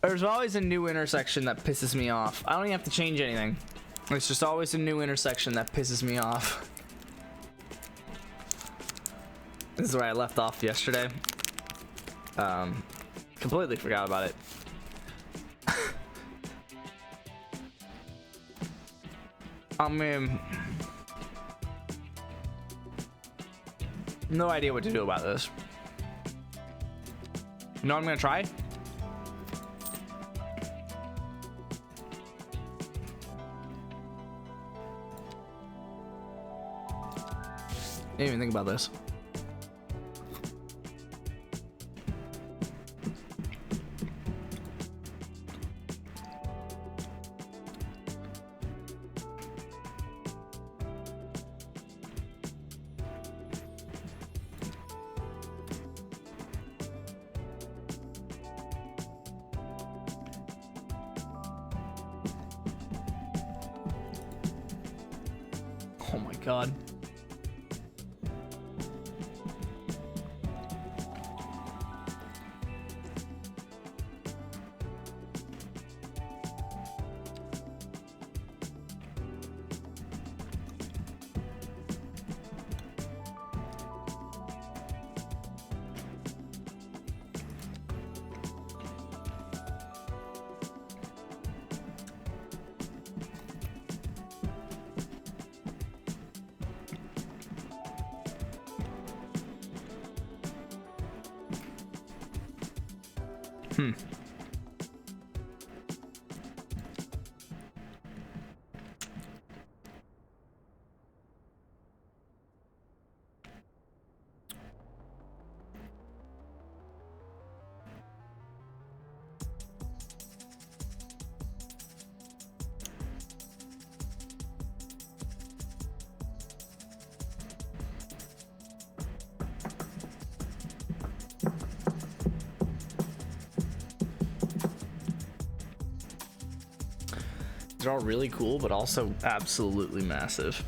There's always a new intersection that pisses me off. I don't even have to change anything. It's just always a new intersection that pisses me off. This is where I left off yesterday. Completely forgot about it. I mean, no idea what to do about this. You know what I'm gonna try? Didn't even think about this. Oh my god. They're all really cool, but also absolutely massive.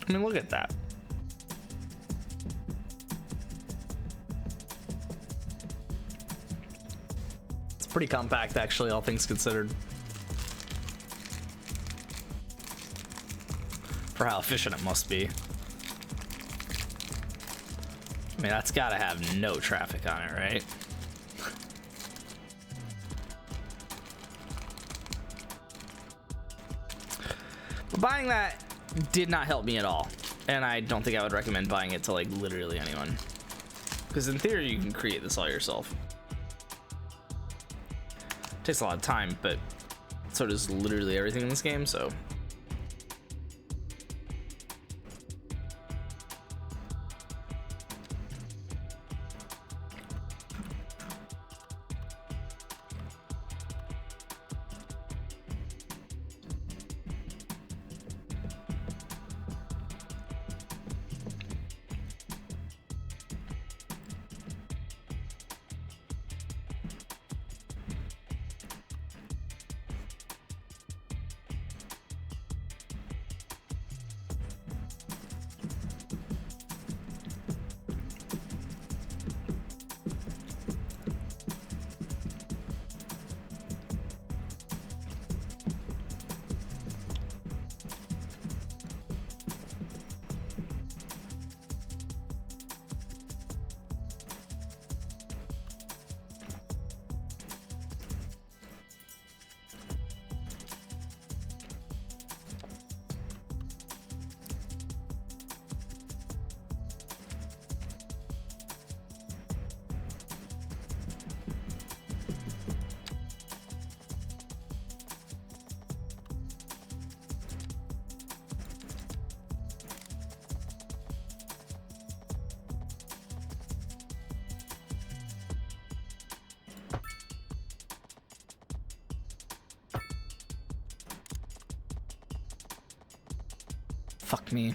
I mean, look at that. Pretty compact, actually, all things considered, for how efficient it must be. I mean, that's gotta have no traffic on it, right? But buying that did not help me at all, and I don't think I would recommend buying it to like literally anyone, because in theory you can create this all yourself. Takes a lot of time, but so does literally everything in this game, so. Fuck me.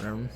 room.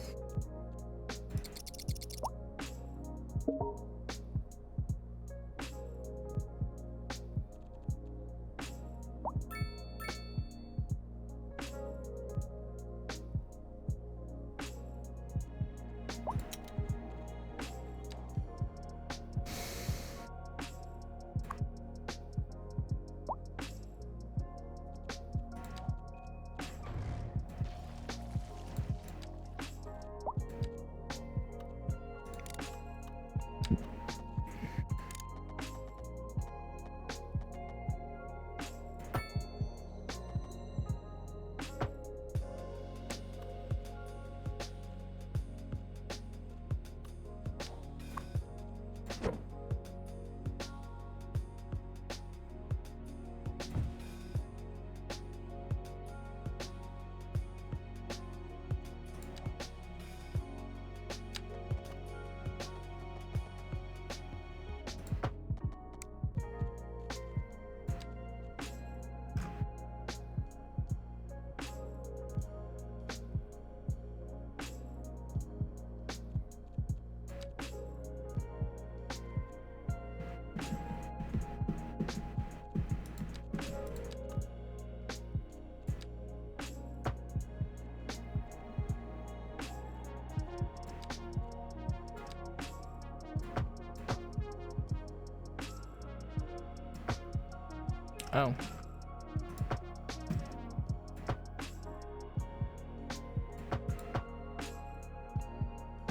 Oh.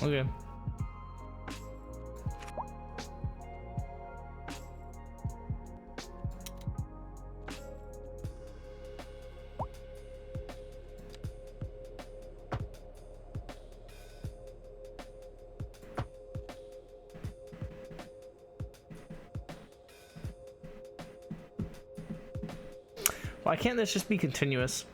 Okay. Why can't this just be continuous?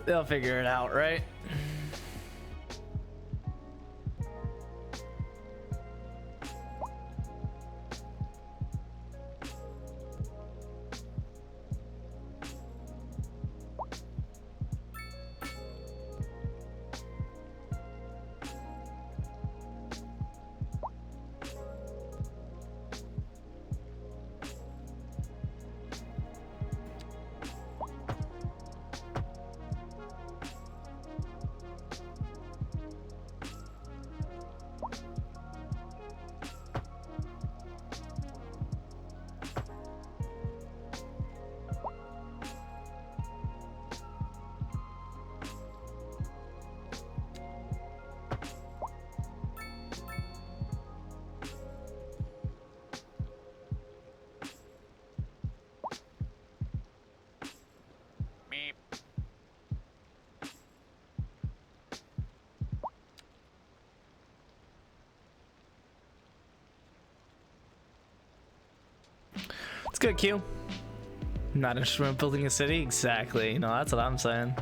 They'll figure it out, right? It's good, Q. Not interested in building a city? Exactly. No, that's what I'm saying.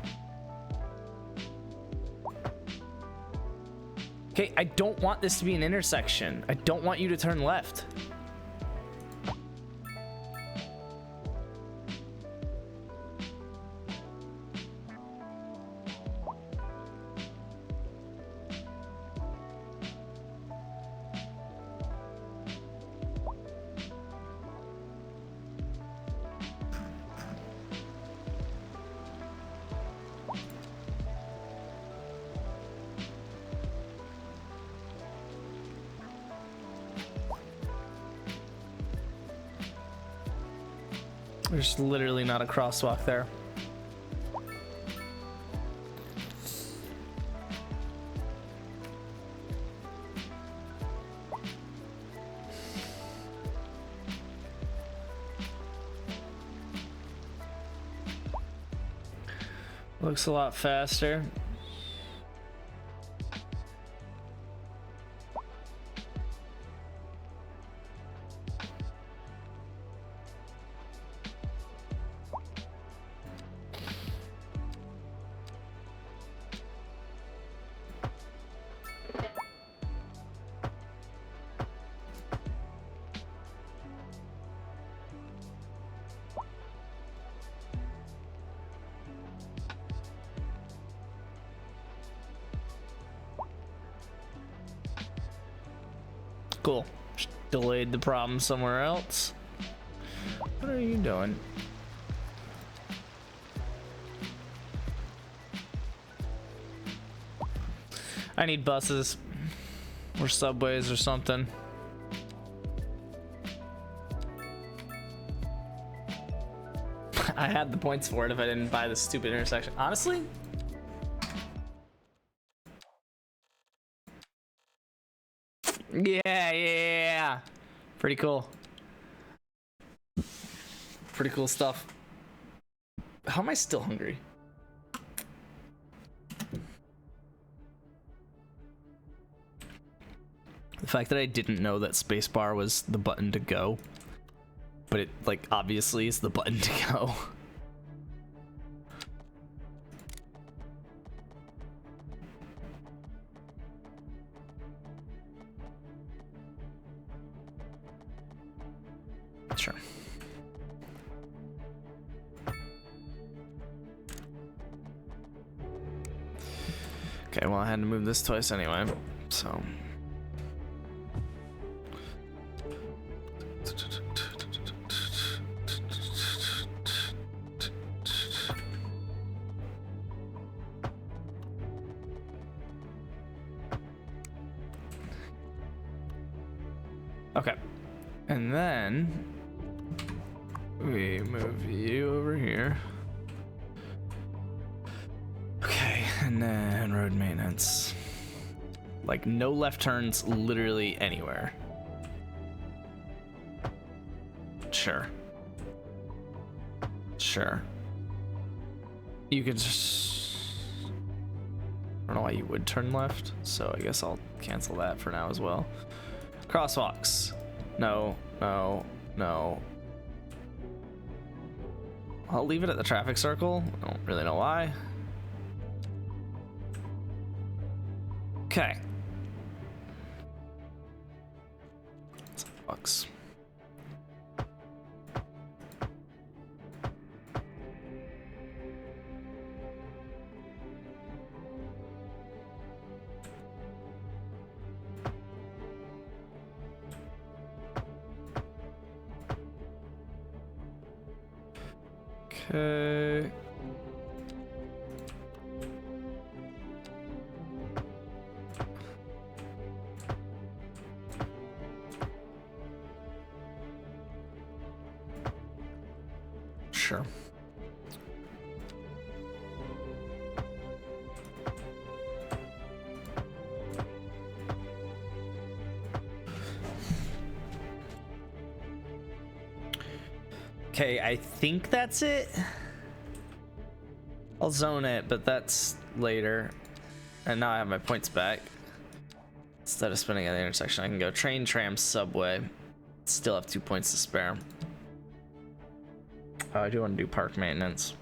Okay, I don't want this to be an intersection. I don't want you to turn left. There's literally not a crosswalk there. Looks a lot faster. Cool. Just delayed the problem somewhere else. What are you doing? I need buses or subways or something. I had the points for it if I didn't buy this stupid intersection. Honestly? Yeah. Pretty cool. Pretty cool stuff. How am I still hungry? The fact that I didn't know that spacebar was the button to go, but it, like, obviously is the button to go. Sure. Okay, well, I had to move this twice anyway, so. Okay, and then we move you over here. Okay, and then road maintenance. Like, no left turns literally anywhere. Sure. Sure. You could just... I don't know why you would turn left, so I guess I'll cancel that for now as well. Crosswalks. No. I'll leave it at the traffic circle. I don't really know why. Okay. Bucks. Okay. Sure. Okay, I think that's it. I'll zone it, but that's later. And now I have my points back. Instead of spinning at the intersection, I can go train, tram, subway. Still have 2 points to spare. I do want to do park maintenance.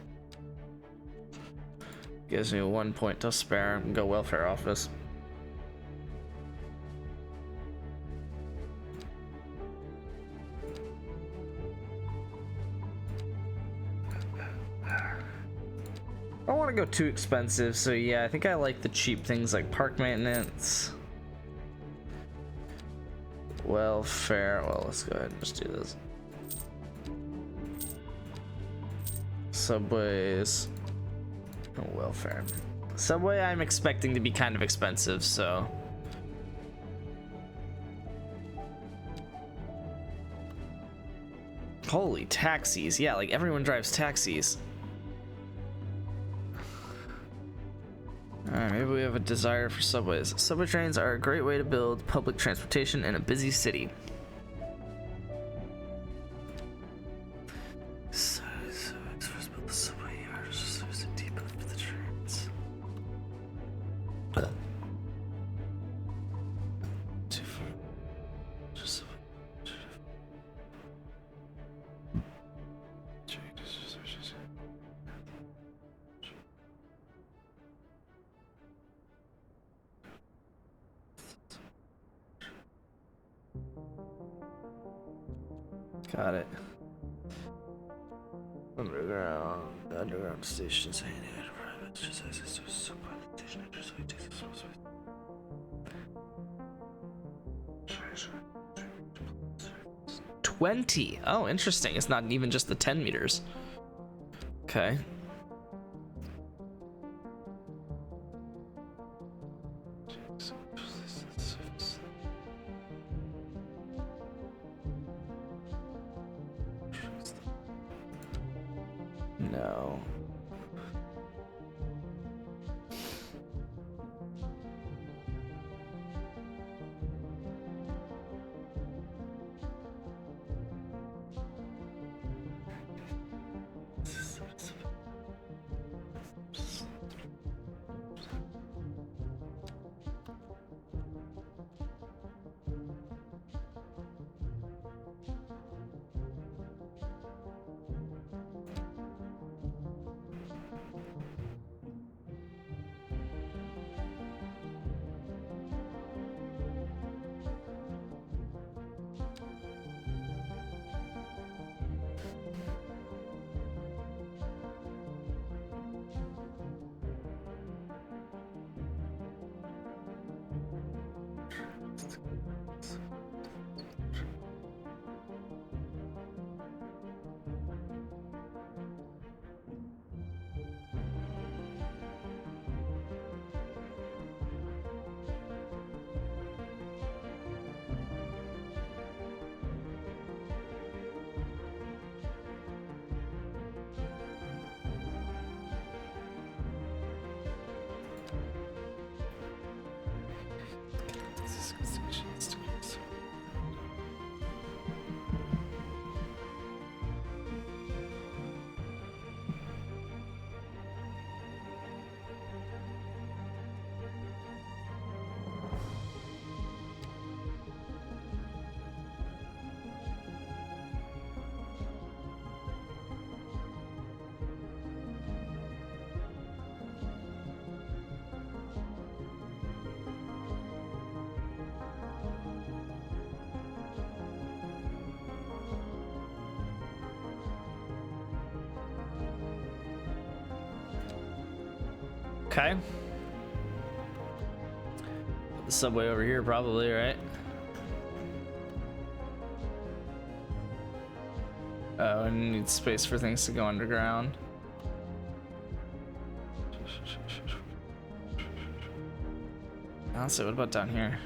Gives me 1 point to spare. And go welfare office. I don't want to go too expensive, so yeah, I think I like the cheap things like park maintenance. Welfare. Well, let's go ahead and just do this. Subways. Oh, welfare. Subway I'm expecting to be kind of expensive, so. Holy taxis. Yeah, like everyone drives taxis. Alright, maybe we have a desire for subways. Subway trains are a great way to build public transportation in a busy city. Got it. Underground stations. 20. Oh, interesting. It's not even just the 10 meters. Okay. No. Okay. Put the subway over here, probably, right? Oh, and need space for things to go underground. Honestly, what about down here?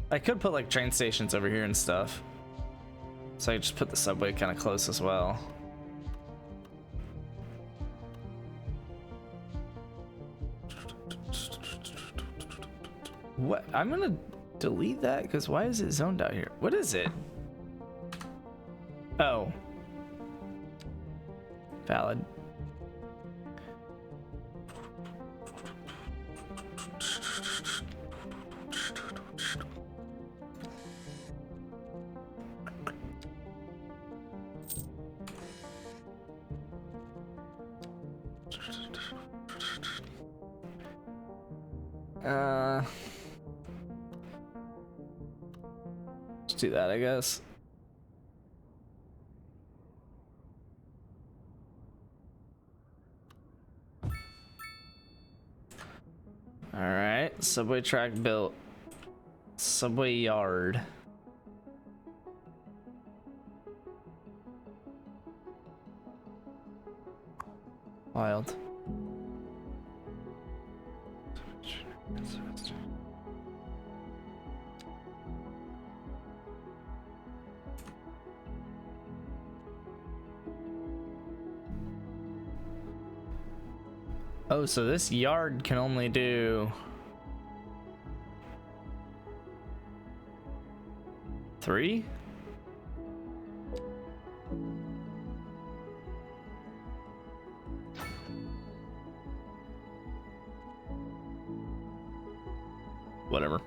I could put like train stations over here and stuff. So I just put the subway kind of close as well. What? I'm gonna delete that because why is it zoned out here? What is it? Oh. Valid. Let's do that, I guess. All right, subway track built. Subway yard. Wild. Oh, so this yard can only do 3? Whatever.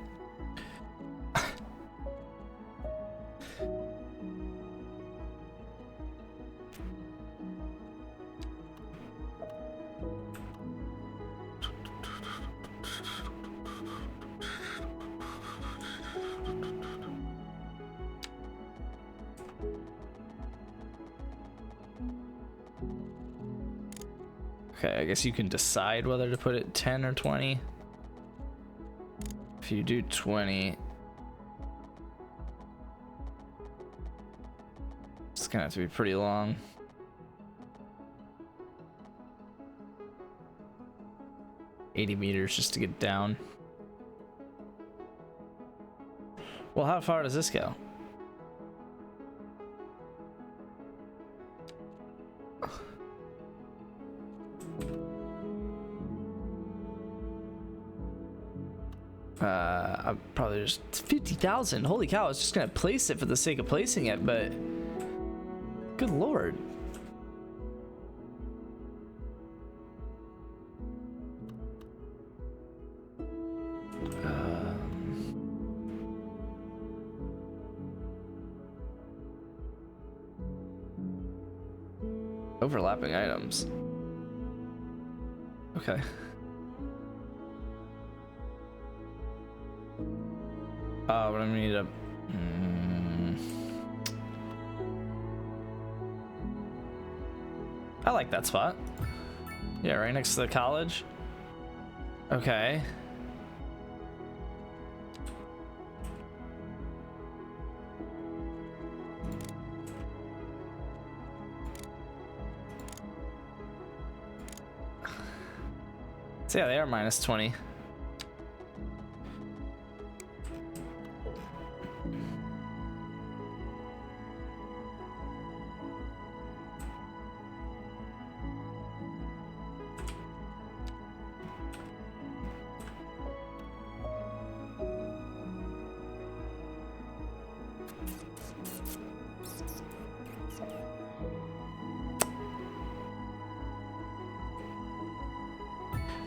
Okay, I guess you can decide whether to put it 10 or 20. If you do 20, it's gonna have to be pretty long. $80 meters just to get down. Well, how far does this go? I'm probably just 50,000. Holy cow! I was just gonna place it for the sake of placing it, but good lord. Overlapping items. Okay. But I'm gonna need a. I like that spot. Yeah, right next to the college. Okay. So yeah, they are minus 20.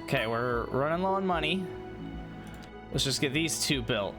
Okay, we're running low on money. Let's just get these two built.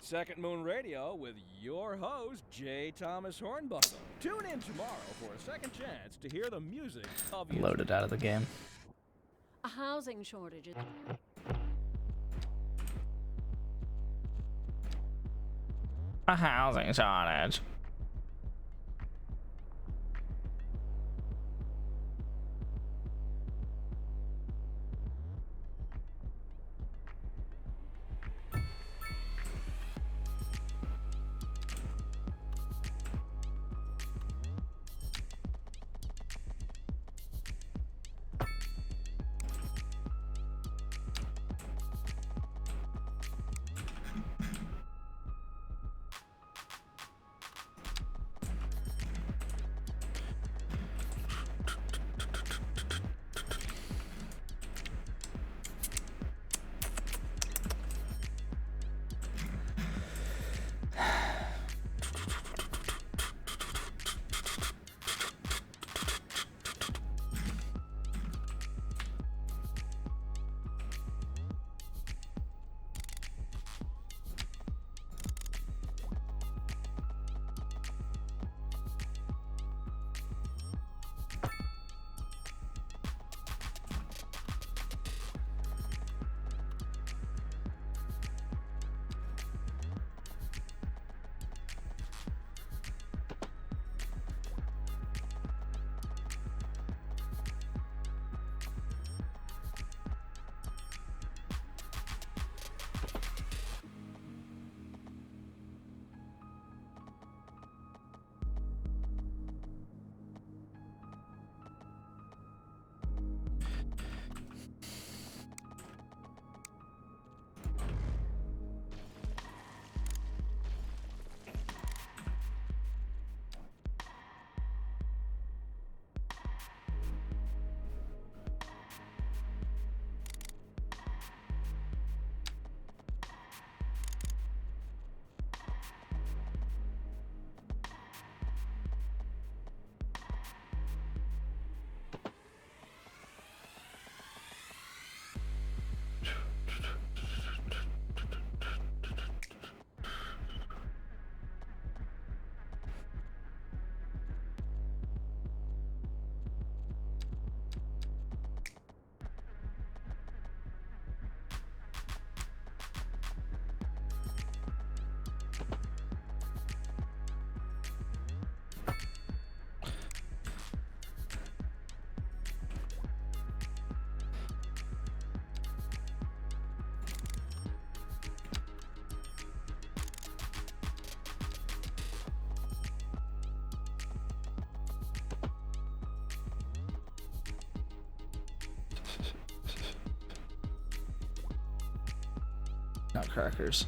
Second Moon Radio with your host, J. Thomas Hornbuckle. Tune in tomorrow for a second chance to hear the music of your Loaded out of the game. A housing shortage. A housing shortage. Nutcrackers.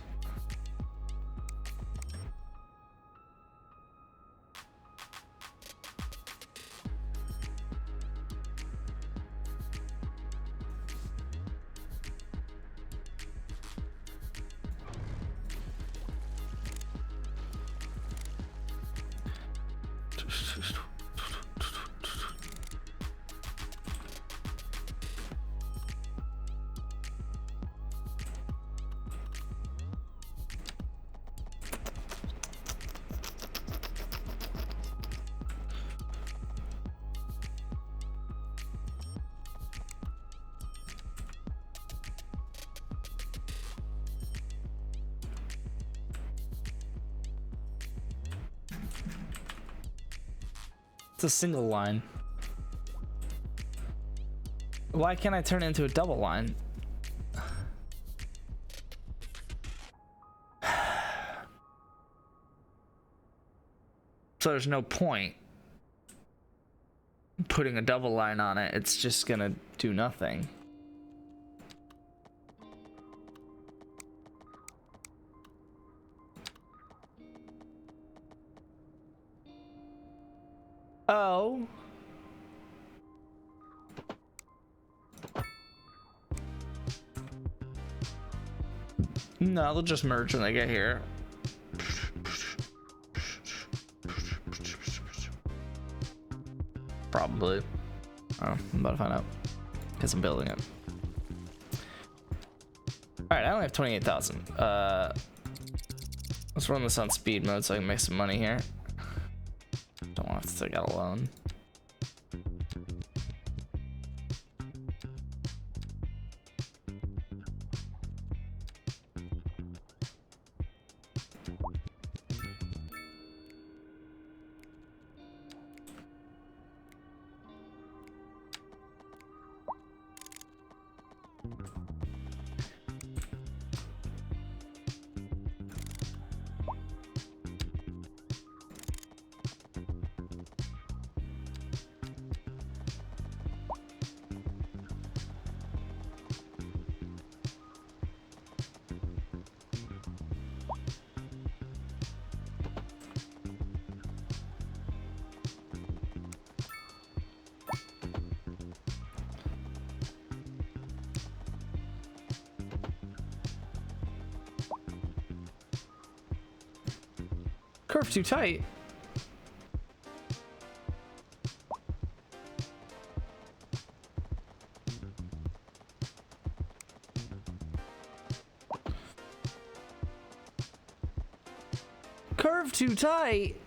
It's a single line. Why can't I turn it into a double line? So there's no point putting a double line on it. It's just gonna do nothing. Oh. No, they'll just merge when they get here. Probably. Oh, I'm about to find out. Because I'm building it. Alright, I only have 28,000. Let's run this on speed mode so I can make some money here. Don't want to take out a loan. Curve too tight. Curve too tight.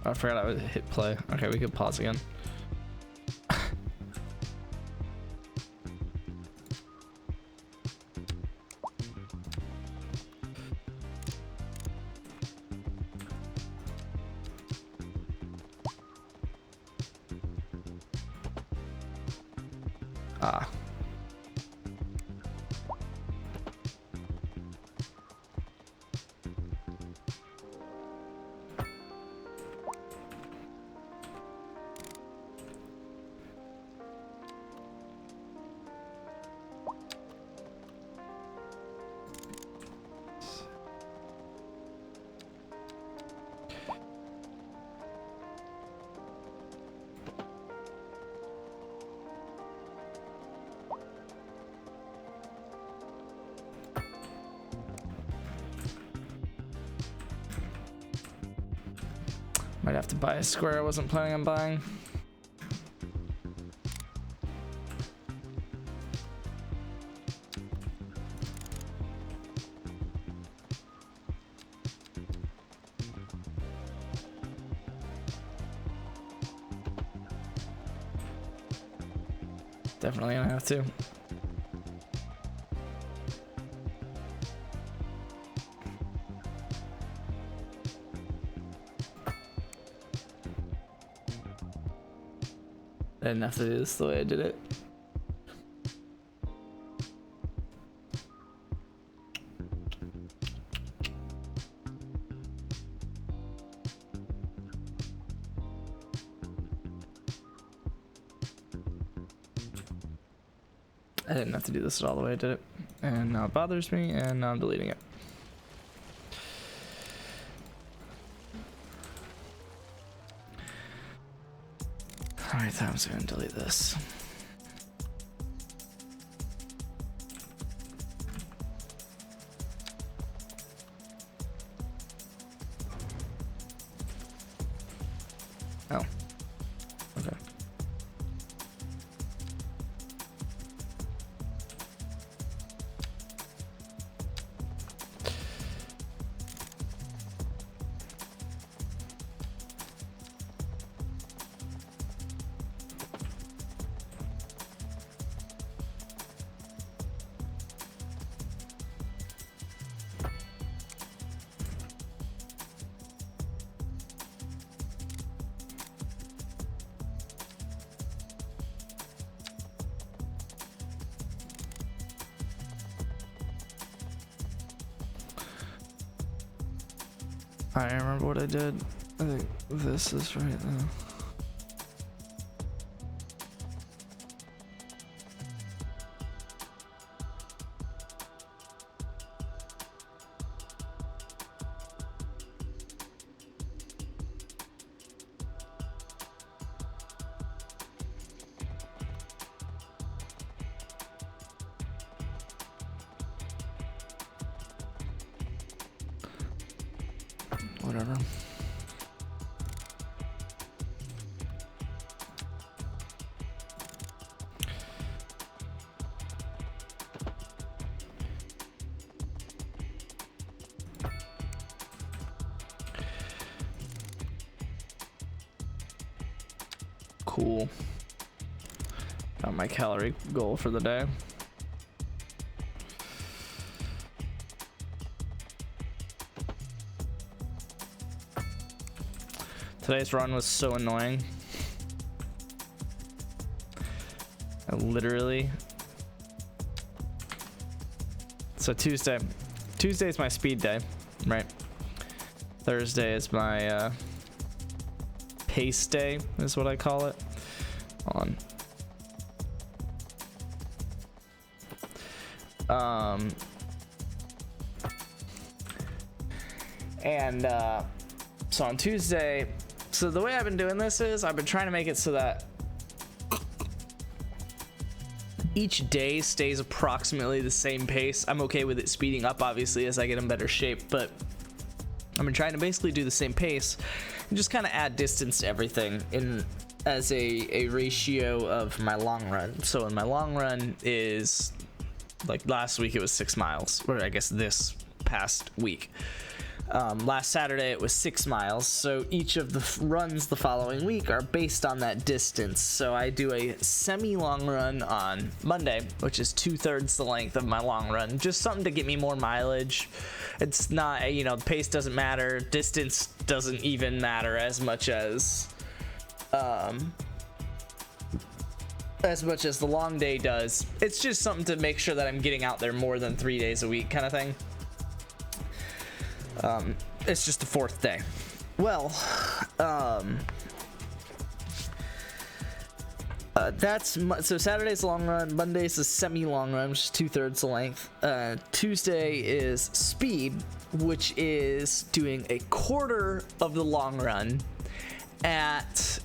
I forgot I would hit play. Okay, we could pause again. Ah. Might have to buy a square I wasn't planning on buying. Definitely gonna have to. I didn't have to do this the way I did it. I didn't have to do this all the way, did it? And now it bothers me, and now I'm deleting it. Alright, I'm just gonna delete this. Oh. Okay. I remember what I did. I think this is right now. Whatever. Cool. Got my calorie goal for the day. Today's run was so annoying. I literally. So Tuesday is my speed day, right? Thursday is my pace day, is what I call it. Hold on. So on Tuesday. So the way I've been doing this is I've been trying to make it so that each day stays approximately the same pace. I'm okay with it speeding up, obviously, as I get in better shape, but I've been trying to basically do the same pace and just kind of add distance to everything in as a ratio of my long run. So in my long run is, like last week it was 6 miles, or I guess this past week. Last Saturday it was 6 miles, so each of the runs the following week are based on that distance. So I do a semi-long run on Monday, which is 2/3 the length of my long run, just something to get me more mileage. It's not, you know, pace doesn't matter, distance doesn't even matter as much as the long day does. It's just something to make sure that I'm getting out there more than 3 days a week kind of thing. It's just the 4th day. Well, so Saturday's a long run, Monday's a semi-long run, which is 2/3 the length. Tuesday is speed, which is doing a quarter of the long run at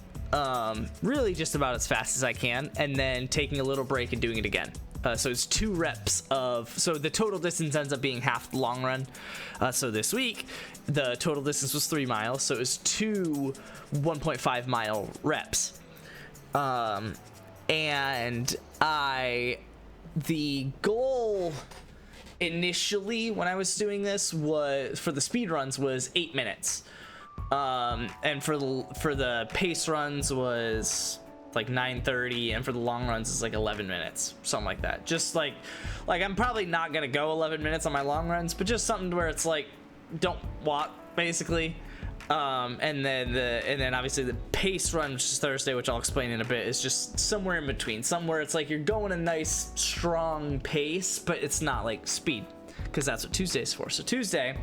really just about as fast as I can, and then taking a little break and doing it again. So it's 2 reps of, so the total distance ends up being half the long run. So this week, the total distance was 3 miles, so it was 2 1.5 mile reps. And the goal initially when I was doing this was, for the speed runs, was 8 minutes. And for the pace runs was like 9:30, and for the long runs it's like 11 minutes, something like that. Just like I'm probably not gonna go 11 minutes on my long runs, but just something where it's like, don't walk basically. And then obviously the pace run, which is Thursday, which I'll explain in a bit, is just somewhere in between, somewhere it's like you're going a nice strong pace, but it's not like speed, because that's what Tuesday's for. So Tuesday,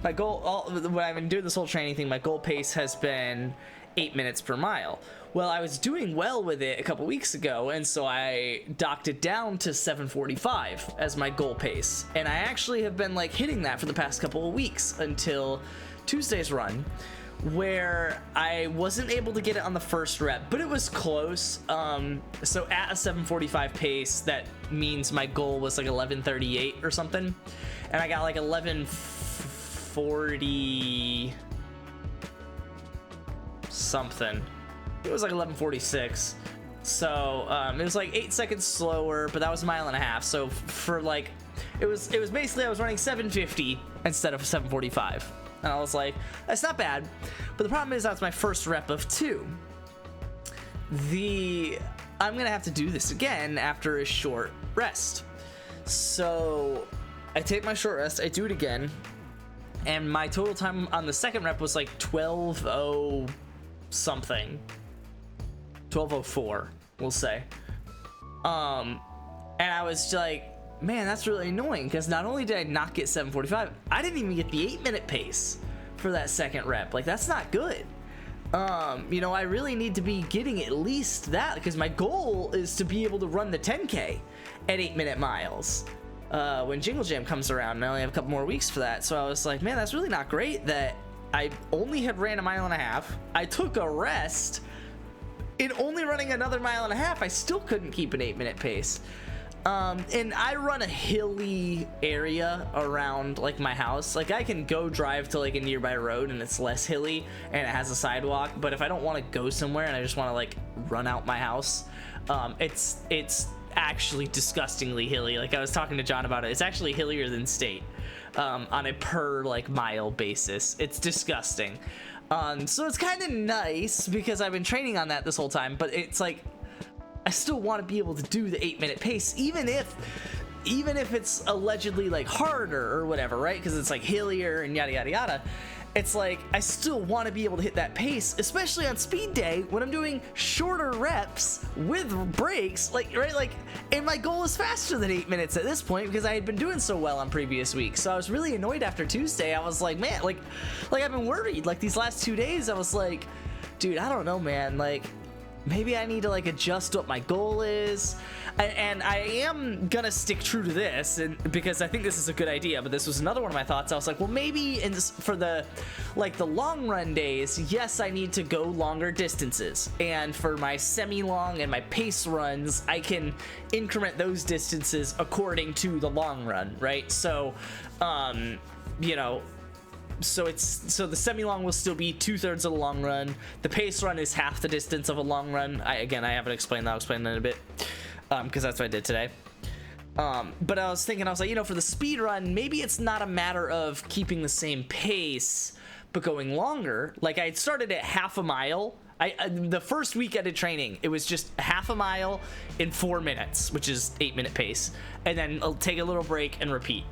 my goal, when I've been doing this whole training thing, my goal pace has been 8 minutes per mile. Well, I was doing well with it a couple weeks ago, and so I docked it down to 7:45 as my goal pace. And I actually have been like hitting that for the past couple of weeks until Tuesday's run, where I wasn't able to get it on the first rep, but it was close. So at a 7:45 pace, that means my goal was like 11:38 or something, and I got like 11:40 something. It was like 11:46. So it was like 8 seconds slower, but that was a mile and a half. So for like, it was basically I was running 7:50 instead of 7:45. And I was like, that's not bad. But the problem is that's my first rep of 2. I'm gonna have to do this again after a short rest. So I take my short rest, I do it again, and my total time on the second rep was like 12:0 something. 12:04, we'll say. And I was like, man, that's really annoying, because not only did I not get 7:45, I didn't even get the 8-minute pace for that second rep. Like, that's not good. You know, I really need to be getting at least that, because my goal is to be able to run the 10K at 8-minute miles when Jingle Jam comes around, and I only have a couple more weeks for that. So I was like, man, that's really not great that I only had ran a mile and a half. I took a rest. In only running another mile and a half, I still couldn't keep an 8-minute pace. And I run a hilly area around like my house. Like, I can go drive to like a nearby road and it's less hilly and it has a sidewalk, but if I don't want to go somewhere and I just want to like run out my house, it's actually disgustingly hilly. Like, I was talking to John about it. It's actually hillier than state on a per like mile basis. It's disgusting. So it's kind of nice because I've been training on that this whole time, but it's like I still want to be able to do the 8-minute pace, even if it's allegedly like harder or whatever, right? Because it's like hillier and yada yada yada. It's like I still want to be able to hit that pace, especially on speed day when I'm doing shorter reps with breaks, like, right? Like, and my goal is faster than 8 minutes at this point because I had been doing so well on previous weeks. So I was really annoyed after Tuesday. I was like, man, like I've been worried. Like, these last 2 days, I was like, dude, I don't know, man. Like, maybe I need to like adjust what my goal is, and I am gonna stick true to this, and because I think this is a good idea. But this was another one of my thoughts. I was like, well, maybe for the long run days, yes, I need to go longer distances, and for my semi-long and my pace runs, I can increment those distances according to the long run, right? So, you know. So the semi-long will still be 2/3 of the long run. The pace run is half the distance of a long run. I haven't explained that. I'll explain that in a bit, because that's what I did today. But I was thinking, I was like, you know, for the speed run, maybe it's not a matter of keeping the same pace, but going longer. Like, I had started at half a mile. The first week I did training, it was just half a mile in 4 minutes, which is 8-minute pace, and then I'll take a little break and repeat.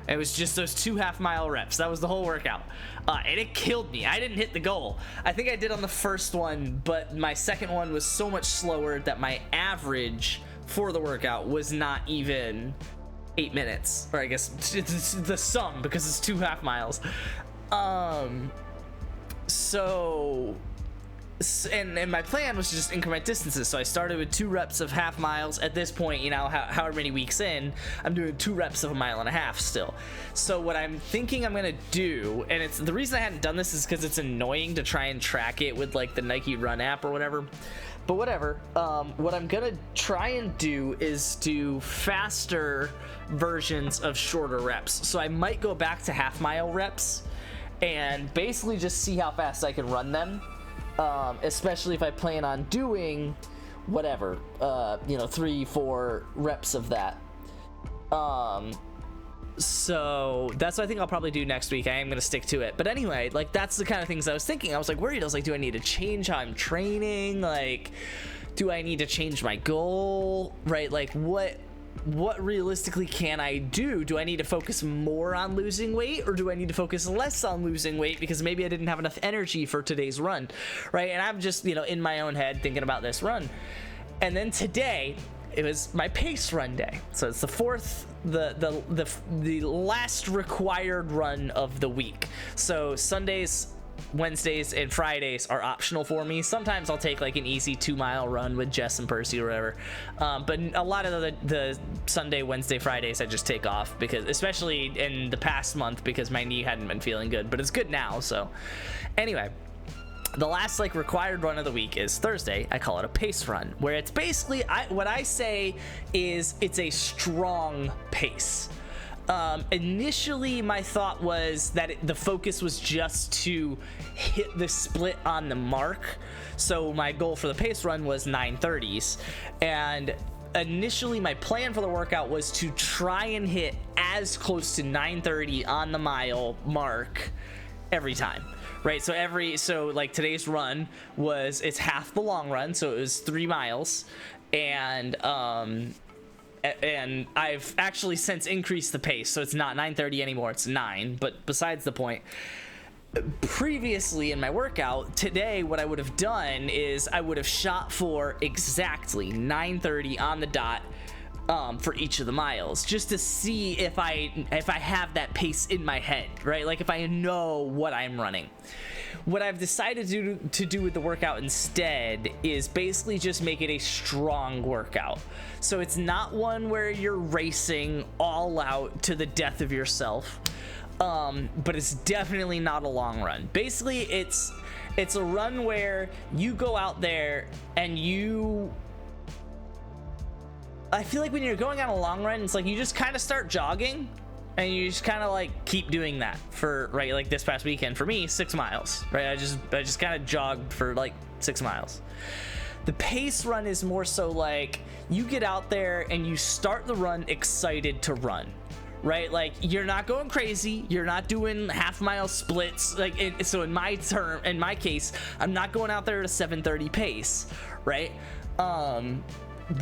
It was just those 2 half-mile reps. That was the whole workout. And it killed me. I didn't hit the goal. I think I did on the first one, but my second one was so much slower that my average for the workout was not even 8 minutes. Or I guess it's the sum, because it's 2 half miles. And my plan was to just increment distances. So I started with 2 reps of half miles. At this point, you know, however many weeks in, I'm doing 2 reps of a mile and a half still. So what I'm thinking I'm gonna do, and it's the reason I hadn't done this is because it's annoying to try and track it with like the Nike Run app or whatever. But whatever. What I'm gonna try and do is do faster versions of shorter reps. So I might go back to half mile reps and basically just see how fast I can run them. Especially if I plan on doing whatever, 3-4 reps of that. So that's what I think I'll probably do next week. I am going to stick to it. But anyway, like, that's the kind of things I was thinking. I was like worried. I was like, do I need to change how I'm training? Like, do I need to change my goal? Right? Like, what realistically can I do? Do I need to focus more on losing weight, or do I need to focus less on losing weight because maybe I didn't have enough energy for today's run, right? And I'm just, in my own head thinking about this run. And then today, it was my pace run day. So it's the fourth, the last required run of the week. So Sundays Wednesdays and Fridays are optional for me. Sometimes I'll take like an easy 2-mile run with Jess and Percy or whatever. But a lot of the Sunday, Wednesday, Fridays I just take off, because especially in the past month, because my knee hadn't been feeling good, but it's good now. So anyway, the last like required run of the week is Thursday. I call it a pace run, where it's basically what I say is it's a strong pace. Initially, my thought was that the focus was just to hit the split on the mark. So my goal for the pace run was 9:30s. And initially, my plan for the workout was to try and hit as close to 9:30 on the mile mark every time. Right, so like today's run it's half the long run, so it was 3 miles, and I've actually since increased the pace, so it's not 9:30 anymore, it's 9. But besides the point, previously in my workout today, what I would have done is I would have shot for exactly 9:30 on the dot for each of the miles, just to see if I have that pace in my head, right? Like if I know what I'm running. What I've decided to do with the workout instead is basically just make it a strong workout. So it's not one where you're racing all out to the death of yourself, but it's definitely not a long run. Basically, it's a run where you go out there and I feel like when you're going on a long run, it's like you just kind of start jogging, and you just kind of like keep doing that for, right, like this past weekend for me, 6 miles, right? I just kind of jogged for like 6 miles. The pace run is more so like you get out there and you start the run excited to run, right? Like you're not going crazy, you're not doing half-mile splits, so in my case, I'm not going out there at a 7:30 pace, right?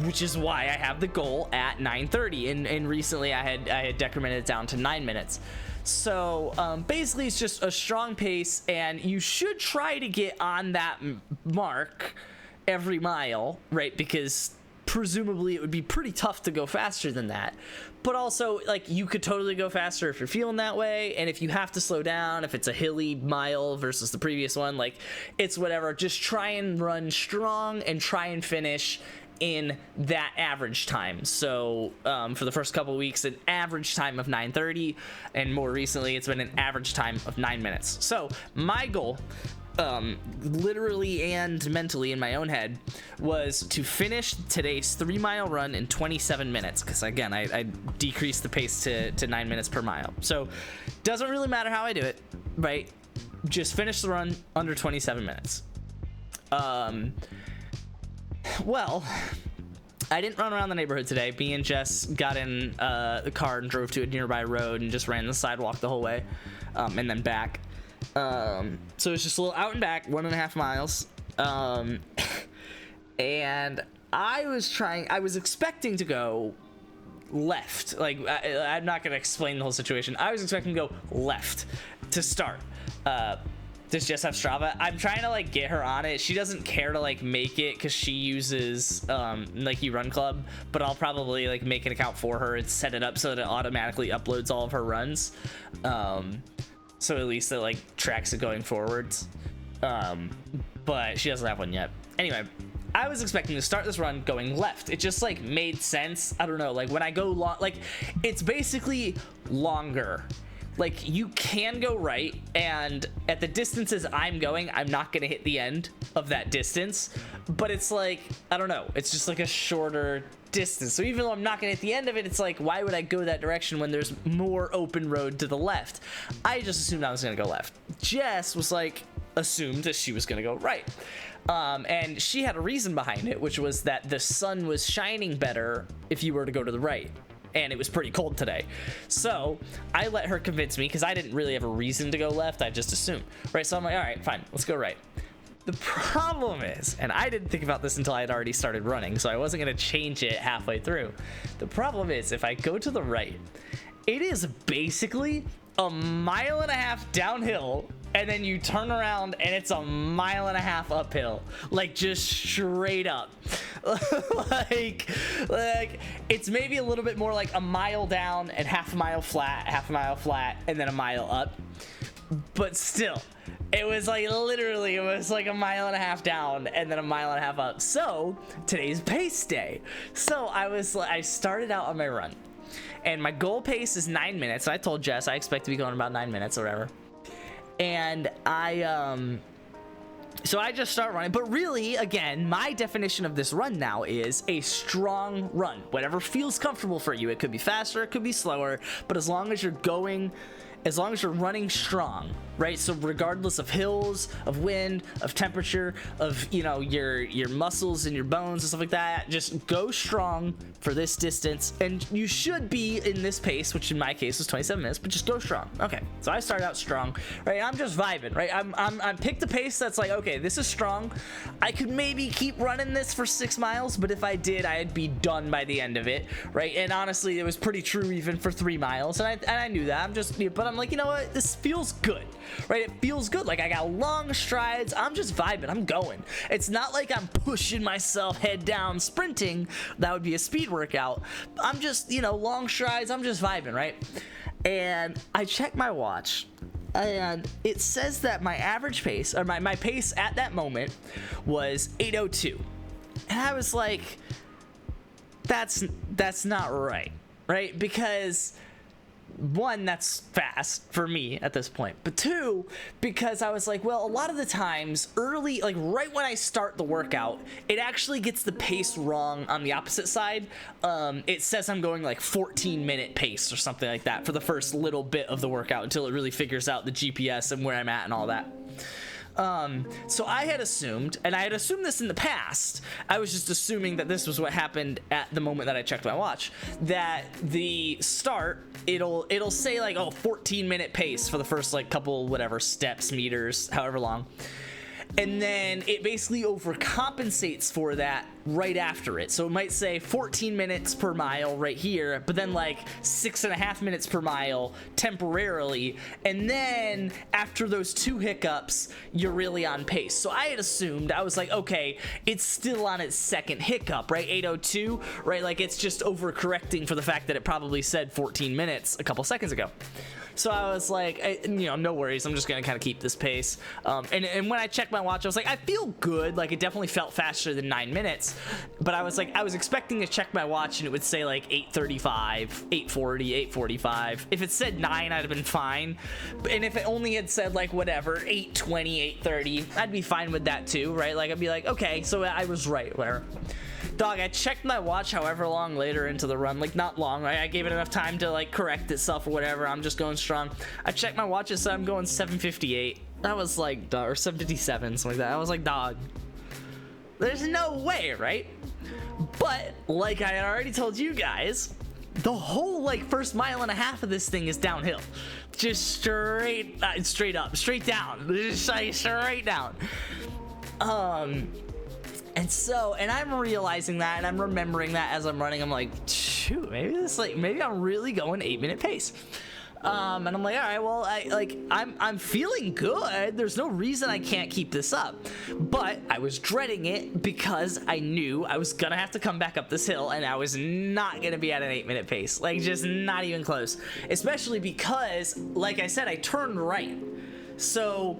Which is why I have the goal at 9:30, and recently I had decremented it down to 9 minutes. So basically it's just a strong pace, and you should try to get on that mark every mile, right? Because presumably it would be pretty tough to go faster than that. But also, like, you could totally go faster if you're feeling that way, and if you have to slow down, if it's a hilly mile versus the previous one, like, it's whatever. Just try and run strong and try and finish in that average time. So for the first couple of weeks, an average time of 9:30, and more recently it's been an average time of 9 minutes. So my goal, literally and mentally in my own head, was to finish today's 3-mile run in 27 minutes, because again I decreased the pace to 9 minutes per mile. So doesn't really matter how I do it, right? Just finish the run under 27 minutes. Well, I didn't run around the neighborhood today. Me and Jess got in the car and drove to a nearby road and just ran the sidewalk the whole way, and then back. So it's just a little out and back, 1.5 miles. And I was expecting to go left. Like, I'm not going to explain the whole situation. I was expecting to go left to start. Does Jess have Strava? I'm trying to like get her on it. She doesn't care to like make it because she uses Nike Run Club, but I'll probably like make an account for her and set it up so that it automatically uploads all of her runs. So at least it like tracks it going forwards. But she doesn't have one yet. Anyway, I was expecting to start this run going left. It just like made sense. I don't know, like when I go long, like it's basically longer. Like you can go right, and at the distances I'm going, I'm not gonna hit the end of that distance, but it's like, I don't know, it's just like a shorter distance. So even though I'm not gonna hit the end of it, it's like, why would I go that direction when there's more open road to the left? I just assumed I was gonna go left. Jess was like, assumed that she was gonna go right. And she had a reason behind it, which was that the sun was shining better if you were to go to the right. And it was pretty cold today. So I let her convince me because I didn't really have a reason to go left. I just assumed, right? So I'm like, all right, fine, let's go right. The problem is, and I didn't think about this until I had already started running, so I wasn't going to change it halfway through. The problem is, if I go to the right, it is basically 1.5 miles downhill, and then you turn around and it's 1.5 miles uphill, like just straight up. like it's maybe a little bit more like 1 mile down and 0.5 mile flat, 0.5 mile flat, and then 1 mile up. But still, It was like literally, it was like a mile and a half down and then a mile and a half up. So today's pace day. So I started out on my run and my goal pace is 9 minutes. I told Jess I expect to be going about 9 minutes or whatever. And so I just start running, but really, again, my definition of this run now is a strong run. Whatever feels comfortable for you. It could be faster, it could be slower, but as long as you're running strong, right? So regardless of hills, of wind, of temperature, of, you know, your muscles and your bones and stuff like that, just go strong for this distance. And you should be in this pace, which in my case was 27 minutes, but just go strong. Okay, so I started out strong, right? I'm just vibing, right? I picked the pace that's like, okay, this is strong. I could maybe keep running this for 6 miles, but if I did, I'd be done by the end of it, right? And honestly, it was pretty true even for 3 miles, and I knew that. But I'm like, you know what? This feels good, right? It feels good. Like I got long strides. I'm just vibing. I'm going. It's not like I'm pushing myself head down sprinting. That would be a speed workout. I'm just, you know, long strides. I'm just vibing, right? And I checked my watch and it says that my average pace, or my pace at that moment, was 8:02. And I was like, that's not right, right? Because one, that's fast for me at this point, but two, because I was like, well, a lot of the times early, like right when I start the workout, it actually gets the pace wrong on the opposite side. It says I'm going like 14-minute pace or something like that for the first little bit of the workout until it really figures out the GPS and where I'm at and all that. So I had assumed, and I had assumed this in the past, I was just assuming that this was what happened at the moment that I checked my watch, that the start, it'll say like, oh, 14-minute pace for the first like couple, whatever, steps, meters, however long. And then it basically overcompensates for that right after it. So it might say 14 minutes per mile right here, but then like 6.5 minutes per mile temporarily. And then after those 2 hiccups, you're really on pace. So I had assumed, I was like, okay, it's still on its second hiccup, right? 8:02, right? Like it's just overcorrecting for the fact that it probably said 14 minutes a couple seconds ago. So I was like, you know, no worries. I'm just going to kind of keep this pace. And when I checked my watch, I was like, I feel good. Like it definitely felt faster than 9 minutes. But I was like, I was expecting to check my watch and it would say like 8:35, 8:40, 8:45. If it said 9, I'd have been fine. And if it only had said like whatever, 8:20, 8:30, I'd be fine with that too, right? Like I'd be like, okay, so I was right, whatever. Dog, I checked my watch however long later into the run, like not long, right? I gave it enough time to like correct itself or whatever. I'm just going strong. I checked my watch and said I'm going 7:58. That was like, or 7:57, something like that. I was like, dog, there's no way, right? But like I had already told you guys, the whole like first mile and a half of this thing is downhill. Just straight up, straight down, just like straight down. And I'm realizing that, and I'm remembering that as I'm running. I'm like, shoot, maybe I'm really going 8-minute pace. And I'm like, all right, well, I'm feeling good. There's no reason I can't keep this up. But I was dreading it because I knew I was gonna have to come back up this hill, and I was not gonna be at an 8-minute pace, like just not even close. Especially because, like I said, I turned right, so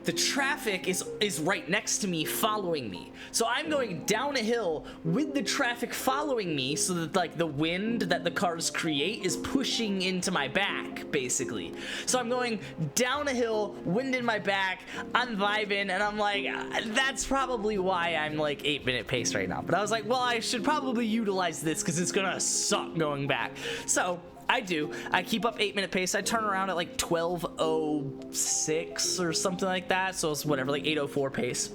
the traffic is right next to me, following me. So I'm going down a hill with the traffic following me, so that like the wind that the cars create is pushing into my back, basically. So I'm going down a hill, wind in my back, I'm vibing, and I'm like, that's probably why I'm like 8-minute pace right now. But I was like, well, I should probably utilize this because it's gonna suck going back. So I do. I keep up 8-minute pace. I turn around at like 12:06 or something like that. So it's whatever, like 8:04 pace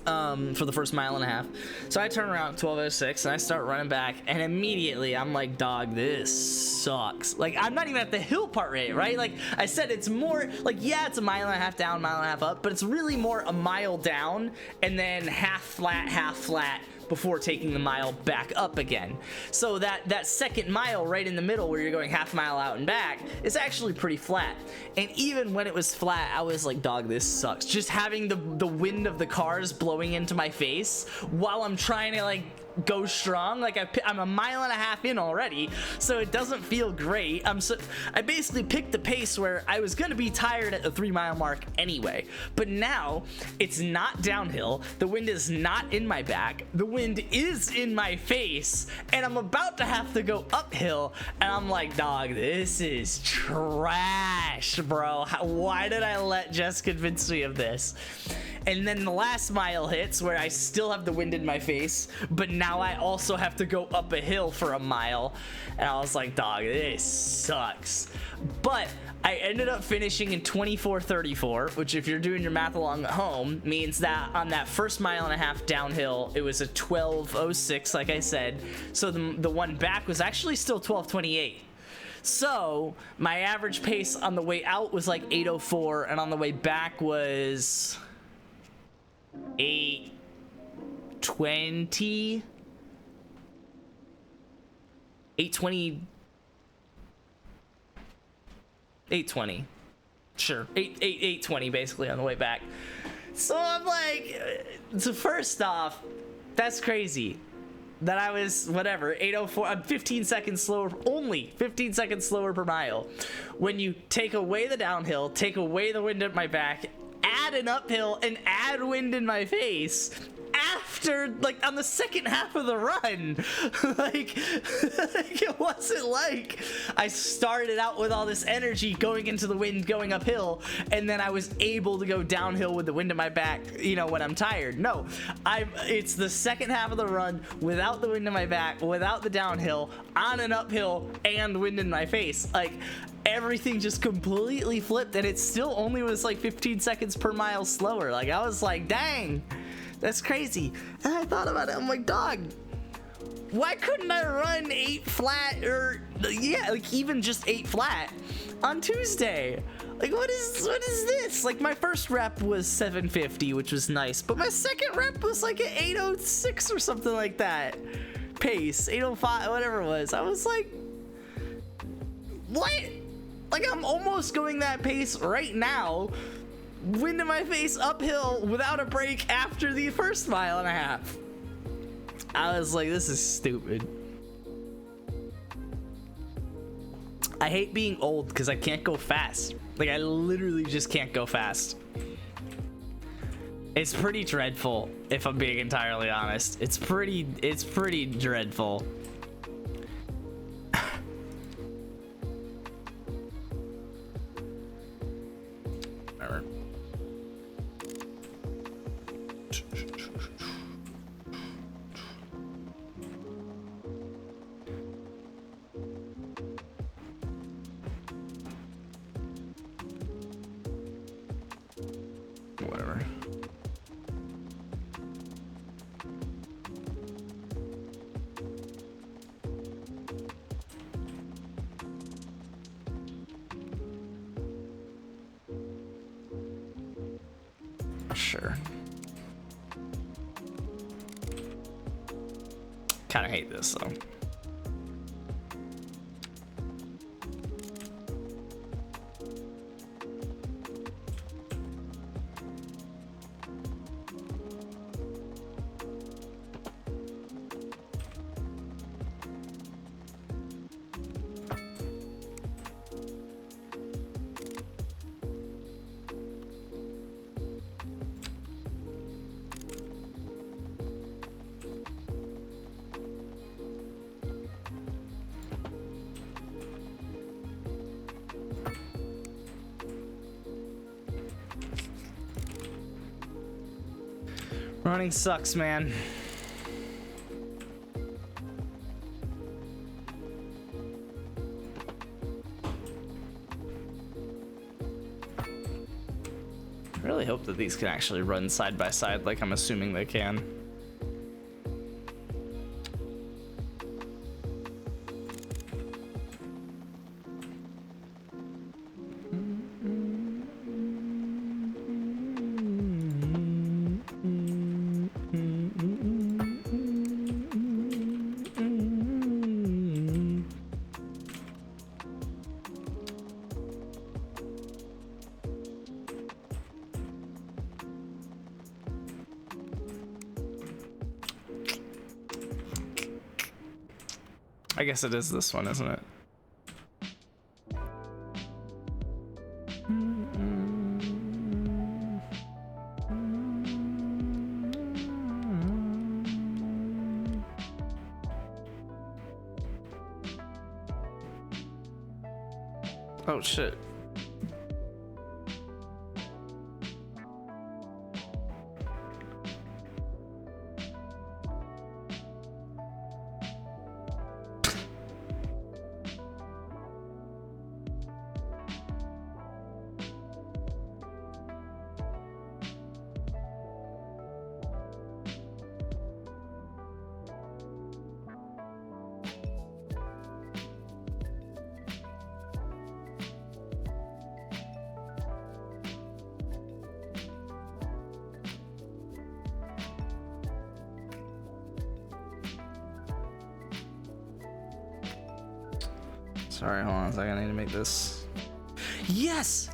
for the first mile and a half. So I turn around at 12:06 and I start running back, and immediately I'm like, dog, this sucks. Like I'm not even at the hill part rate, right? Like I said, it's more like, yeah, it's a mile and a half down, mile and a half up, but it's really more a mile down and then half flat before taking the mile back up again. So that second mile right in the middle where you're going half mile out and back is actually pretty flat. And even when it was flat, I was like, dog, this sucks. Just having the wind of the cars blowing into my face while I'm trying to like go strong. Like I'm a mile and a half in already, so it doesn't feel great. I basically picked the pace where I was gonna be tired at the 3 mile mark anyway, but now it's not downhill. The wind is not in my back. The wind is in my face, and I'm about to have to go uphill, and I'm like, dog, this is trash, bro. Why did I let Jess convince me of this? And then the last mile hits where I still have the wind in my face, but now I also have to go up a hill for a mile. And I was like, dog, this sucks. But I ended up finishing in 24:34, which if you're doing your math along at home, means that on that first mile and a half downhill, it was a 12:06, like I said. So the one back was actually still 12:28. So my average pace on the way out was like 8:04, and on the way back was 8:20, 8:20, sure, 8:20 basically on the way back. So I'm like, so first off, that's crazy that I was whatever 8:04. I'm 15 seconds slower, only 15 seconds slower per mile. When you take away the downhill, take away the wind at my back, add an uphill, and add wind in my face after, like, on the second half of the run. like it wasn't like I started out with all this energy going into the wind, going uphill, and then I was able to go downhill with the wind in my back, you know, when I'm tired. No, it's the second half of the run without the wind in my back, without the downhill, on an uphill, and wind in my face. Like, everything just completely flipped, and it still only was like 15 seconds per mile slower. Like, I was like, dang, that's crazy. And I thought about it, I'm like, dog, why couldn't I run 8 flat, or yeah, like even just 8 flat on Tuesday? Like, what is this? Like, my first rep was 750, which was nice, but my second rep was like an 806 or something like that pace, 805, whatever it was. I was like, what? Like, I'm almost going that pace right now, wind in my face, uphill, without a break after the first mile and a half. I was like, this is stupid. I hate being old because I can't go fast. Like, I literally just can't go fast. It's pretty dreadful, if I'm being entirely honest. It's pretty dreadful. Whatever. Sure. Kind of hate this though. Running sucks, man. I really hope that these can actually run side by side like I'm assuming they can. I guess it is this one, isn't it? Oh shit. Sorry, hold on a second. I need to make this. Yes!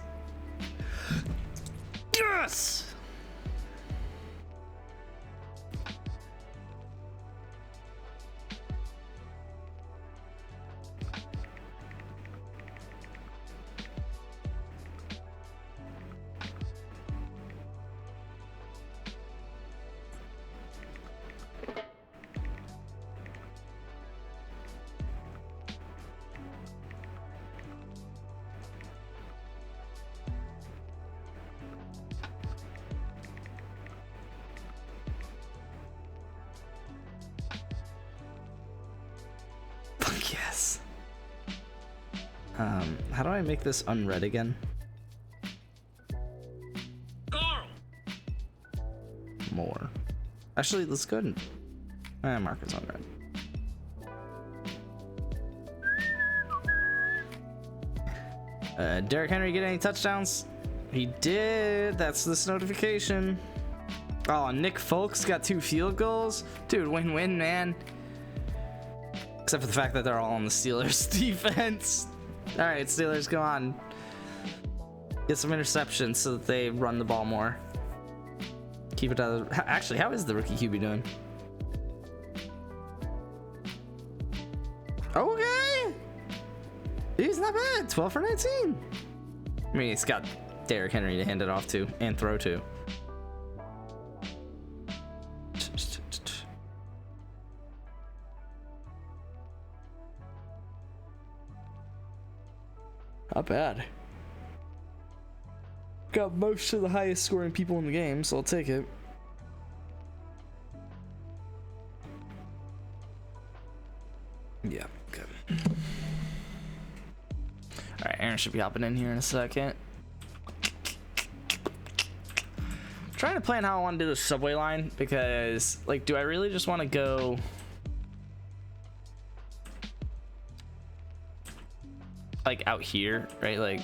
Yes! Yes. How do I make this unread again? Carl! More. Actually, let's go ahead and mark as unread. Derrick Henry get any touchdowns? He did. That's this notification. Oh, Nick Folks got 2 field goals. Dude, win-win, man. Except for the fact that they're all on the Steelers defense. All right, Steelers, come on. Get some interceptions so that they run the ball more. Keep it out of the... Actually, how is the rookie QB doing? Okay. He's not bad. 12 for 19. I mean, he's got Derrick Henry to hand it off to and throw to. Not bad. Got most of the highest scoring people in the game, so I'll take it. Yeah, good. Alright, Aaron should be hopping in here in a second. I'm trying to plan how I want to do the subway line because, like, do I really just want to go... like out here, right? Like,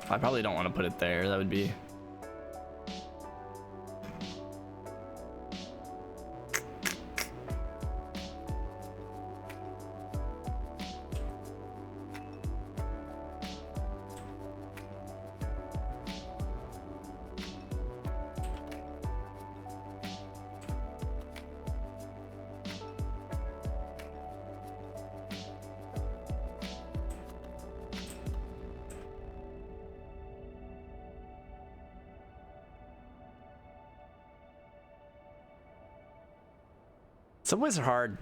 I probably don't want to put it there. That would be... Subways are hard.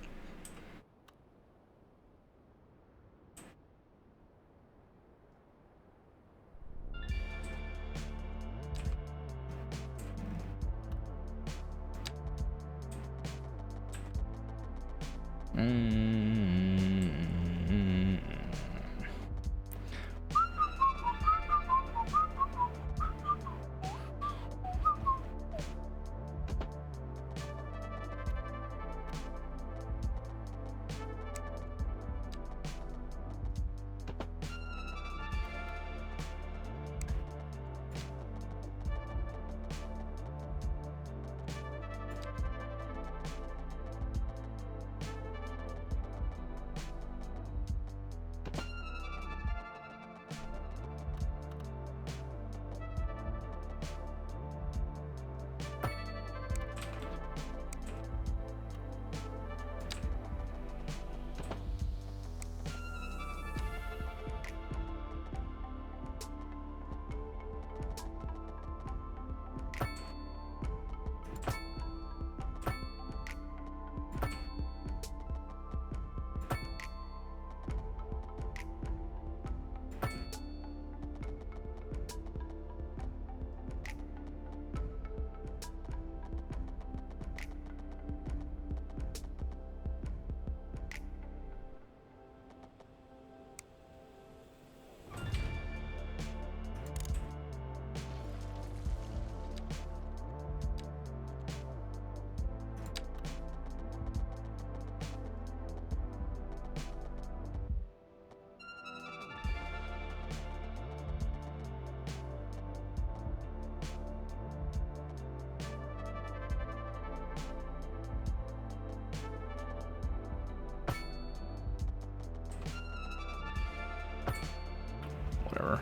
whatever.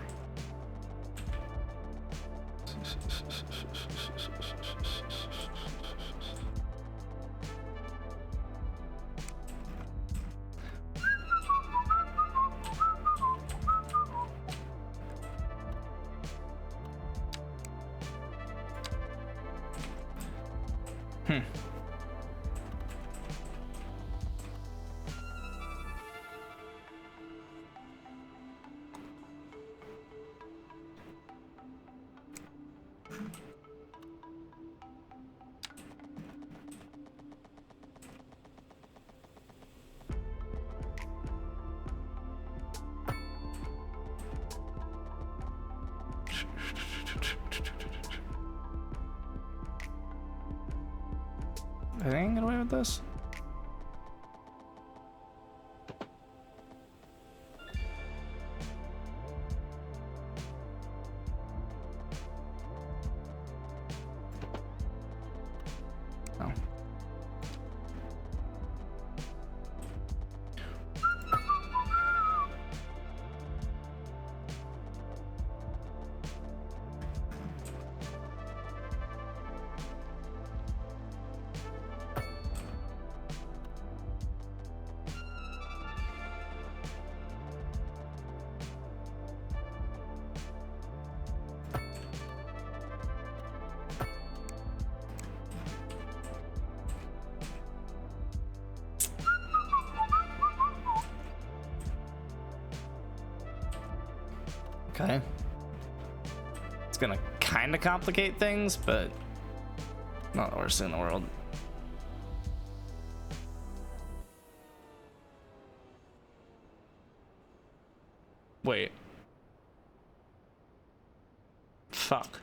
I think I can get away with this. No. Okay. It's gonna kind of complicate things, but not the worst thing in the world. Wait. Fuck.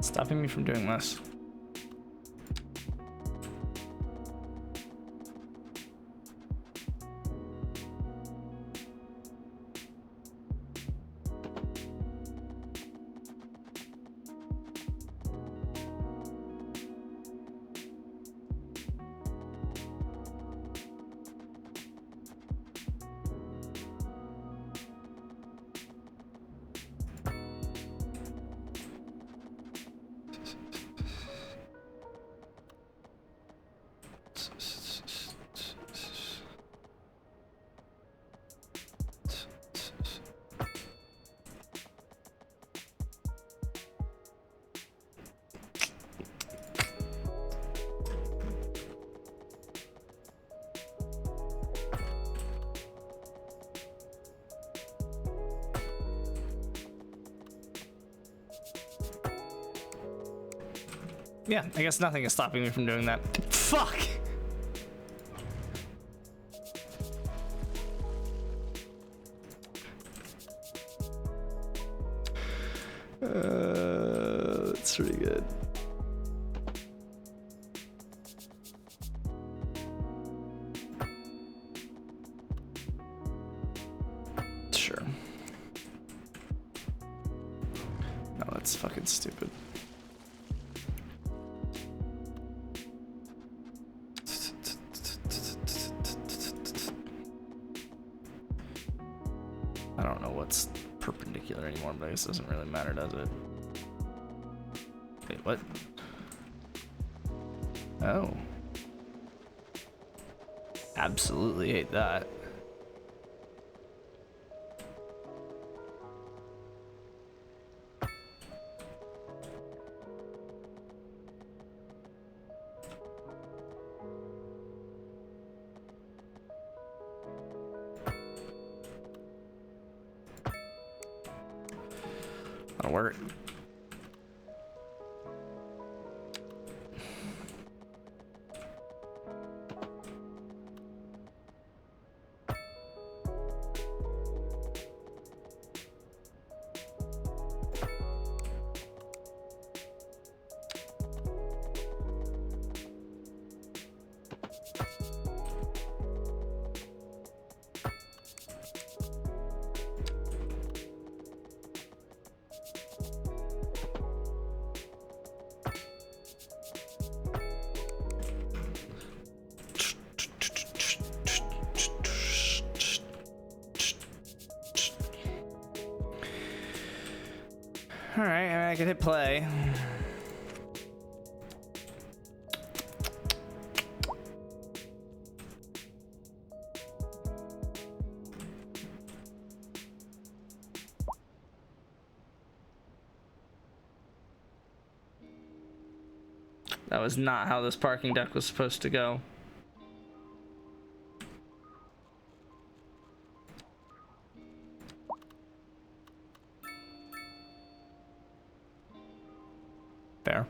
Stopping me from doing this. Yeah, I guess nothing is stopping me from doing that. Fuck! That's pretty good. Sure. No, that's fucking stupid. I don't know what's perpendicular anymore, but I guess it doesn't really matter, does it? Wait, what? Oh. Absolutely hate that. gonna work. Alright, I could hit play. That was not how this parking deck was supposed to go. Fair.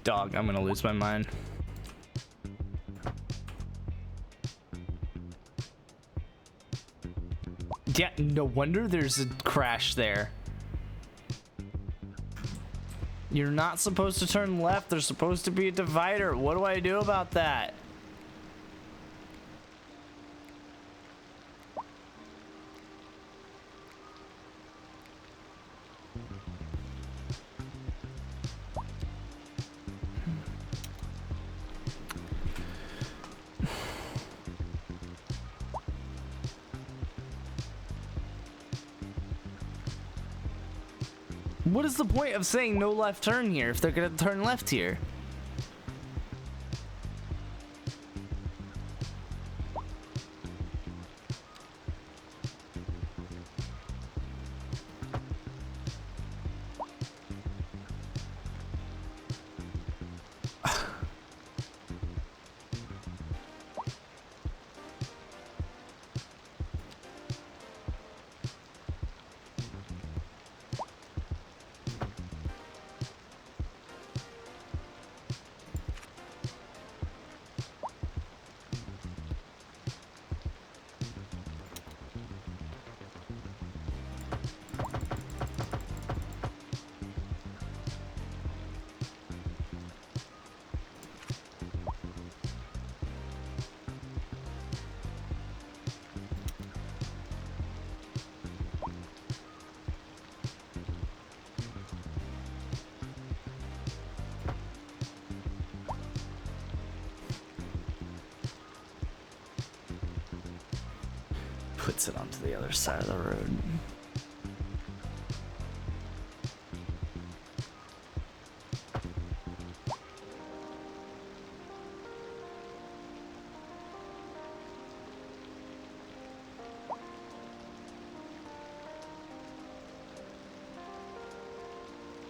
Dog, I'm gonna lose my mind. Yeah, no wonder there's a crash there. You're not supposed to turn left. There's supposed to be a divider. What do I do about that? What is the point of saying no left turn here if they're gonna turn left here? Puts it onto the other side of the road.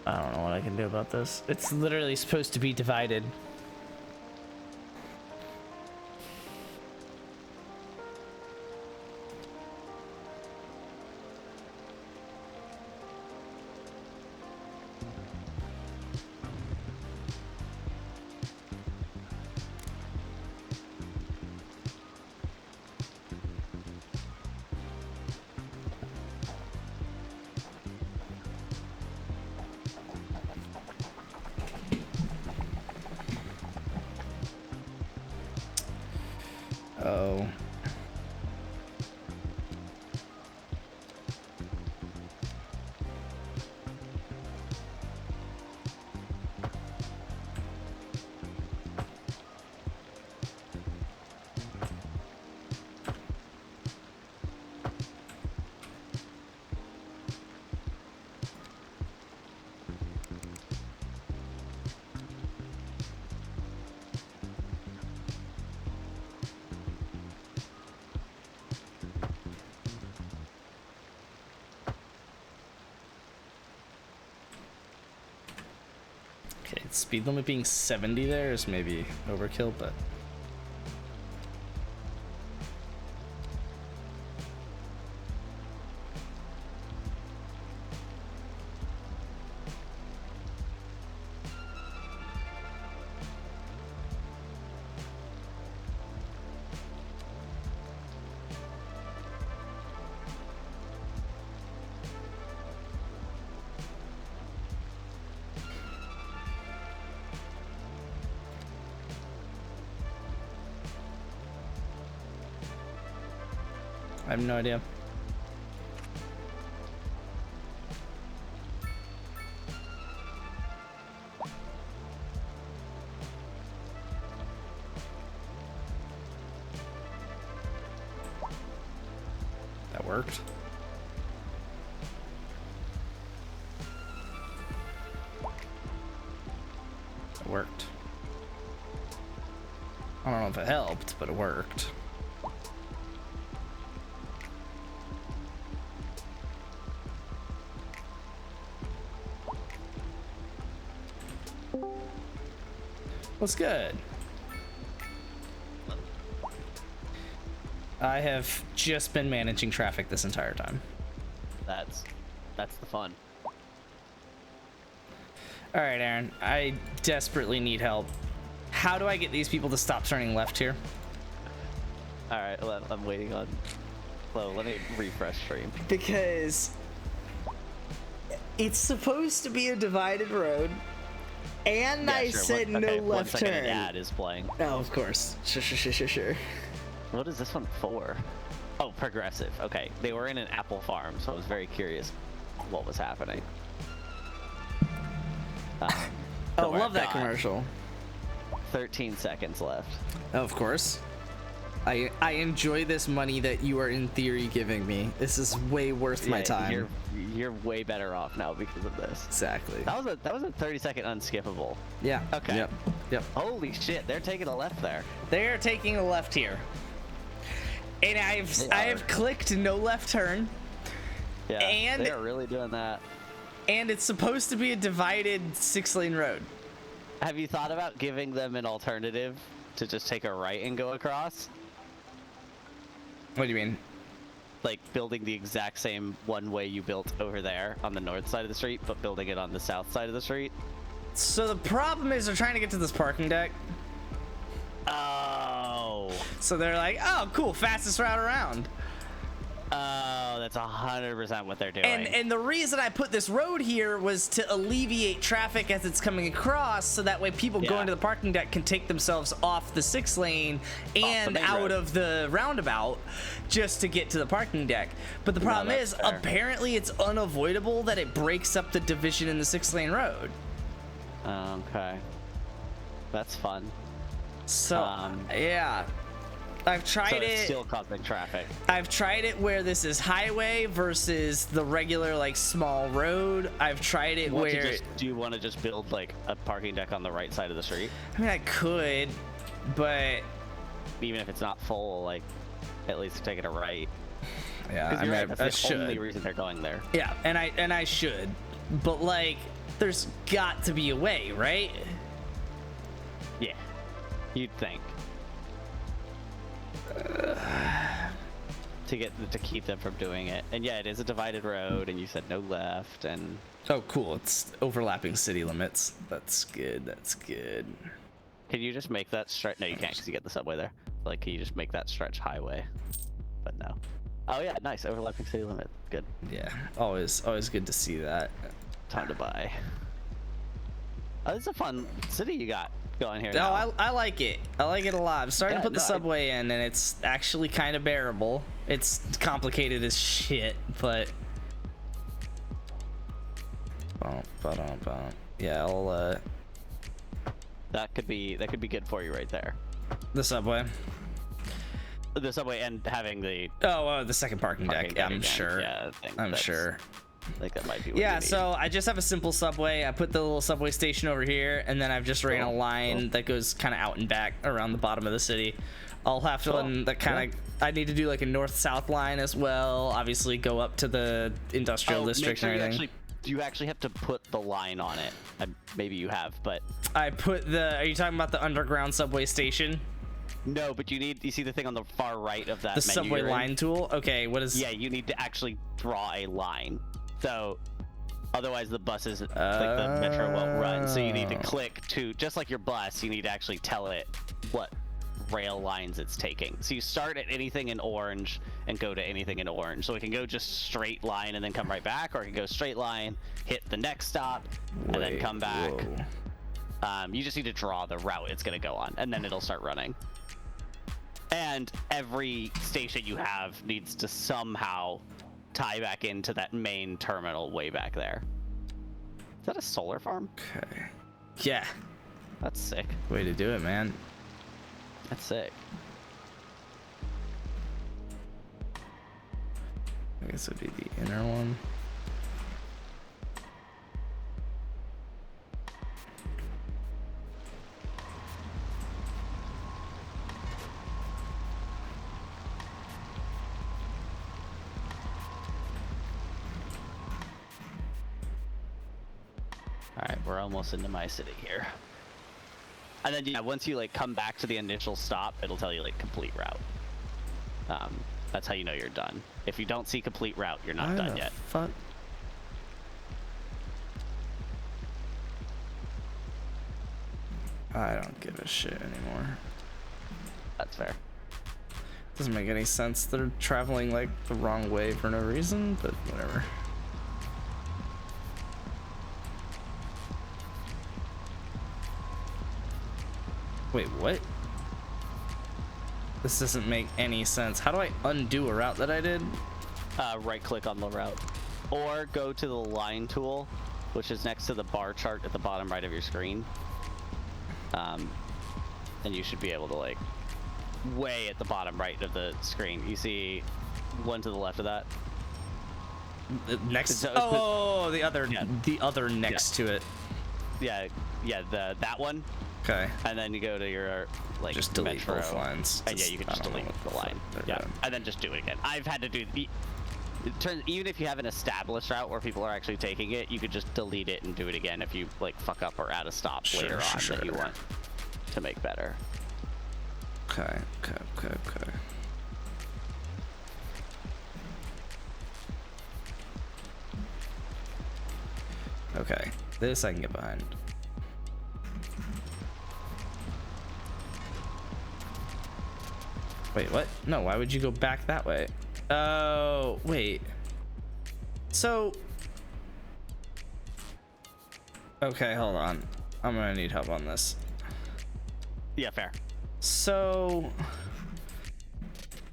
I don't know what I can do about this. It's literally supposed to be divided. Oh. Okay, speed limit being 70 there is maybe overkill, but I have no idea. That worked. It worked. I don't know if it helped, but it worked. What's good? I have just been managing traffic this entire time. That's the fun. All right, Aaron, I desperately need help. How do I get these people to stop turning left here? All right, I'm waiting on. Flo, let me refresh stream. Because it's supposed to be a divided road, and Yeah, I sure. said Okay, no 1 left second, turn. an ad is playing. Oh, of course. Sure. What is this one for? Oh, Progressive. Okay, they were in an apple farm, so I was very curious what was happening. Oh, don't worry, love that God. commercial. 13 seconds left. Oh, of course. I enjoy this money that you are in theory giving me. This is way worth my Yeah, time. You're way better off now because of this. Exactly. That was a 30-second unskippable. Yeah. Okay. Yep. Holy shit, they're taking a left there. They are taking a left here. And I have clicked no left turn, Yeah, And- they are really doing that. and it's supposed to be a divided 6-lane road. Have you thought about giving them an alternative to just take a right and go across? What do you mean? Like building the exact same one way you built over there on the north side of the street, but building it on the south side of the street? So the problem is they're trying to get to this parking deck. Oh. So they're like, oh, cool, fastest route around. Oh, that's 100% what they're doing. And the reason I put this road here was to alleviate traffic as it's coming across, so that way people Yeah. going to the parking deck can take themselves off the 6 lane and main out road. of the roundabout just to get to the parking deck. But the problem that's is, fair. apparently it's unavoidable that it breaks up the division in the 6-lane road. Okay. That's fun. So, yeah. I've So tried it's it. still causing traffic. I've tried it where this is highway versus the regular like small road. I've tried it where Do you want to just build like a parking deck on the right side of the street? I mean I could, but Even if it's not full, like at least take it a right. yeah, Because I you're mean right, I that's the only should. reason they're going there. Yeah, and I should, but like there's got to be a way, right? Yeah, you'd think. To keep them from doing it. And yeah, it is a divided road, and you said no left, and Oh, cool. It's overlapping city limits. That's good. That's good. can you just make that stretch? No, you can't because you get the subway there. Like, can you just make that stretch highway? But no. Oh yeah, nice, overlapping city limit. Good. Yeah, always good to see that. Time to buy. Oh, this is a fun city you got going here. No, now. I like it. I like it a lot. I'm starting Yeah, to put the no, subway in, and it's actually kind of bearable. It's complicated as shit, but. Yeah, I'll that could be good for you right there. the subway. The subway and having the Oh, the second parking parking deck. deck I'm again. sure. Yeah, I think I'm that's- sure. I think that might be what Yeah, you need. so I just have a simple subway. I put the little subway station over here, and then I've just ran a Cool, line cool. that goes kind of out and back around the bottom of the city. I'll have to Cool. that kind of. I need to do like a north-south line as well. Obviously, go up to the industrial make district sure and you everything. you actually have to put the line on it. Maybe you have, but I put the. Are you talking about the underground subway station? no. But you see the thing on the far right of that The menu subway you're in? line tool. Okay, what is? Yeah, you need to actually draw a line. So otherwise the buses, like the metro won't run. So you need to click to, just like your bus, you need to actually tell it what rail lines it's taking. So you start at anything in orange and go to anything in orange. So it can go just straight line and then come right back, or it can go straight line, hit the next stop, and then come back. You just need to draw the route it's going to go on, and then it'll start running. And every station you have needs to somehow tie back into that main terminal way back there. Is that a solar farm? Okay. Yeah. That's sick. Way to do it, man. That's sick. I guess it'd be the inner one. All right, we're almost into my city here. And then yeah, once you like come back to the initial stop, it'll tell you like complete route. That's how you know you're done. If you don't see complete route, you're not done yet. Fuck. I don't give a shit anymore. That's fair. Doesn't make any sense. They're traveling like the wrong way for no reason, but whatever. Wait, what? This doesn't make any sense. How do I undo a route that I did? Right click on the route, or go to the line tool, which is next to the bar chart at the bottom right of your screen. And you should be able to like, way at the bottom right of the screen, you see one to the left of that. Next. So- Oh, the other. Yeah. The other next to it. Yeah, that one. Okay. And then you go to your like Just delete metro, both lines. and yeah, you can just I don't know delete what the line. fuck Yeah, they're doing. and then just do it again. I've had to do the. Even if you have an established route where people are actually taking it, you could just delete it and do it again if you like fuck up or add a stop later on that you want to make better. Okay. Okay, this I can get behind. Wait, what? No, why would you go back that way? Oh, wait. So... Okay, hold on. I'm gonna need help on this. Yeah, fair. So...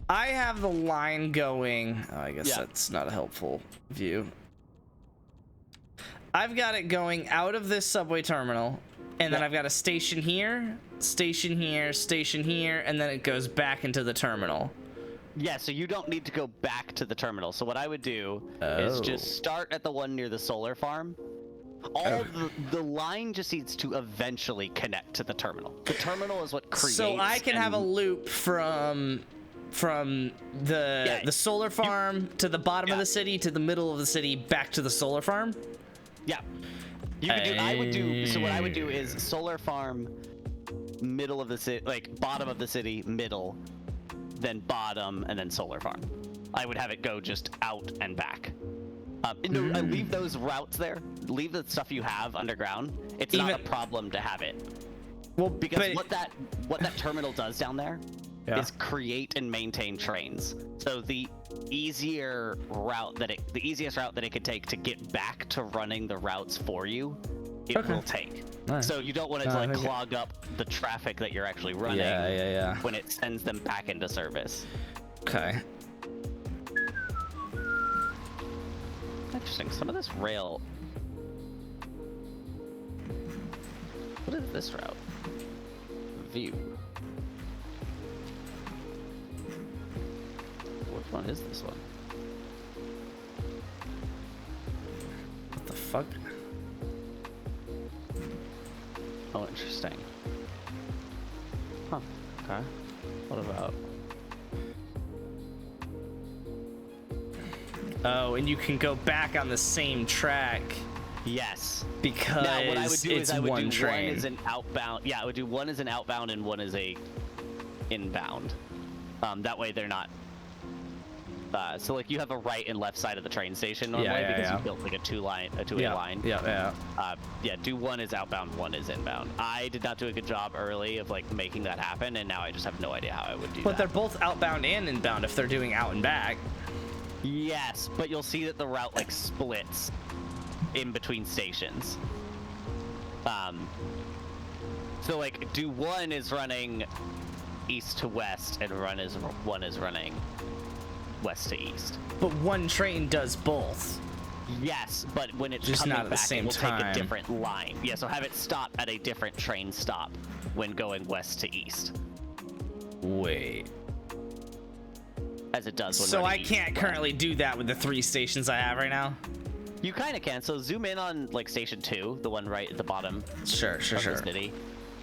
I have the line going... Oh, I guess Yeah. that's not a helpful view. I've got it going out of this subway terminal, and then Yeah. I've got a station here, station here, station here, and then it goes back into the terminal. Yeah, so you don't need to go back to the terminal. So what I would do is just start at the one near the solar farm. The line just needs to eventually connect to the terminal. The terminal is what creates. So I can have a loop from the solar farm to the bottom of the city to the middle of the city back to the solar farm. Yeah. You could do. I would do. So what I would do is solar farm, middle of the city, like bottom of the city, middle, then bottom, and then solar farm. I would have it go just out and back. No, I leave those routes there. Leave the stuff you have underground. It's not a problem to have it. Well, Because what that terminal does down there Yeah. is create and maintain trains. So the easiest route that it could take to get back to running the routes for you, it will take. Nice. So you don't want it to I like think clog up the traffic that you're actually running Yeah. when it sends them back into service. Okay. Interesting. Some of this rail. What is this route? View. Which one is this one? What the fuck? Oh, interesting. Huh. Okay. What about? Oh, and you can go back on the same track Yes. because Now, what I would do it's is I would one do train. one as an outbound. Yeah, I would do one as an outbound and one as a inbound. That way they're not. So like you have a right and left side of the train station normally because you built like a two-way line. Yeah. Yeah, do one is outbound, one is inbound. I did not do a good job early of like making that happen, and now I just have no idea how I would do But that. they're both outbound and inbound if they're doing out and back. Yes, but you'll see that the route like splits in between stations. So like do one is running east to west and one is running west to east. But one train does both. Yes, but when it's Just coming not at the back, same it will take time. a different line. Yeah, so have it stop at a different train stop when going west to east, Wait. as it does when So I running east can't to west. currently do that with the 3 stations I have right now? You kind of can. So zoom in on like station 2, the one right at the bottom Sure. of the city.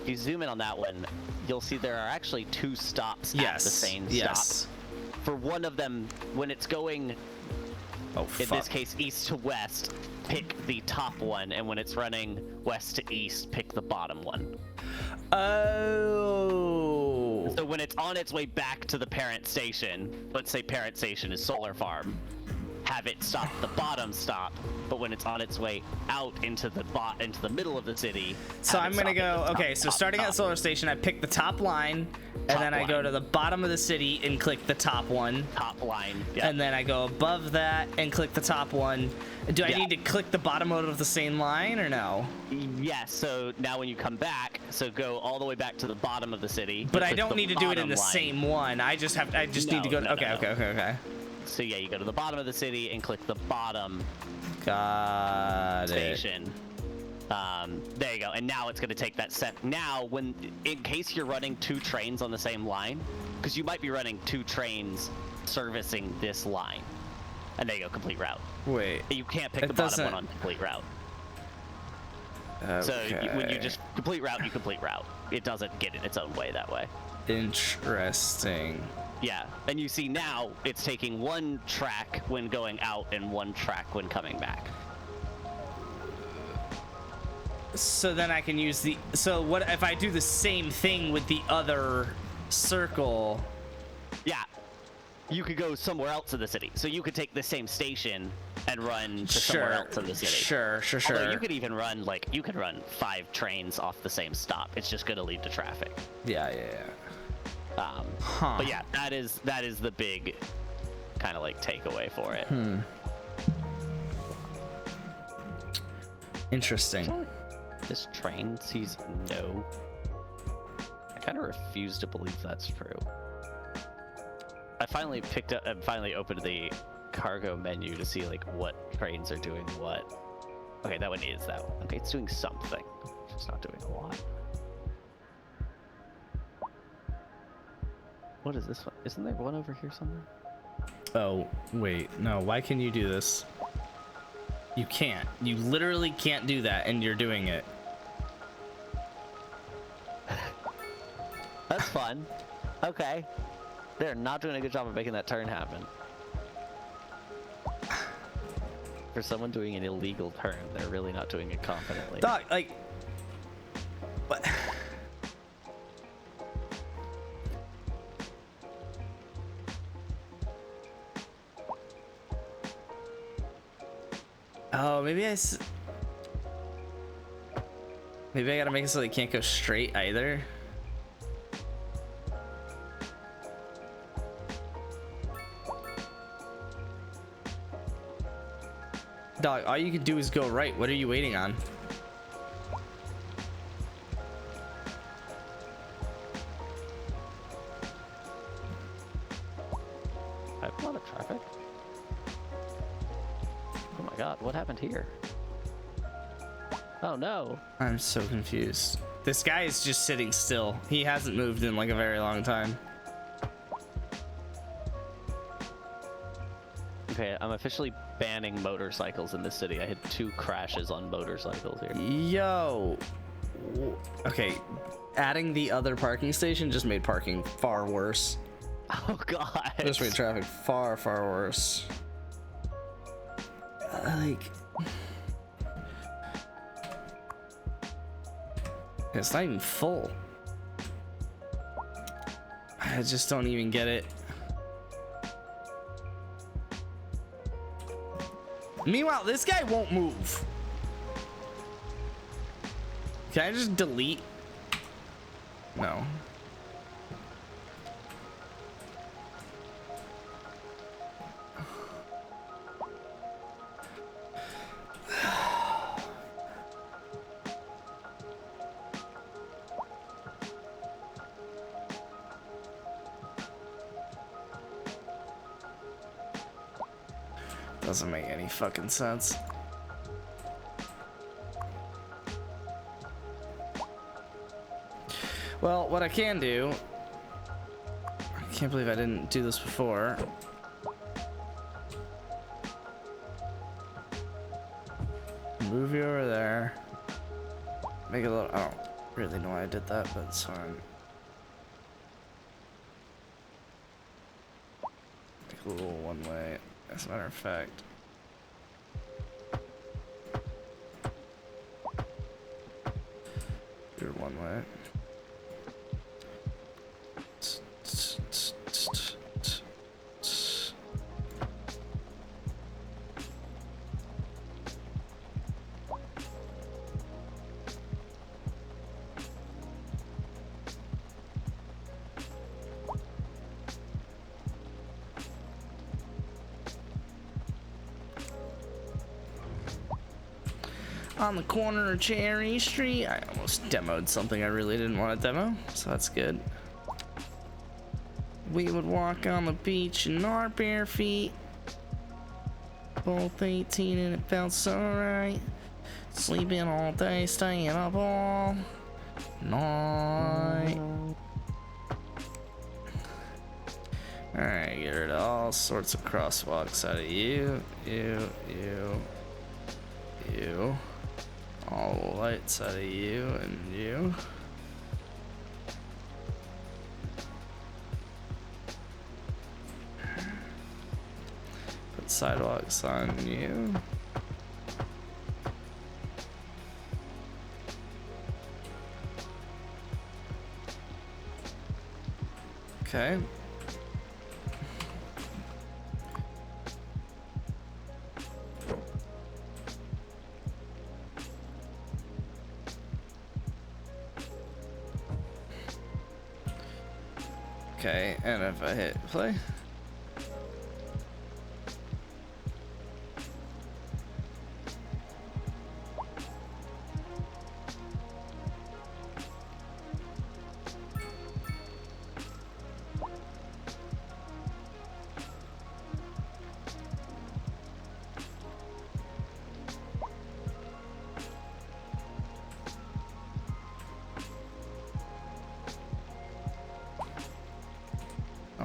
If you zoom in on that one, you'll see there are actually 2 stops at the same stop. For one of them, when it's going, Oh, in fuck. this case, east to west, pick the top one, and when it's running west to east, pick the bottom one. Oh. So when it's on its way back to the parent station, let's say parent station is Solar Farm, have it stop the bottom stop, but when it's on its way out into the middle of the city. So have I'm it gonna stop at go, the okay, top, so top, starting top. at Solar Station, I pick the top line, and Top then I go line. to the bottom of the city and click the top one. Top line, yeah. And then I go above that and click the top one. Do I Yeah. need to click the bottom one of the same line or no? Yes, so now when you come back, so go all the way back to the bottom of the city. But I click don't the need to do it in bottom the line. same one. I just need to go. No, Okay. So yeah, you go to the bottom of the city and click the bottom Got it. station. There you go. And now it's going to take that set. Now, in case you're running 2 trains on the same line, because you might be running 2 trains servicing this line. And there you go, complete route. Wait. You can't pick It the bottom doesn't- one on complete route. Okay. So when you just complete route, you complete route. It doesn't get in its own way that way. Interesting. Yeah, and you see now it's taking 1 track when going out and 1 track when coming back. So then I can use the. So what if I do the same thing with the other circle? Yeah, you could go somewhere else in the city. So you could take the same station and run to somewhere else in the city. Sure. Although you could even run you could run 5 trains off the same stop. It's just going to lead to traffic. Yeah. Huh. But yeah, that is the big kind of like takeaway for it. Interesting. This train sees no. I kind of refuse to believe that's true. I finally opened the cargo menu to see like what trains are doing what. Okay, that one is that one. Okay, it's doing something. It's just not doing a lot. What is this one? Isn't there one over here somewhere? Oh, wait. No, why can you do this? You can't. You literally can't do that, and you're doing it. That's fun. Okay. They're not doing a good job of making that turn happen. For someone doing an illegal turn, they're really not doing it confidently. Dog, like... What? Oh, maybe maybe I gotta make it so they can't go straight either. Dog, all you can do is go right. What are you waiting on? I have a lot of traffic. Oh my god, what happened here? Oh no. I'm so confused. This guy is just sitting still. He hasn't moved in like a very long time. Okay, I'm officially banning motorcycles in this city. I had 2 crashes on motorcycles here. Yo. Okay, adding the other parking station just made parking far worse. Oh god. Just made traffic far, far worse. like, it's not even full. I just don't even get it. Meanwhile, this guy won't move. Can I just delete? No. Doesn't make any fucking sense. Well, what I can do, I can't believe I didn't do this before. Move you over there. Make it a little, I don't really know why I did that, but it's fine. Make it a little one way. As a matter of fact. Do it one way. On the corner of Cherry Street. I almost demoed something I really didn't want to demo, so that's good. We would walk on the beach in our bare feet. Both 18 and it felt so right. Sleeping all day, staying up all night. Alright, get rid of all sorts of crosswalks out of you. All the lights out of you and you. Put sidewalks on you. Okay. Okay, and if I hit play.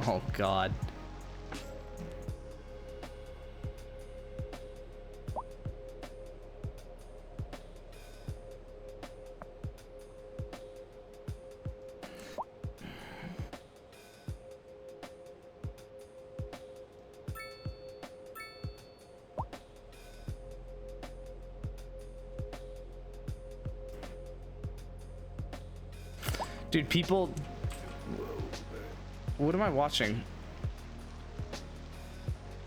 Oh God. Dude, people, what am I watching?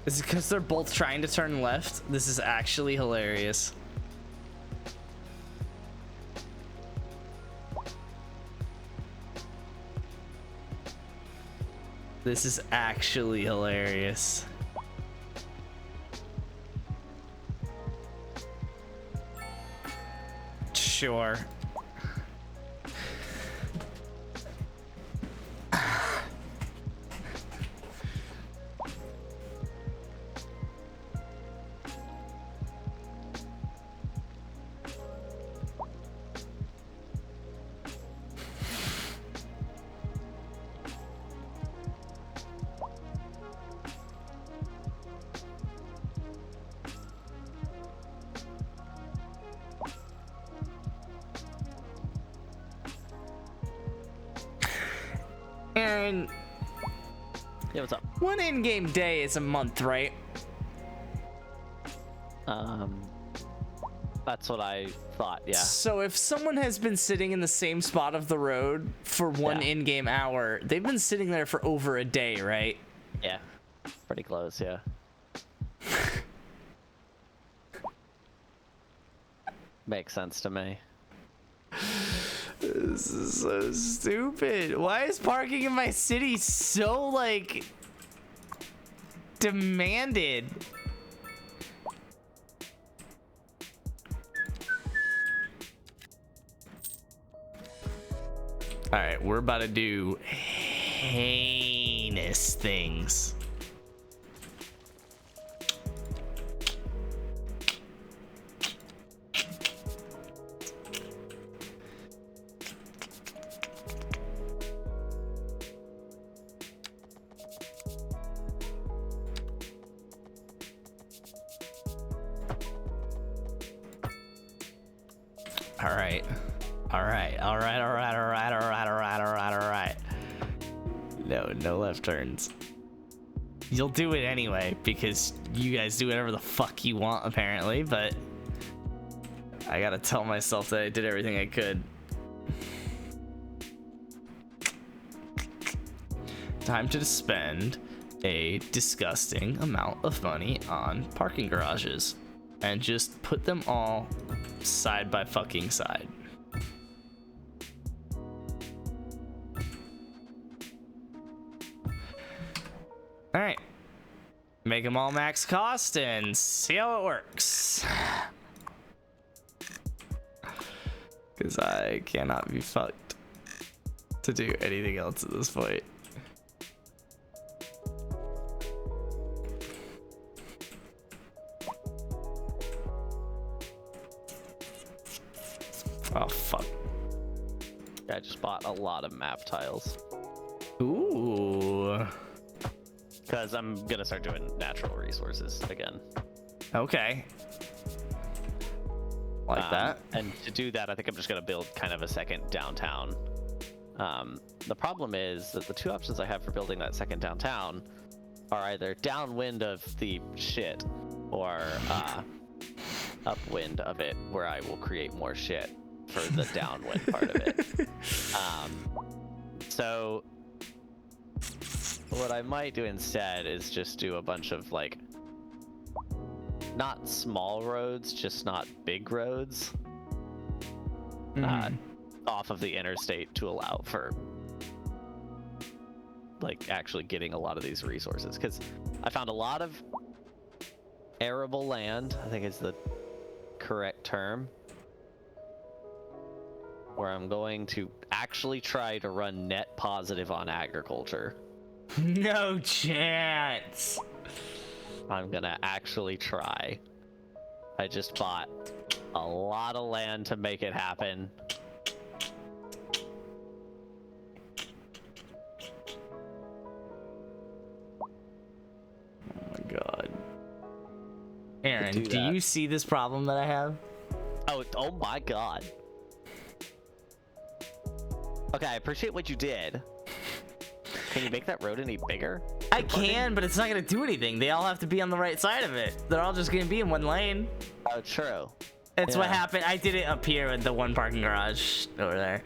Is it because they're both trying to turn left? This is actually hilarious. This is actually hilarious. Sure. Aaron, Yeah, what's up? one in-game day is a month, right? That's what I thought, yeah. So if someone has been sitting in the same spot of the road for one in-game hour, they've been sitting there for over a day, right? Yeah, pretty close, yeah. Makes sense to me. This is so stupid. Why is parking in my city so, like, demanded? All right, we're about to do heinous things. All right. No left turns. You'll do it anyway because you guys do whatever the fuck you want apparently, but I gotta tell myself that I did everything I could. Time to spend a disgusting amount of money on parking garages and just put them all side by fucking side. All right, make them all max cost and see how it works. Because I cannot be fucked to do anything else at this point. Oh, fuck. I just bought a lot of map tiles. Ooh. Because I'm going to start doing natural resources again. Okay. Like that. And to do that, I think I'm just going to build kind of a second downtown. The problem is that the two options I have for building that second downtown are either downwind of the shit or upwind of it, where I will create more shit for the downwind part of it. So what I might do instead is just do a bunch of, like, not small roads, just not big roads off of the interstate to allow for, like, actually getting a lot of these resources. Because I found a lot of arable land, I think is the correct term, where I'm going to actually try to run net positive on agriculture. No chance. I'm gonna actually try. I just bought a lot of land to make it happen. Oh my god. Aaron, do you see this problem that I have? Oh my god. Okay, I appreciate what you did. Can you make that road any bigger? I can, but it's not gonna do anything. They all have to be on the right side of it. They're all just gonna be in one lane. Oh, true. That's what happened. I did it up here with the one parking garage over there.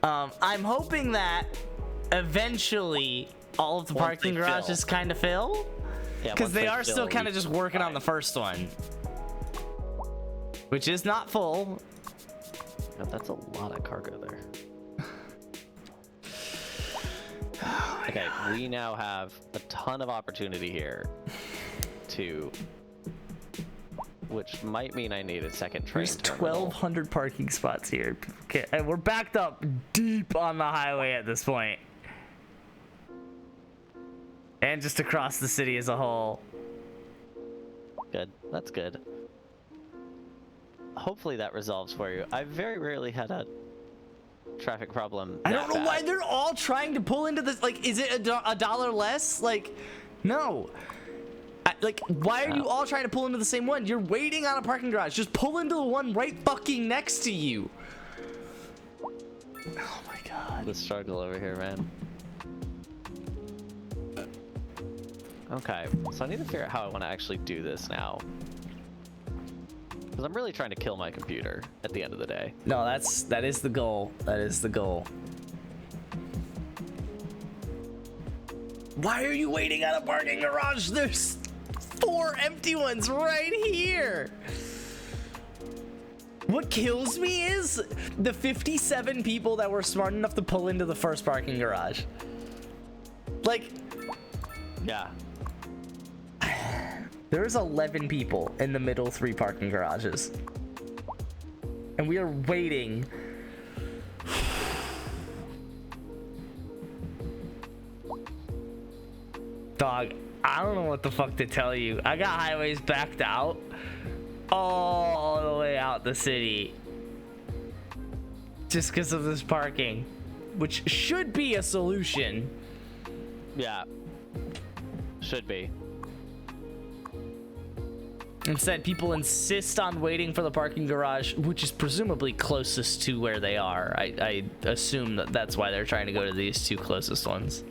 I'm hoping that eventually all of the parking garages kind of fill. Yeah, because they are still kind of just working on the first one, which is not full. God, that's a lot of cargo there. Okay, we now have a ton of opportunity here to, which might mean I need a second train terminal. 1,200 parking spots here. Okay, and we're backed up deep on the highway at this point. And just across the city as a whole. Good, that's good. Hopefully that resolves for you. I very rarely had a traffic problem. I don't know why they're all trying to pull into this. Like, is it a dollar less? Like, no. Like, why are you all trying to pull into the same one? You're waiting on a parking garage. Just pull into the one right fucking next to you. Oh my god. The struggle over here, man. Okay, so I need to figure out how I want to actually do this now. Because I'm really trying to kill my computer at the end of the day. No, that is the goal. That is the goal. Why are you waiting at a parking garage? There's 4 empty ones right here. What kills me is the 57 people that were smart enough to pull into the first parking garage. Like, Yeah. there's 11 people in the middle 3 parking garages. And we are waiting. Dog, I don't know what the fuck to tell you. I got highways backed out all the way out the city just because of this parking, which should be a solution. Yeah. Should be. Instead, people insist on waiting for the parking garage, which is presumably closest to where they are. I assume that that's why they're trying to go to these 2 closest ones.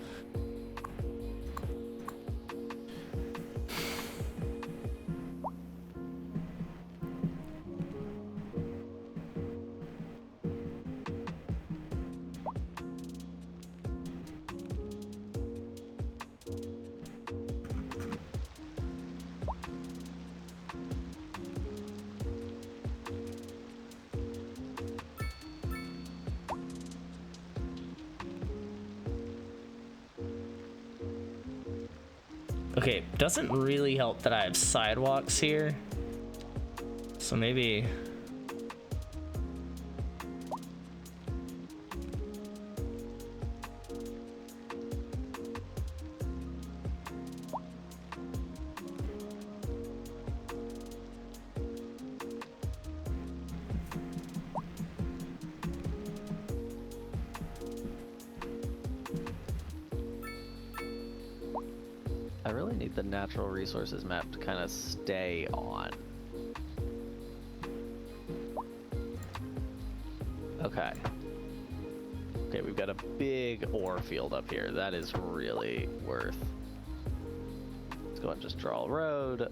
Okay, doesn't really help that I have sidewalks here. So maybe... I really need the natural resources map to kind of stay on. Okay. Okay, we've got a big ore field up here. That is really worth. Let's go and just draw a road.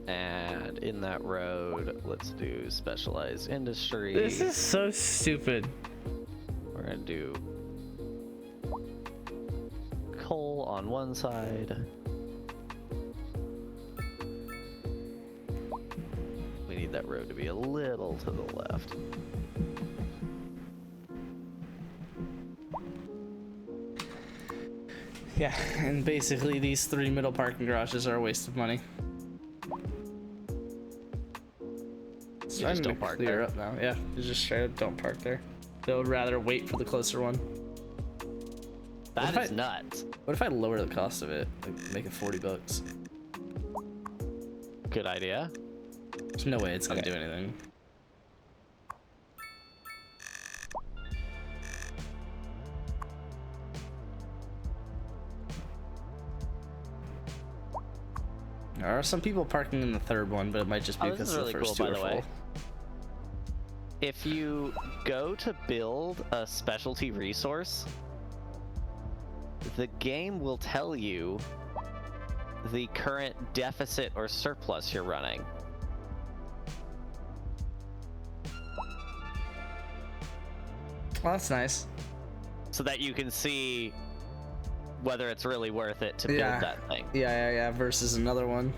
And in that road, let's do specialized industry. This is so stupid. We're gonna do coal on one side. We need that road to be a little to the left. Yeah, and basically these 3 middle parking garages are a waste of money. You just don't park clear there. up now. Yeah, you just straight up don't park there. They would rather wait for the closer one. That What is if nuts. What if I lower the cost of it? Like, make it $40? Good idea. There's no way it's gonna Okay. do anything. There are some people parking in the 3rd one, but it might just be Oh, this because is the really first cool, 2 by are the way. full. If you go to build a specialty resource, the game will tell you the current deficit or surplus you're running. Well, that's nice. So that you can see whether it's really worth it to build Yeah. that thing. Yeah, versus another one.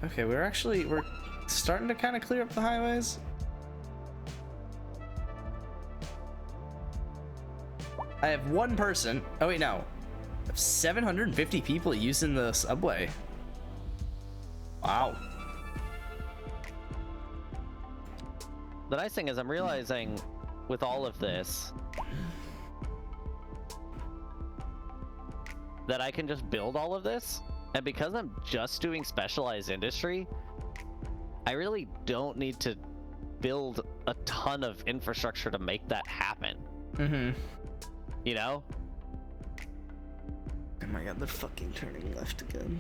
Okay, we're starting to kind of clear up the highways. I have 1 person. Oh wait, no. I have 750 people using the subway. Wow. The nice thing is I'm realizing with all of this that I can just build all of this, and because I'm just doing specialized industry, I really don't need to build a ton of infrastructure to make that happen. Mm-hmm. You know? Oh my god, they're fucking turning left again.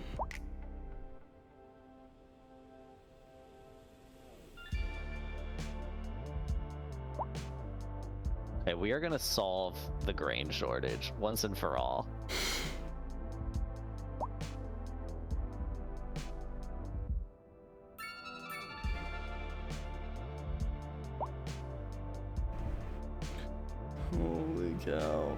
Okay, we are gonna solve the grain shortage once and for all. Holy cow.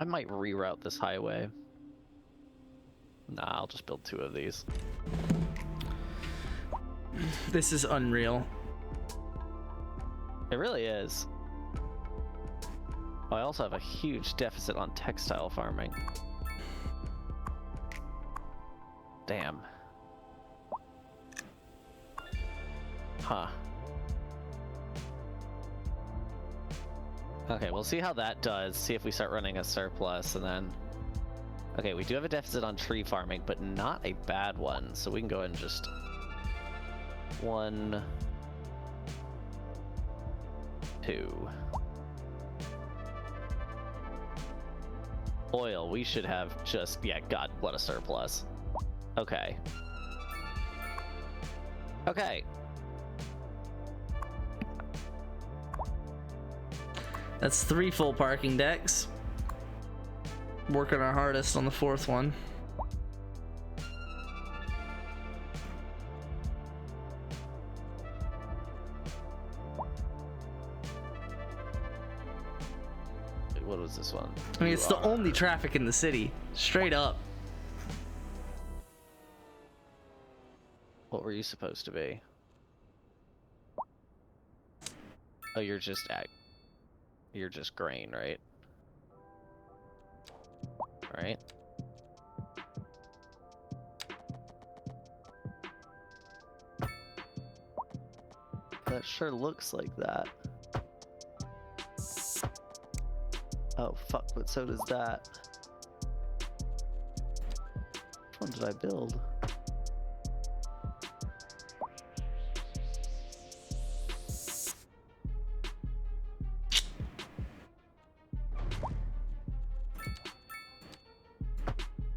I might reroute this highway. Nah, I'll just build 2 of these. This is unreal. It really is. Oh, I also have a huge deficit on textile farming. Damn. Huh. Okay, we'll see how that does. See if we start running a surplus, and then... Okay, we do have a deficit on tree farming, but not a bad one. So we can go ahead and just... 1... 2... Oil, we should have just... Yeah, God, what a surplus. Okay. Okay. That's 3 full parking decks. Working our hardest on the 4th one. What was this one? I mean, it's the only traffic in the city. Straight up. What were you supposed to be? Oh, you're just grain, right? Right? That sure looks like that. Oh fuck, but so does that. Which one did I build?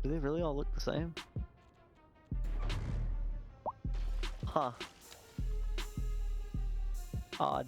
Do they really all look the same? Huh. Odd.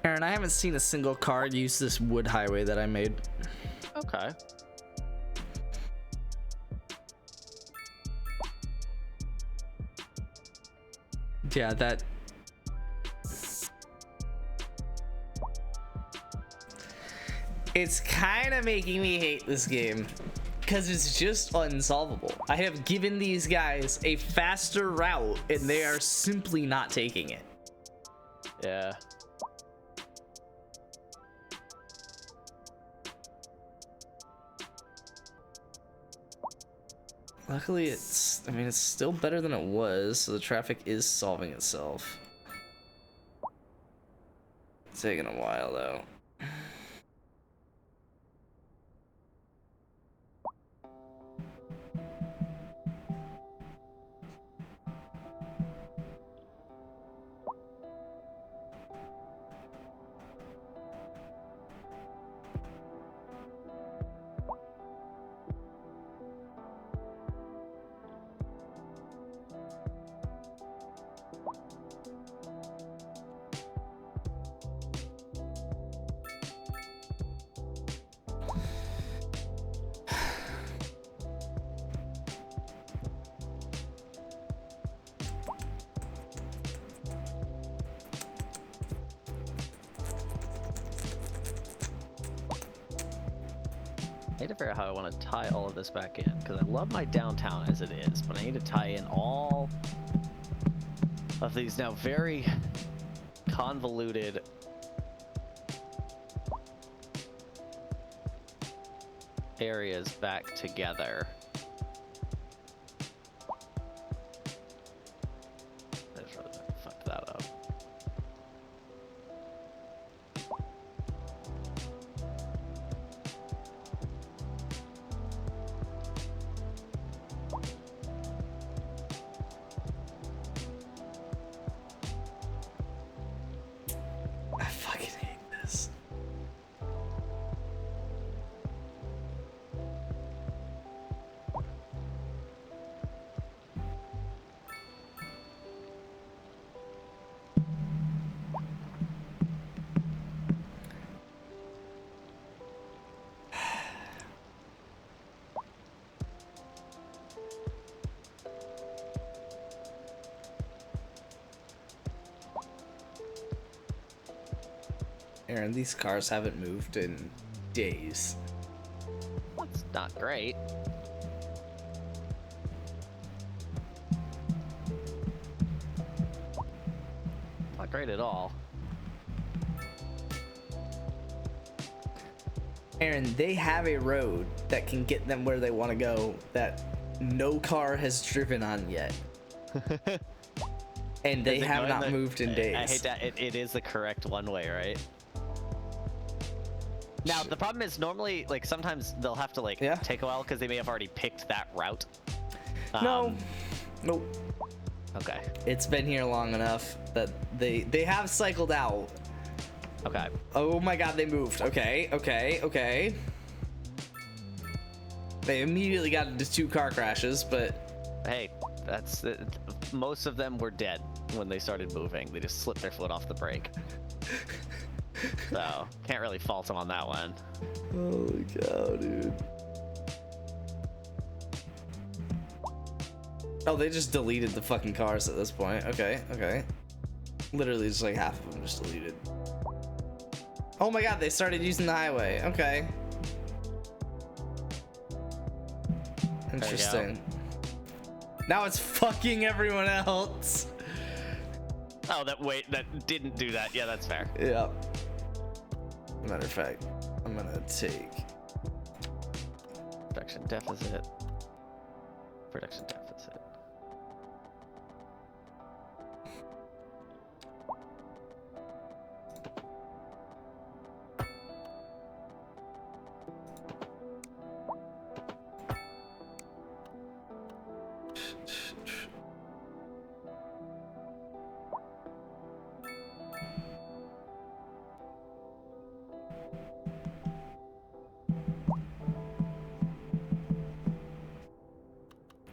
Aaron, I haven't seen a single car use this wood highway that I made. Okay. Yeah, that. It's kind of making me hate this game because it's just unsolvable. I have given these guys a faster route and they are simply not taking it. Yeah. Luckily, I mean, it's still better than it was, so the traffic is solving itself. It's taking a while, though. I need to figure out how I want to tie all of this back in, because I love my downtown as it is, but I need to tie in all of these now very convoluted areas back together. I just really fucked that up. I fucking hate this. Aaron, these cars haven't moved in days. That's not great. Not great at all. Aaron, they have a road that can get them where they want to go that no car has driven on yet. And they Is it have going not the- moved in days. I hate that. It is the correct one way, right? Now, the problem is normally, like, sometimes they'll have to, like, Yeah. take a while because they may have already picked that route. No. Nope. Okay. It's been here long enough that they have cycled out. Okay. Oh my god, they moved. Okay, okay, okay. They immediately got into 2 car crashes, but Hey, that's most of them were dead when they started moving. They just slipped their foot off the brake. So, can't really fault them on that one. holy cow, dude. Oh, they just deleted the fucking cars at this point. Okay, okay. Literally just like half of them just deleted. Oh my god, they started using the highway. Okay. Interesting. Now it's fucking everyone else. Oh, that didn't do that. Yeah, that's fair. Yeah. Matter of fact, I'm gonna take. Production deficit. Production deficit.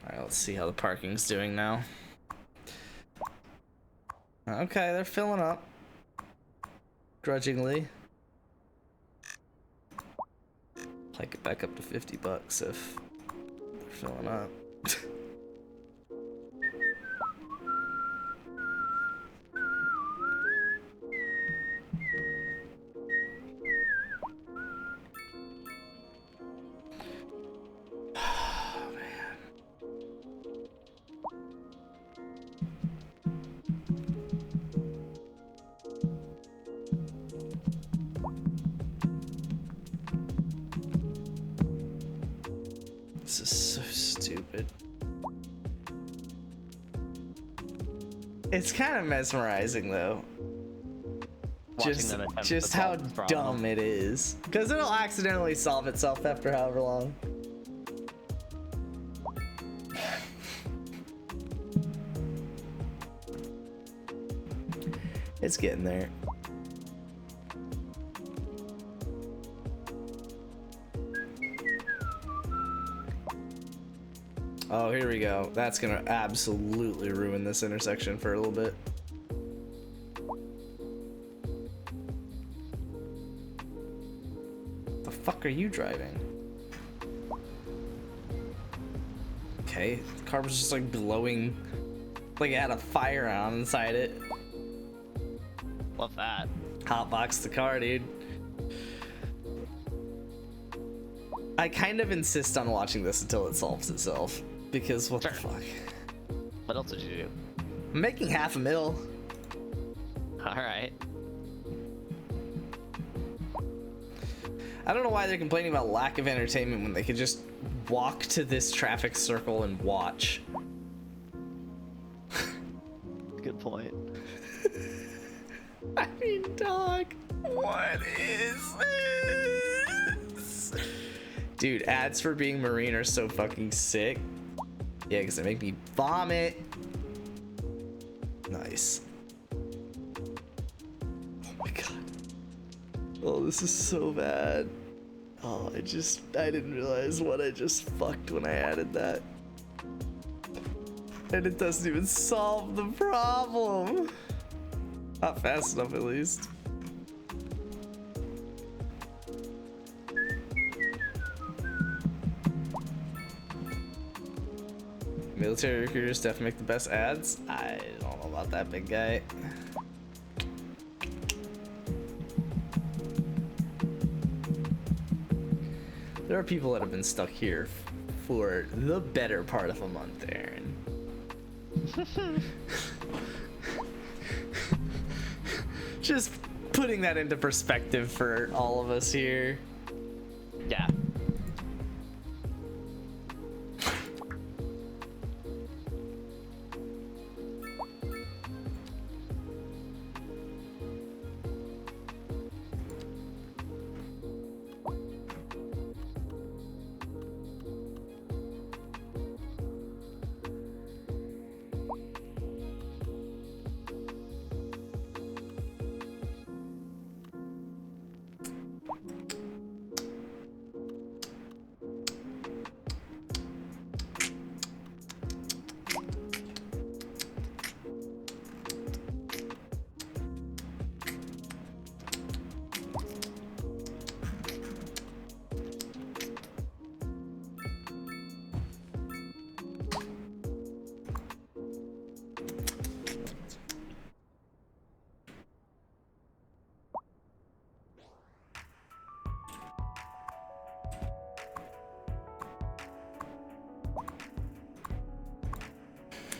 Alright, let's see how the parking's doing now. Okay, they're filling up. grudgingly. Hike it back up to $50 if they're filling up. This is so stupid. It's kind of mesmerizing though. Watching them attempt to Just solve how this problem. dumb it is. Because it'll accidentally solve itself after however long. It's getting there. Oh, here we go. That's gonna absolutely ruin this intersection for a little bit. The fuck are you driving? Okay, the car was just like glowing, like it had a fire on inside it. Love that. Hotbox the car, dude. I kind of insist on watching this until it solves itself. Because what the Sure. fuck? What else did you do? I'm making $500,000. All right. I don't know why they're complaining about lack of entertainment when they could just walk to this traffic circle and watch. Good point. I mean, dog, what is this? Dude, ads for being Marine are so fucking sick. Yeah, because they make me vomit. Nice. Oh my god. Oh, this is so bad. Oh, I didn't realize what I just fucked when I added that. And it doesn't even solve the problem. Not fast enough, at least. Military recruiters definitely make the best ads. I don't know about that, big guy. There are people that have been stuck here for the better part of a month, Aaron. Just putting that into perspective for all of us here. Yeah.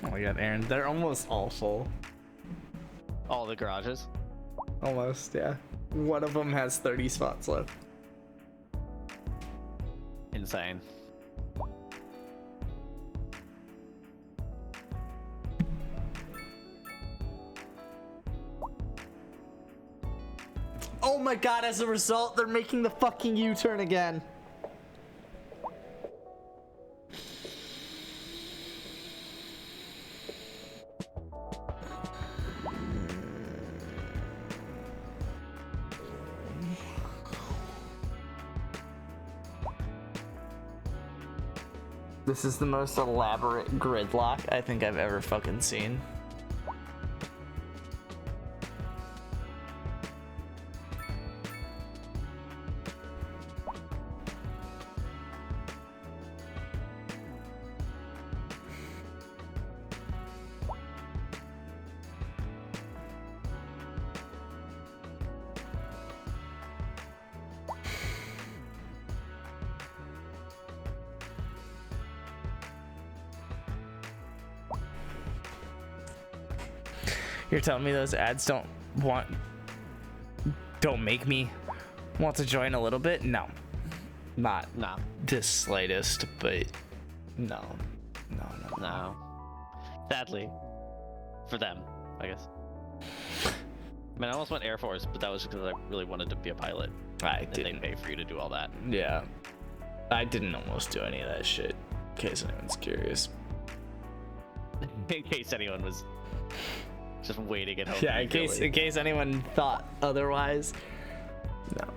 Oh my god, Aaron, they're almost all full. All the garages. Almost, yeah. One of them has 30 spots left. Insane. Oh my god, as a result, they're making the fucking U-turn again. This is the most elaborate gridlock I think I've ever fucking seen. You're telling me those ads don't make me want to join a little bit? No. Not No. the slightest, but no. No. Sadly. For them, I guess. I mean, I almost went Air Force, but that was because I really wanted to be a pilot. I And didn't. they pay for you to do all that. Yeah. I didn't almost do any of that shit, in case anyone's curious. In case anyone was just waiting at home. Yeah, in case anyone thought otherwise. No.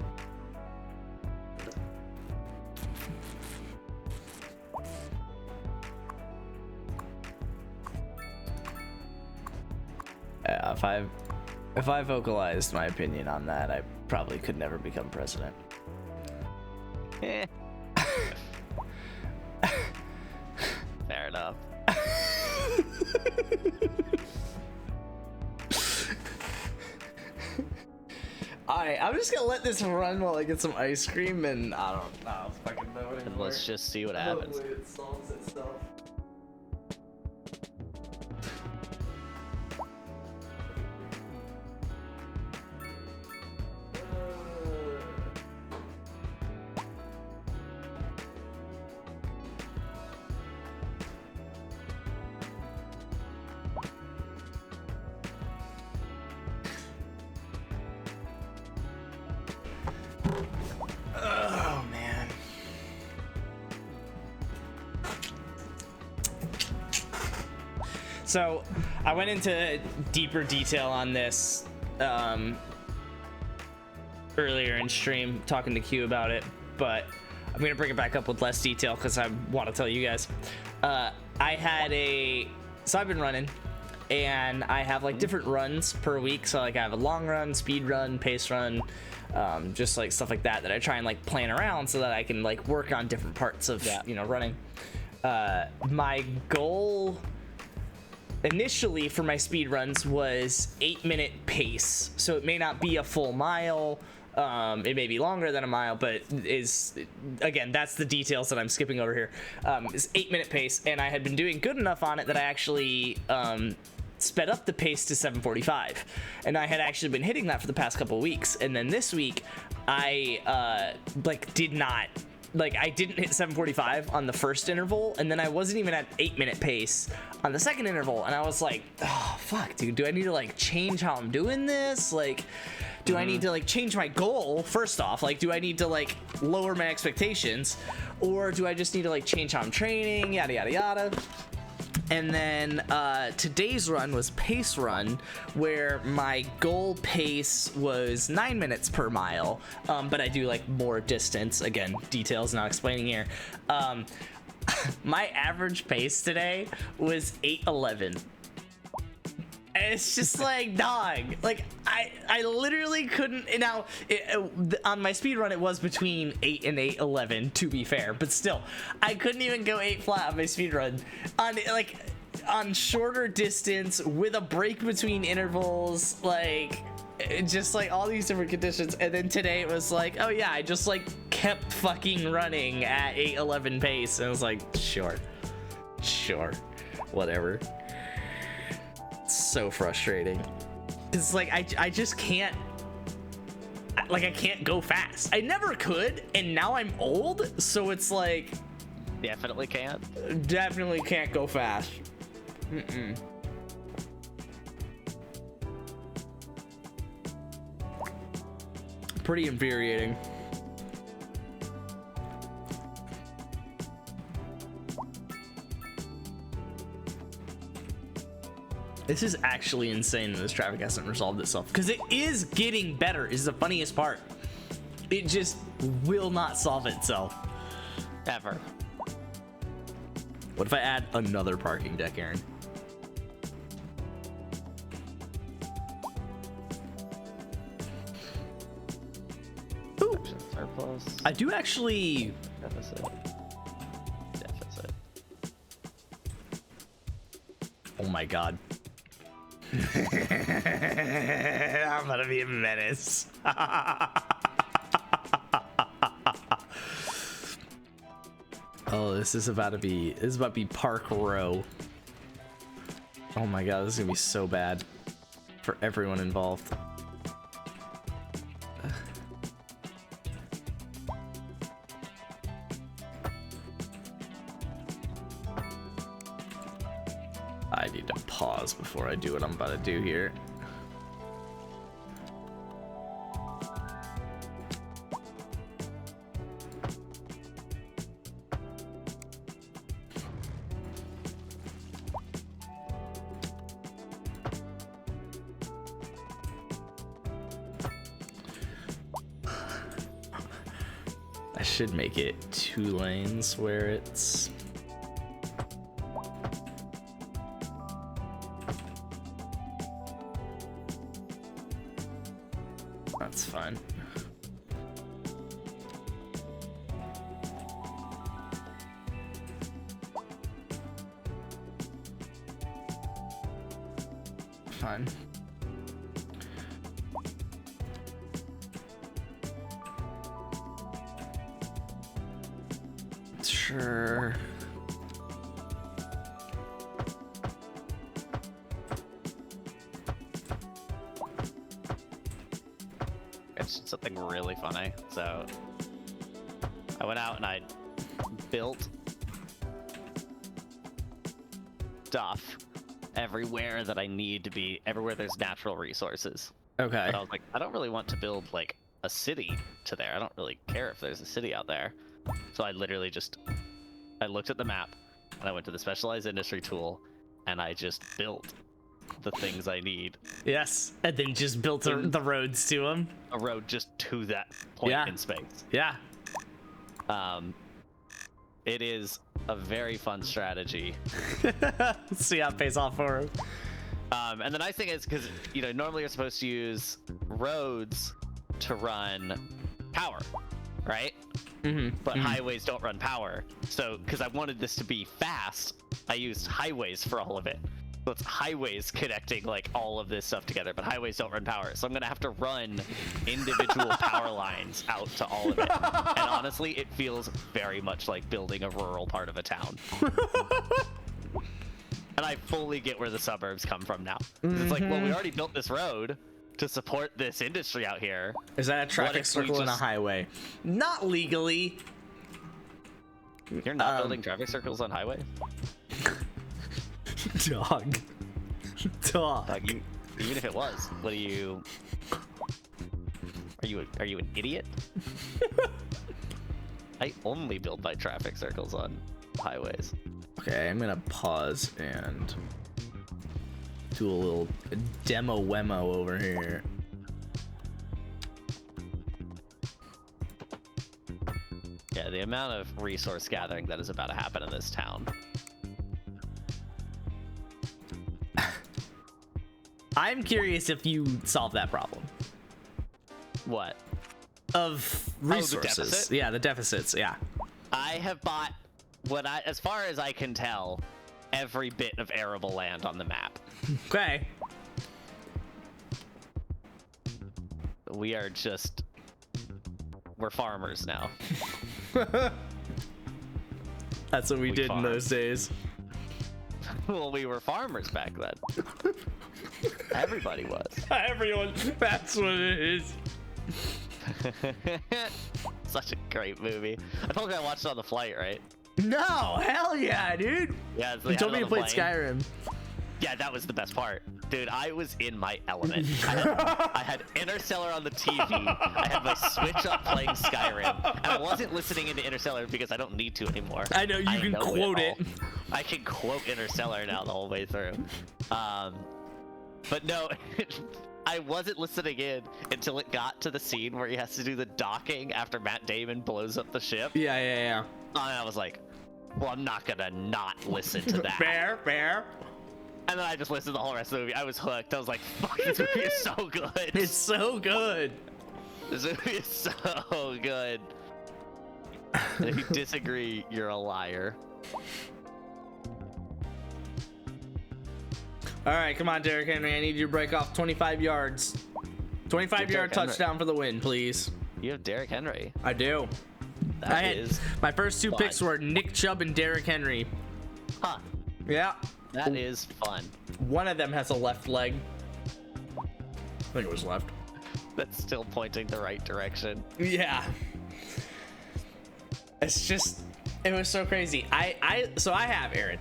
If I vocalized my opinion on that, I probably could never become president. Eh. Fair enough. Alright, I'm just gonna let this run while I get some ice cream, and I don't fucking know anymore. And let's just see what happens. Hopefully it solves itself. Oh man. So I went into deeper detail on this earlier in stream, talking to Q about it, but I'm gonna bring it back up with less detail because I want to tell you guys. So I've been running, and I have like different runs per week. So like I have a long run, speed run, pace run, just like stuff like that I try and like plan around so that I can like work on different parts of running. My goal initially for my speed runs was 8-minute pace, so it may not be a full mile. It may be longer than a mile, but again, that's the details that I'm skipping over here. It's 8-minute pace, and I had been doing good enough on it that I actually sped up the pace to 7:45, and I had actually been hitting that for the past couple of weeks. And then this week, I I didn't hit 7:45 on the first interval, and then I wasn't even at 8-minute pace on the second interval, and I was like, oh fuck, dude, do I need to like change how I'm doing this? Like, do I need to like change my goal first off? Like, do I need to like lower my expectations, or do I just need to like change how I'm training, yada yada yada? And then today's run was pace run, where my goal pace was 9 minutes per mile, but I do like more distance. Again, details not explaining here. My average pace today was 8:11. And it's just like, dog, like I literally couldn't. Now on my speed run it was between 8 and 8:11, to be fair, but still I couldn't even go 8 flat on my speed run on shorter distance with a break between intervals, like just like all these different conditions. And then today it was like, oh yeah, I just like kept fucking running at 8:11 pace, and I was like, sure, whatever. So frustrating. It's like I just can't, like I can't go fast. I never could, and now I'm old, so it's like Definitely can't. definitely can't go fast. Pretty infuriating. This is actually insane that this traffic hasn't resolved itself, because it is getting better, is the funniest part. It just will not solve itself. Ever. What if I add another parking deck, Aaron? Ooh. Surplus. I do actually... Deficit. Oh my god. I'm gonna be a menace. Oh, this is about to be Park Row. Oh my god, this is gonna be so bad. for everyone involved. I need to pause before I do what I'm about to do here. I should make it 2 lanes where it's that's fine. Fine. Sure. It's something really funny. So I went out and I built stuff everywhere that I need to be, everywhere there's natural resources. Okay. But I was like, I don't really want to build like a city to there. I don't really care if there's a city out there. So I literally just, I looked at the map and I went to the specialized industry tool and I just built the things I need. Yes, and then just built the roads to them. A road just to that point Yeah. in space. Yeah. It is a very fun strategy. Let's see how it pays off for him. And the nice thing is, because you know, normally you're supposed to use roads to run power, right? But highways don't run power. So, because I wanted this to be fast, I used highways for all of it. So it's highways connecting like all of this stuff together, but highways don't run power. So I'm gonna have to run individual power lines out to all of it. And honestly, it feels very much like building a rural part of a town. And I fully get where the suburbs come from now. 'Cause it's like, well, we already built this road to support this industry out here. Is that a What traffic if we circle and a just- highway? Not legally. You're not building traffic circles on highways? Dog. Dog. Like, even if it was, what do you? Are you an idiot? I only build my traffic circles on highways. Okay, I'm gonna pause and do a little demo wemo over here. Yeah, the amount of resource gathering that is about to happen in this town. I'm curious if you solve that problem What? of resources. deficit? Yeah, the deficits. Yeah. I have bought as far as I can tell, every bit of arable land on the map. Okay. We're farmers now. That's what we did farm. in those days. Well, we were farmers back then. Everybody was. Everyone, that's what it is. Such a great movie. I told you I watched it on the flight, right? No, hell yeah, dude. Yeah, it's You told me you played Skyrim. Yeah, that was the best part. Dude, I was in my element. I had Interstellar on the TV. I had my Switch up playing Skyrim. And I wasn't listening into Interstellar because I don't need to anymore. I know, you can quote it. I can quote Interstellar now the whole way through. But no, I wasn't listening in until it got to the scene where he has to do the docking after Matt Damon blows up the ship. Yeah. And I was like, well, I'm not gonna not listen to that. Fair. And then I just listened to the whole rest of the movie. I was hooked. I was like, fuck, this movie is so good. It's so good. This movie is so good. And if you disagree, you're a liar. All right, come on, Derrick Henry. I need you to break off 25 yards. 25-yard Derrick Henry. touchdown for the win, please. You have Derrick Henry. I do. That is My first two fun. picks were Nick Chubb and Derrick Henry. Huh. Yeah. That is fun. One of them has a left leg. think it was left. That's still pointing the right direction. Yeah. It's just, it was so crazy. So I have Aaron.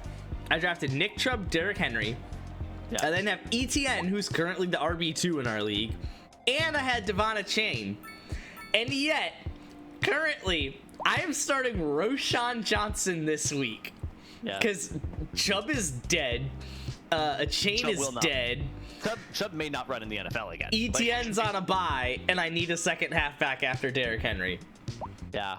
I drafted Nick Chubb, Derrick Henry. Yeah. I then have ETN, who's currently the RB2 in our league. And I had Devon Chain. And yet, currently, I am starting Roshan Johnson this week. Yeah. Because Chubb is dead. A Chain Chubb is will not. dead. Chubb may not run in the NFL again. ETN's on a bye, and I need a second halfback after Derrick Henry. Yeah.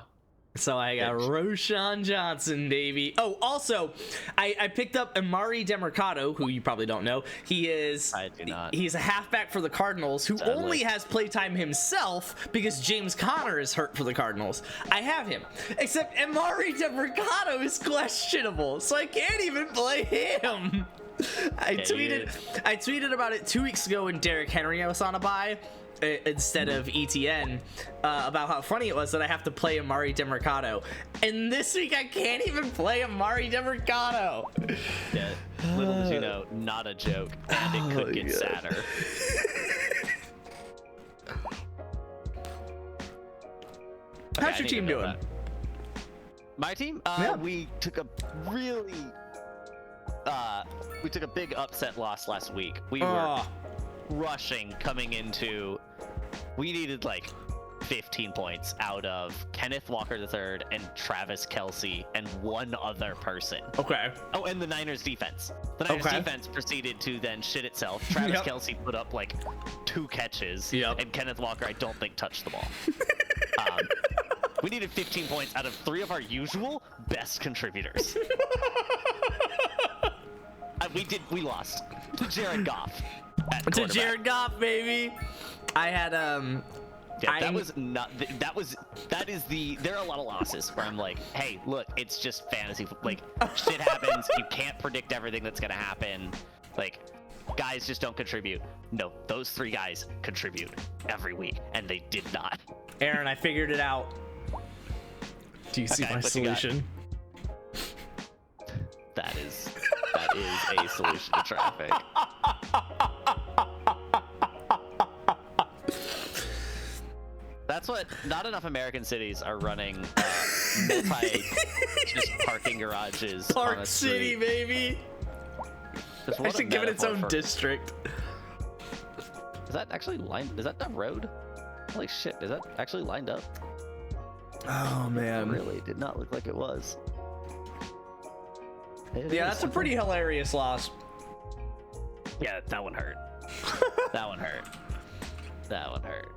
So I got Roshan Johnson, baby. Oh, also, I picked up Amari Demercado, who you probably don't know. I do not. He's a halfback for the Cardinals, who Sadly. only has playtime himself because James Conner is hurt for the Cardinals. I have him, except Amari Demercado is questionable, so I can't even play him. I tweeted about it 2 weeks ago when Derrick Henry was on a bye instead of ETN, about how funny it was that I have to play Amari Demercado, and this week I can't even play Amari Demercado. Yeah, little did you know, not a joke, and it could get sadder. How's your team doing? My team? Yeah. We took a big upset loss last week. We were rushing coming into, we needed like 15 points out of Kenneth Walker III and Travis Kelce and one other person. Okay. Oh, and the Niners defense. The Niners defense proceeded to then shit itself. Travis Kelce put up like 2 catches, and Kenneth Walker I don't think touched the ball. We needed 15 points out of 3 of our usual best contributors. We lost to Jared Goff. To Jared Goff, baby. I had Yeah, that is there are a lot of losses where I'm like, hey, look, it's just fantasy. Like, shit happens. You can't predict everything that's gonna happen. Like, guys just don't contribute. No, those 3 guys contribute every week, and they did not. Aaron, I figured it out. Do you see my solution? That is a solution to traffic. That's what not enough American cities are running multi just parking garages. Park on a City, street. baby. Just I what a should give it its metaphor own for- district. Is that actually lined? Is that the road? Holy shit! Is that actually lined up? Oh It man. really did not look like it was. Yeah, that's a pretty hilarious loss. Yeah, that one hurt. That one hurt. That one hurt.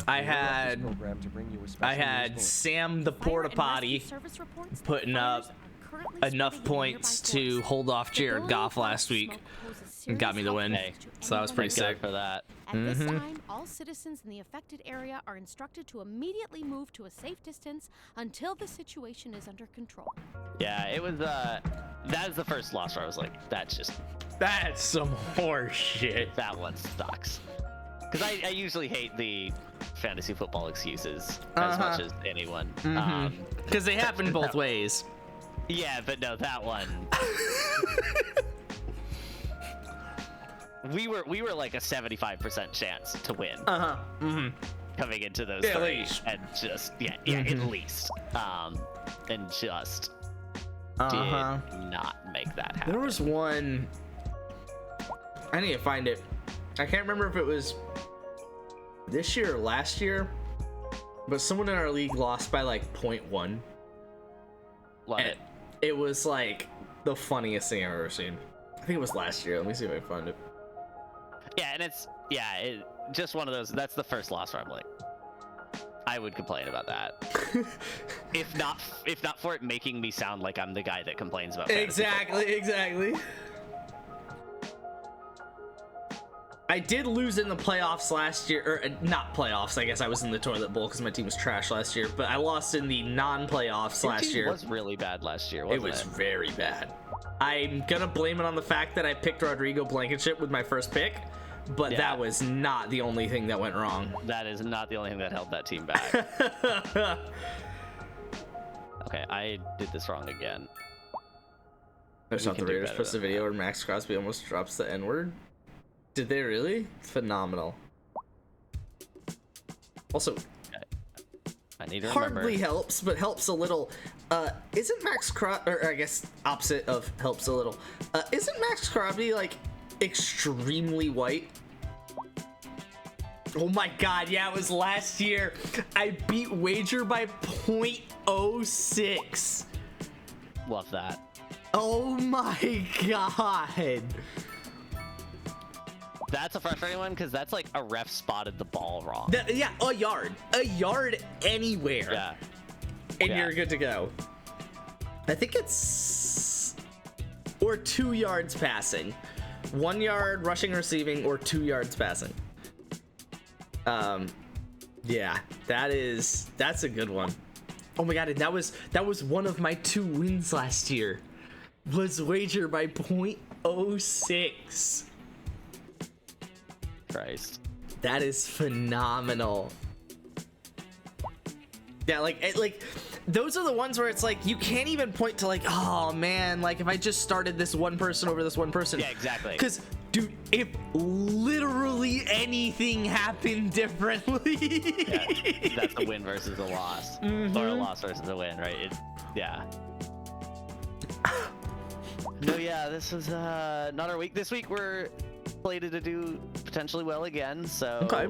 I had program to bring you a special I had news Sam the Fire porta and potty rescue service reports that putting fires up are currently enough spreading in points nearby to forests. hold off The Jared billowing Goff cloud last of week smoke poses and got me the serious win. health risks to So that was anyone pretty living sick. for that. At this time, all citizens in the affected area are instructed to immediately move to a safe distance until the situation is under control. Yeah, it was. That is the first loss where I was like, that's some horse shit. that one sucks. Because I usually hate the fantasy football excuses as much as anyone. Because they happen both ways. Yeah, but no, that one. we were like a 75% chance to win coming into those At three, least. and just at least and just did not make that happen. There was one. I need to find it. I can't remember if it was this year or last year, but someone in our league lost by like 0.1. Love it. It was like the funniest thing I've ever seen. I think it was last year. Let me see if I can find it. Yeah, and it's just one of those. That's the first loss where I'm like, I would complain about that. if not for it making me sound like I'm the guy that complains about fantasy football. Exactly. I did lose in the playoffs last year, or not playoffs. I guess I was in the toilet bowl because my team was trash last year. But I lost in the non-playoffs Your last team year. was really bad last year, It wasn't was very bad. I'm gonna blame it on the fact that I picked Rodrigo Blankenship with my first pick, but Yeah. that was not the only thing that went wrong. That is not the only thing that held that team back. Okay, I did this wrong again. There's We not the can do Raiders better post a than video where Max Crosby almost drops the N-word. Did they really? Phenomenal. Also, I need to remember. hardly helps, but helps a little. Isn't Max Crosby, or I guess opposite of helps a little, isn't Max Crosby like extremely white? Oh my god, yeah, it was last year. I beat Wager by 0.06. Love that. Oh my god. That's a frustrating one because that's like a ref spotted the ball wrong. Yeah, a yard anywhere. Yeah. And Yeah. you're good to go. I think it's or 2 yards passing, 1 yard rushing, receiving, or 2 yards passing. Yeah, that's a good one. Oh my god, and that was one of my 2 wins last year. Was Wager by 0.06. Christ. That is phenomenal. Yeah, like those are the ones where it's like you can't even point to like, oh man, like if I just started this one person over this one person. Yeah, exactly. Because dude, if literally anything happened differently, Yeah, that's a win versus a loss, or a loss versus a win, right? Yeah. No, yeah, this is not our week. This week we're slated to do potentially well again. So okay.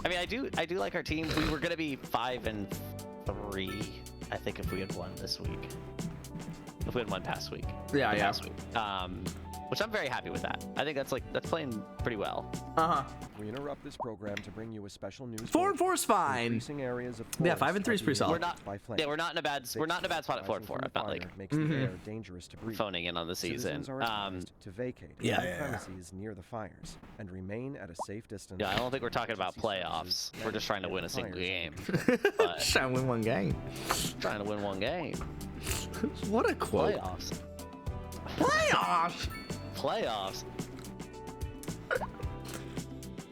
I mean, I do like our team. We were gonna be 5-3, I think, if we had won this week. If we had won past week. Yeah, The yeah. past week. Which I'm very happy with that. I think that's playing pretty well. We interrupt this program to bring you a special news. 4 and 4 is fine. Increasing areas of Yeah, forest 5 and 3 is are pretty being solid. We're not. by flames. Yeah, we're not in a bad spot at 4 and 4. I'm not like Makes the air dangerous to breathe. phoning in on the season. Citizens are advised to vacate Yeah, all yeah. premises near the fires and remain at a safe distance. Yeah, I don't think we're talking about Emergency playoffs. services We're just trying to and win a single fires. game. But Trying to win one game. trying to win one game. What a quote. Playoffs. Playoffs. Playoffs.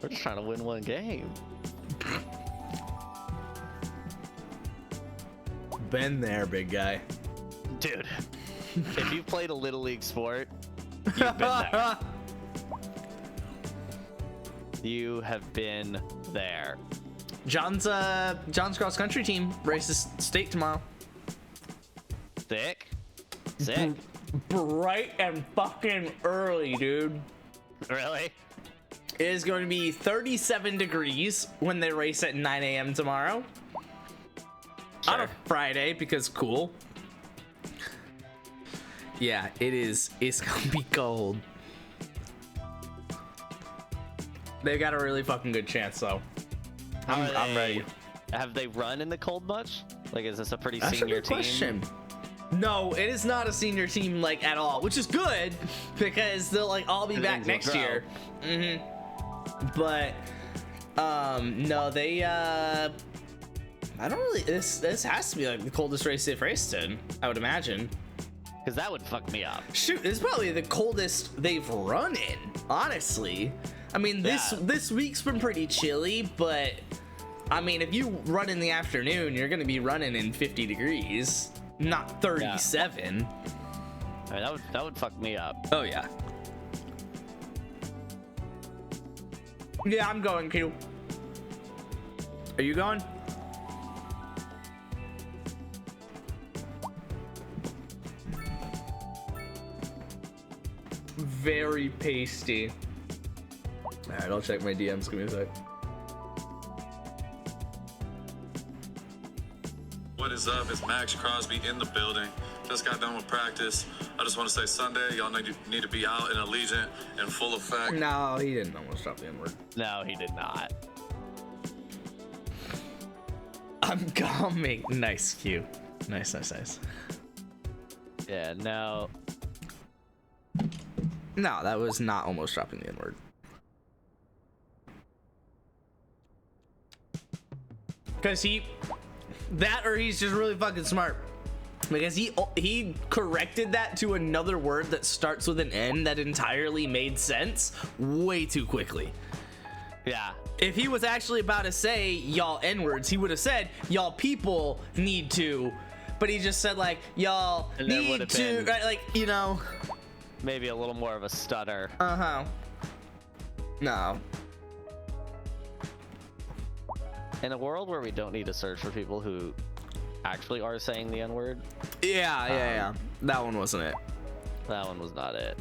We're just trying to win one game. Been there, big guy. Dude, if you've played a Little League sport, you've been there. You have been there. John's cross country team races state tomorrow. Sick. Sick. Bright and fucking early, dude. Really? It is going to be 37 degrees when they race at 9 a.m. tomorrow. On a Sure. Friday, because cool. Yeah, it is. It's gonna be cold. They've got a really fucking good chance, though. How are I'm they- ready. Have they run in the cold much? Like, is this a pretty That's a senior good team? question. No, it is not a senior team like at all, which is good because they'll like all be And back things will next grow. year. But no, they I don't really. This has to be like the coldest race they've raced in, I would imagine. Because that would fuck me up. Shoot, it's probably the coldest they've run in, honestly. I mean, Yeah. this week's been pretty chilly, but I mean, if you run in the afternoon, you're gonna be running in 50 degrees, not 37. I mean, that would fuck me up. Oh yeah. Yeah, I'm going, Q. Are you going? Very pasty. Alright, I'll check my DMs. Give me a sec. What is up? It's Max Crosby in the building. Just got done with practice. I just want to say Sunday, y'all need to be out in Allegiant in full effect. No, he didn't almost drop the N-word. No, he did not. I'm coming. Nice, Q. Nice. Yeah, no. No, that was not almost dropping the N-word. Because that or he's just really fucking smart. Because he corrected that to another word that starts with an N that entirely made sense way too quickly. Yeah. If he was actually about to say y'all N-words, he would have said y'all people need to, but he just said like y'all And there need would've to, been- right? Like, you know. Maybe a little more of a stutter. Uh-huh. No. In a world where we don't need to search for people who actually are saying the N-word, Yeah. That one wasn't it. that one was not it.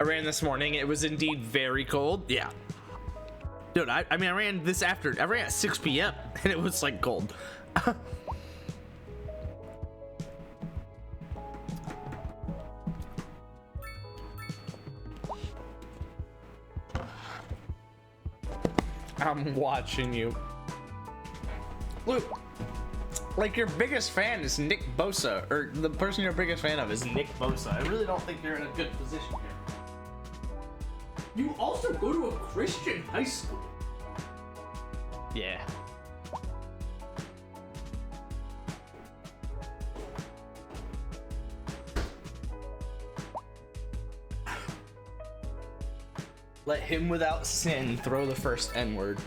I ran this morning. It was indeed very cold. Yeah. Dude, I mean, I ran at 6 p.m. and it was like cold. I'm watching you. Luke, like your biggest fan is Nick Bosa, or the person you're biggest fan of is Nick Bosa. I really don't think you're in a good position here. You also go to a Christian high school. Yeah. Let him without sin throw the first N-word.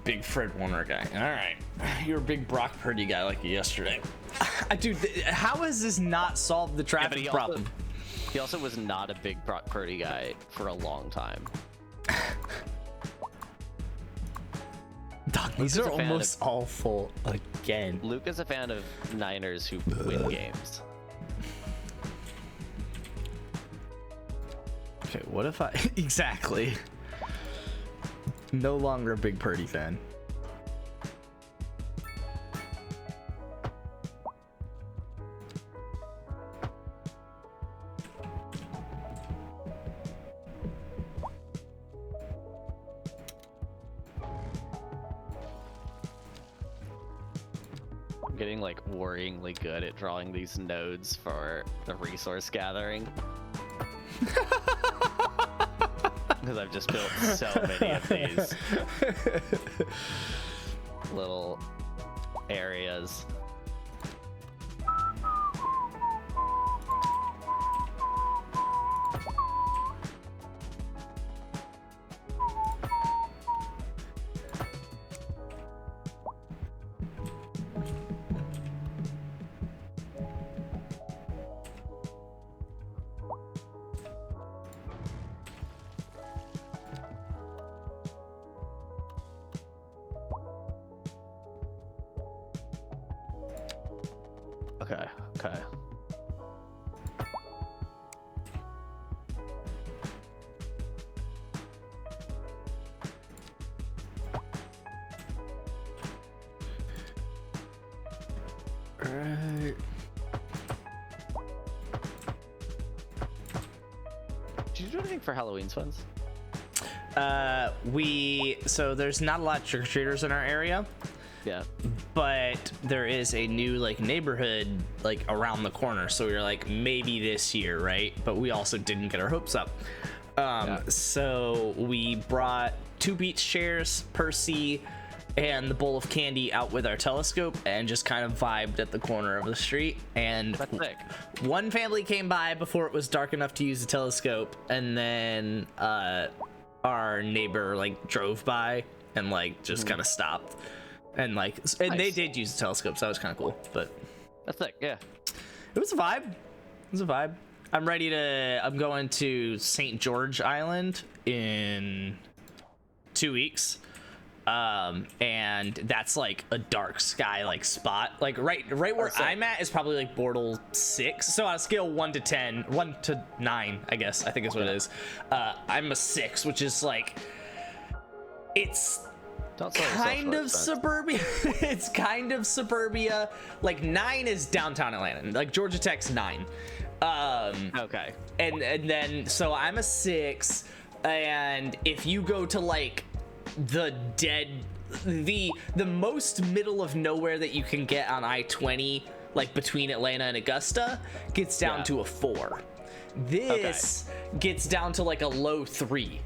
Big Fred Warner guy. All right. You're a big Brock Purdy guy like yesterday. Dude, how has this not solved the Yeah, but traffic problem? he also was not a big Brock Purdy guy for a long time. Dog, these Luke is are a fan almost all full again. Luke is a fan of Niners who win games. Okay, what if I... Exactly. No longer a big Purdy fan. I'm getting like worryingly good at drawing these nodes for the resource gathering. Because I've just built so many of these little areas. Okay. Alright. Did you do anything for Halloween's funds? So there's not a lot of trick-or-treaters in our area, Yeah. but there is a new like neighborhood like around the corner, so we were like maybe this year, right? But we also didn't get our hopes up. So we brought 2 beach chairs, Percy, and the bowl of candy out with our telescope and just kind of vibed at the corner of the street. And That's sick. one family came by before it was dark enough to use the telescope, and then our neighbor like drove by and like just kind of stopped, and like and they Nice. did use the telescope, so that was kind of cool. But That's sick, yeah. it was a vibe. It was a vibe. I'm going to St. George Island in 2 weeks. And that's like a dark sky like spot. Like right where I'm at is probably like Bortle 6. So on a scale 1 to 10, 1 to 9, I guess, I think is what it is. I'm a 6, which is like, it's Don't sell yourself kind short, of Spence. suburbia. It's kind of suburbia. Like 9 is downtown Atlanta. Like Georgia Tech's 9. Okay. And then so I'm a 6, and if you go to like the most middle of nowhere that you can get on I-20, like between Atlanta and Augusta, gets down to a 4. This gets down to like a low 3.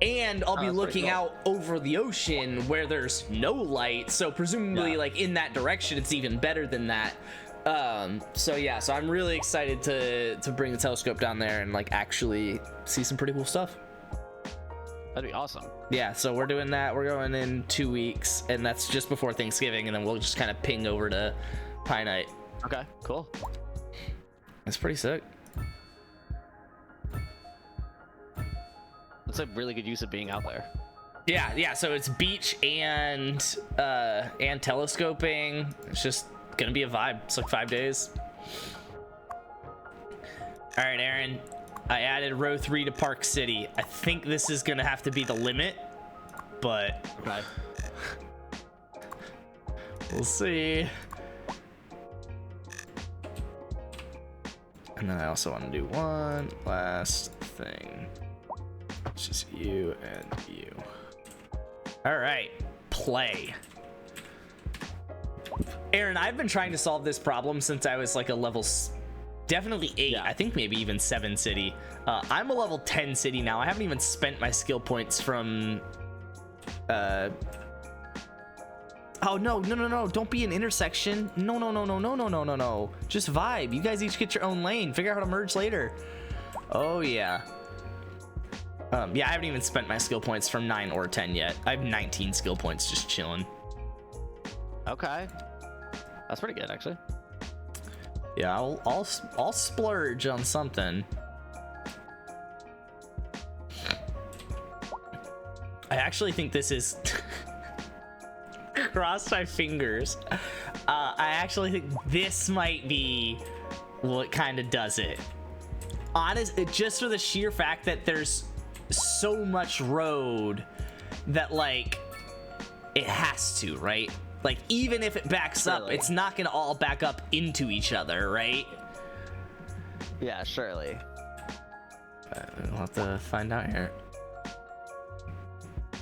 And I'll be that's pretty looking cool. out over the ocean where there's no light, so presumably Yeah. like in that direction it's even better than that. So I'm really excited to bring the telescope down there and like actually see some pretty cool stuff. That'd be awesome. Yeah, so we're doing that. We're going in 2 weeks, and that's just before Thanksgiving, and then we'll just kind of ping over to Pie Night. Okay, cool. That's pretty sick. It's a really good use of being out there. Yeah. So it's beach and telescoping. It's just gonna be a vibe. It's like 5 days. All right, Aaron. I added row 3 to Park City. I think this is gonna have to be the limit, but Okay. we'll see. And then I also want to do one last thing. It's just you and you. All right, play. Aaron, I've been trying to solve this problem since I was like a level definitely 8, Yeah. I think maybe even 7 city. I'm a level 10 city now. I haven't even spent my skill points from oh no, don't be an intersection. No. Just vibe. You guys each get your own lane. Figure out how to merge later. Oh yeah. Yeah, I haven't even spent my skill points from 9 or 10 yet. I have 19 skill points just chilling. Okay. That's pretty good, actually. Yeah, I'll splurge on something. I actually think this is cross my fingers. I actually think this might be what kind of does it. Just for the sheer fact that there's so much road that like it has to, right? Like even if it backs up, Really? it's not gonna all back up into each other, right? Yeah, surely. We'll have to find out here.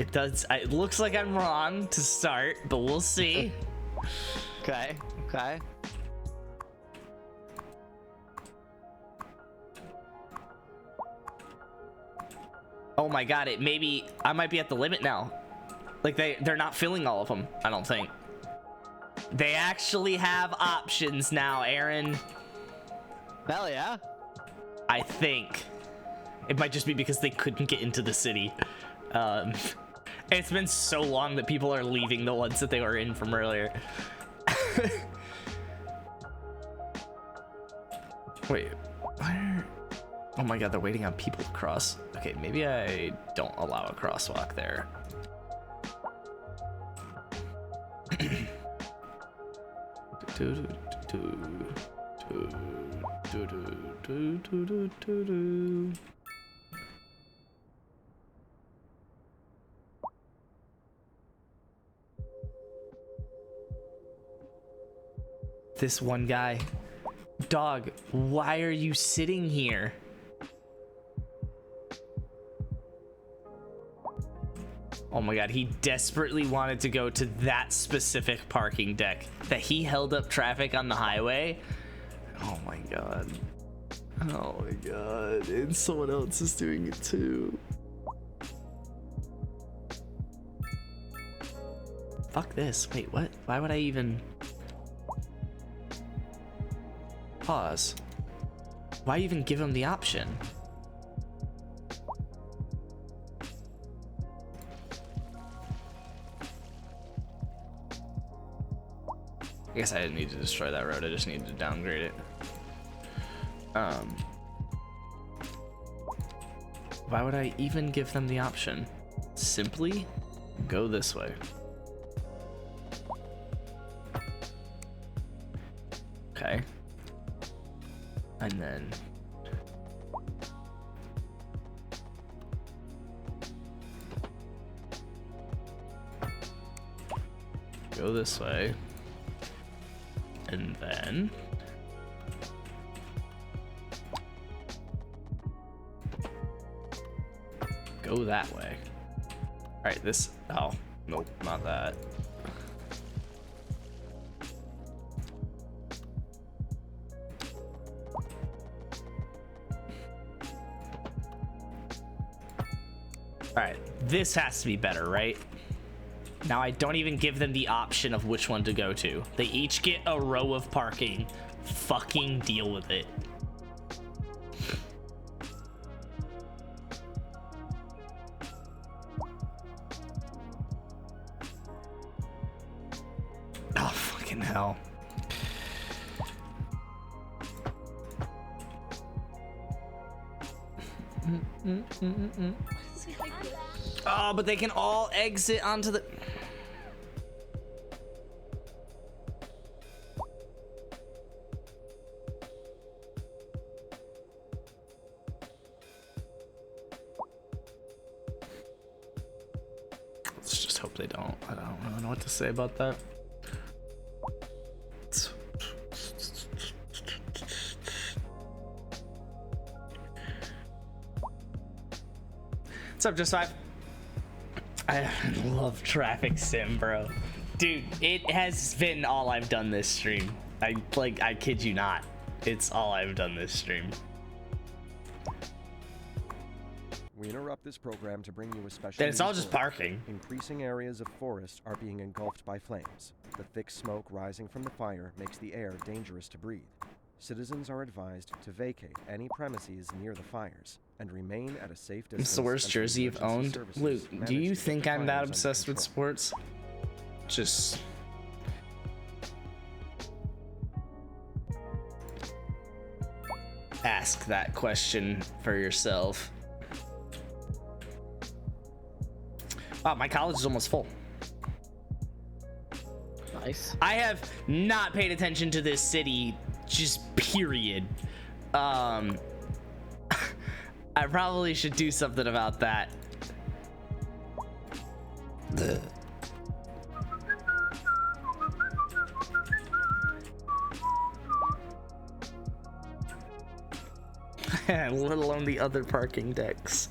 It does. It looks like I'm wrong to start, but we'll see. Okay. Oh my god! I might be at the limit now. Like they're not filling all of them. I don't think. They actually have options now, Aaron. Hell yeah. I think. It might just be because they couldn't get into the city. It's been so long that people are leaving the ones that they were in from earlier. Wait, where? Oh my god, they're waiting on people to cross. Okay, maybe I don't allow a crosswalk there. This one guy. Dog, why are you sitting here? Oh my god, he desperately wanted to go to that specific parking deck that he held up traffic on the highway. Oh my god. Oh my god. And someone else is doing it too. Fuck this. Wait, what? Why would I even... Pause. Why even give him the option? I guess I didn't need to destroy that road, I just needed to downgrade it. Why would I even give them the option? Simply go this way. Okay. And then go this way. And then go that way. All right, this, oh, nope, not that. All right, this has to be better, right? Now I don't even give them the option of which one to go to. They each get a row of parking. Fucking deal with it. Oh, fucking hell. Oh, but they can all exit onto the... Let's just hope they don't. I don't really know what to say about that. What's up, Just Five? I love Traffic Sim, bro. Dude, it has been all I've done this stream. I kid you not. It's all I've done this stream. We interrupt this program to bring you a special. Then it's all news just bulletin. parking. Increasing areas of forest are being engulfed by flames. The thick smoke rising from the fire makes the air dangerous to breathe. Citizens are advised to vacate any premises near the fires and remain at a safe distance. It's the worst until jersey you've emergency owned. services Luke, do manage you to get think the I'm that fires under obsessed with control. sports? Just... ask that question for yourself. Wow, my college is almost full. Nice. I have not paid attention to this city, just period. I probably should do something about that. Let alone the other parking decks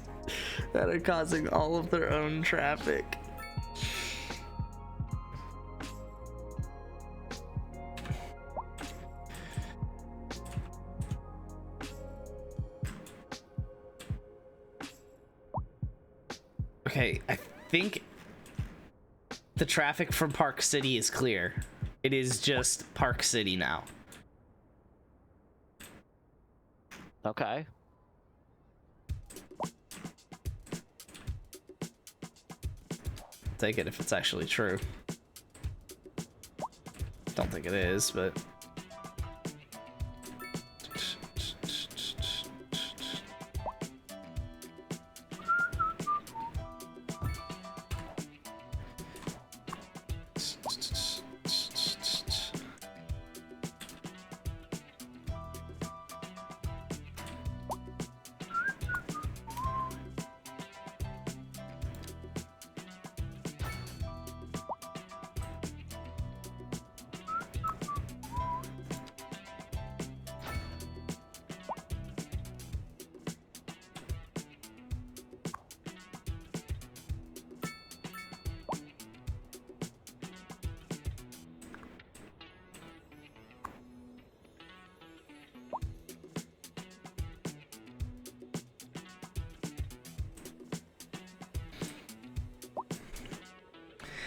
that are causing all of their own traffic. Okay, I think the traffic from Park City is clear. It is just Park City now. Okay. Take it if it's actually true. Don't think it is, but...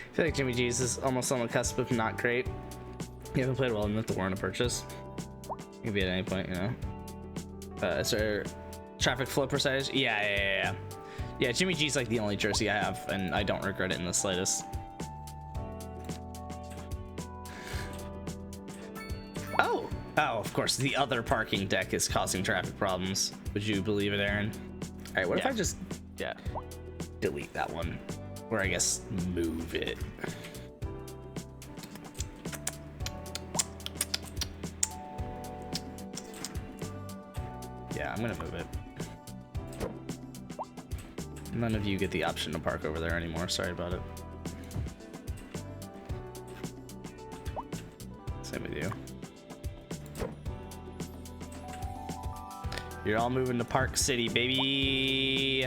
I feel like Jimmy G's is almost on the cusp of not great. You haven't played well enough to warrant a purchase. It can be at any point, you know. Is there traffic flow percentage? Yeah. Yeah, Jimmy G's like the only jersey I have, and I don't regret it in the slightest. Oh, of course, the other parking deck is causing traffic problems. Would you believe it, Aaron? All right, what if I just delete that one? Or I guess move it. Yeah, I'm gonna move it. None of you get the option to park over there anymore. Sorry about it. Same with you. You're all moving to Park City, baby.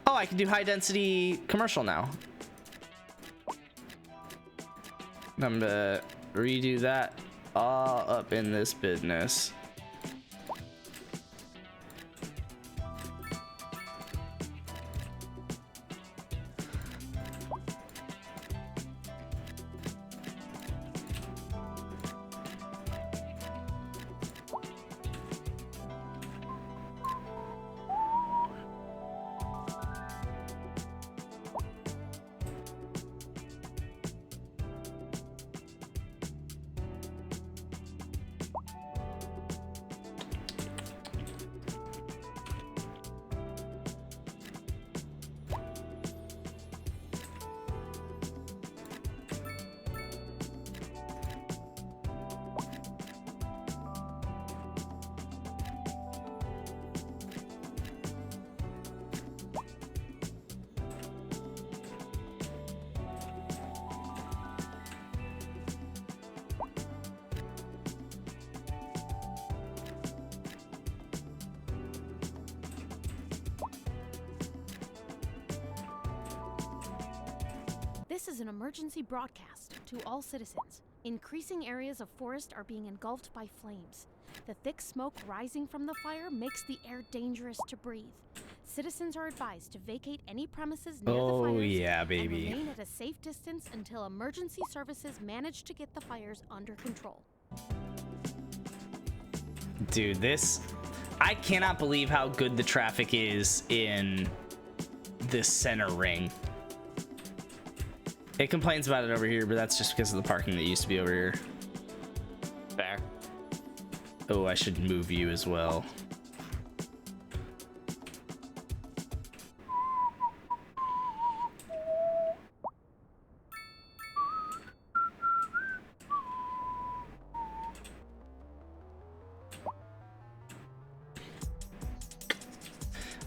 Oh, I can do high density commercial now. I'm gonna redo that all up in this business. This is an emergency broadcast to all citizens. Increasing areas of forest are being engulfed by flames. The thick smoke rising from the fire makes the air dangerous to breathe. Citizens are advised to vacate any premises near the fires yeah, and baby. remain at a safe distance until emergency services manage to get the fires under control. Dude, this... I cannot believe how good the traffic is in this center ring. It complains about it over here, but that's just because of the parking that used to be over here. Fair. Oh, I should move you as well.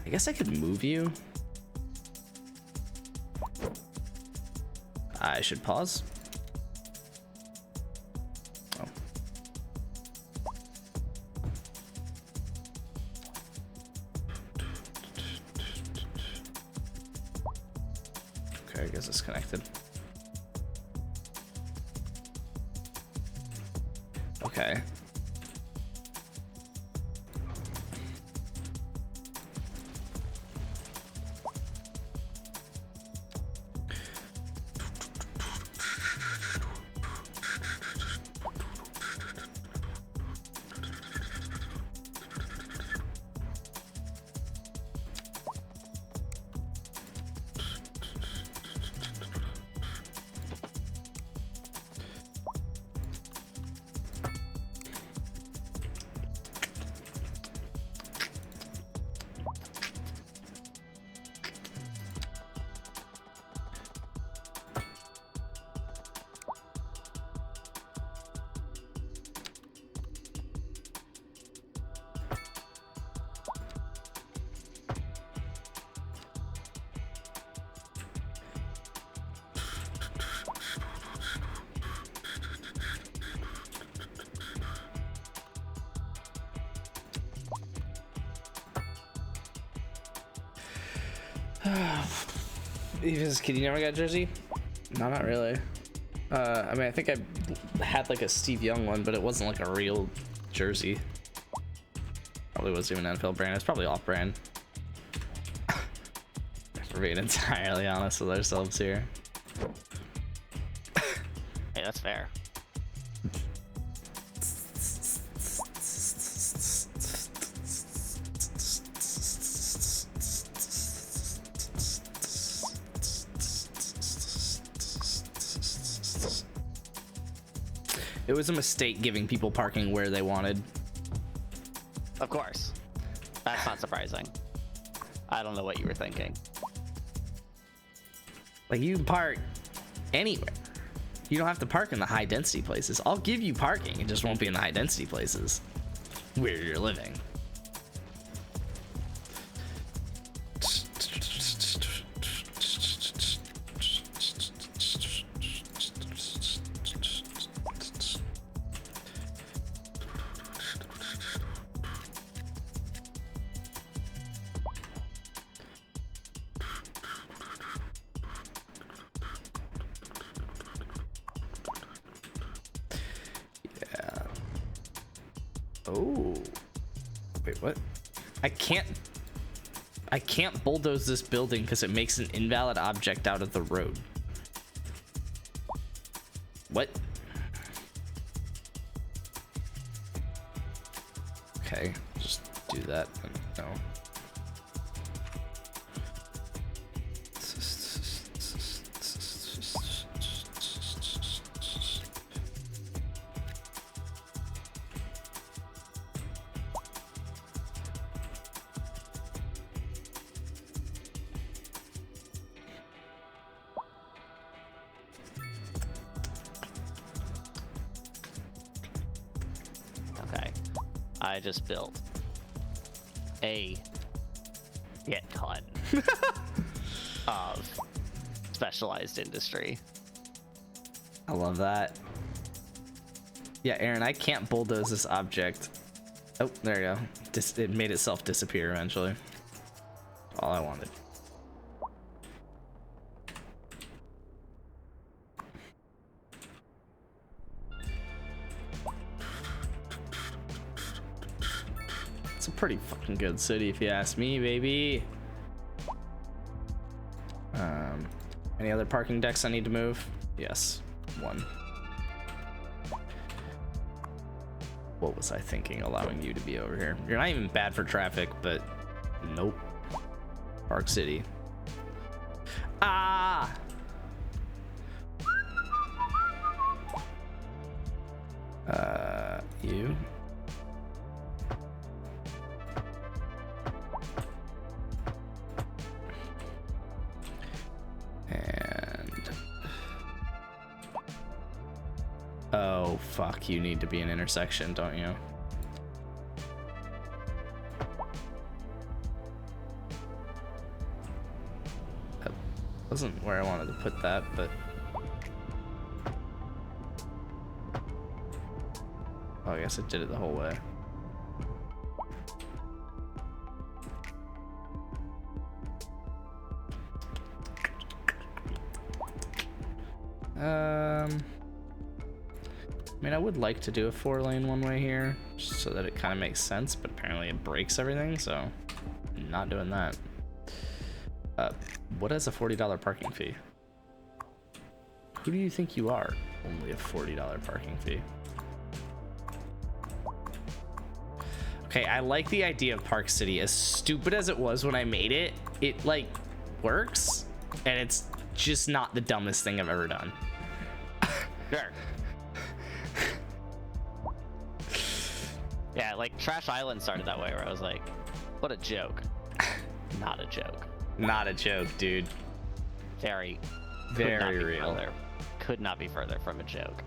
I guess I could move you. I should pause. Oh. Okay, I guess it's connected. Okay. Eva's kid, you never got a jersey? No, not really. I mean, I think I had like a Steve Young one, but it wasn't like a real jersey. Probably wasn't even an NFL brand. It's probably off-brand. For being entirely honest with ourselves here. Hey, that's fair. It was a mistake giving people parking where they wanted. Of course. That's not surprising. I don't know what you were thinking. Like, you can park anywhere. You don't have to park in the high density places. I'll give you parking. It just won't be in the high density places where you're living. Oh, wait, what? I can't bulldoze this building because it makes an invalid object out of the road. What? Okay, just do that. No. I just built a shit ton of specialized industry. I love that. Yeah, Aaron, I can't bulldoze this object. Oh, there you go. It made itself disappear eventually. All I wanted. It's a pretty fucking good city if you ask me, baby. Any other parking decks I need to move? Yes, one. What was I thinking allowing you to be over here? You're not even bad for traffic, but nope. Park City. Ah! You. And oh fuck, you need to be an intersection, don't you? That wasn't where I wanted to put that, but oh, I guess it did it the whole way. I mean, I would like to do a 4-lane one-way here, just so that it kind of makes sense, but apparently it breaks everything, so I'm not doing that. What is a $40 parking fee? Who do you think you are? Only a $40 parking fee. Okay, I like the idea of Park City. As stupid as it was when I made it, it like works, and it's just not the dumbest thing I've ever done. Sure. Yeah, like Trash Island started that way, where I was like, what a joke. Not a joke. Not a joke, dude. Very real. Could not be further from a joke.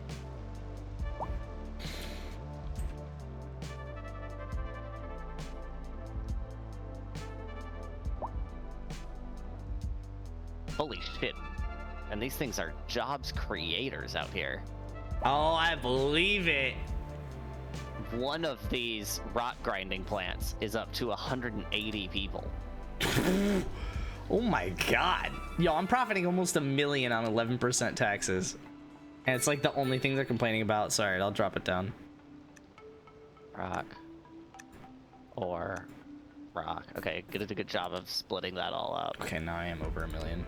Holy shit. And these things are jobs creators out here. Oh, I believe it. One of these rock grinding plants is up to 180 people. Oh my god. Yo, I'm profiting almost $1 million on 11% taxes. And it's like the only thing they're complaining about. Sorry, I'll drop it down. Rock. Or rock. Okay, did a good job of splitting that all up. Okay, now I am over $1 million.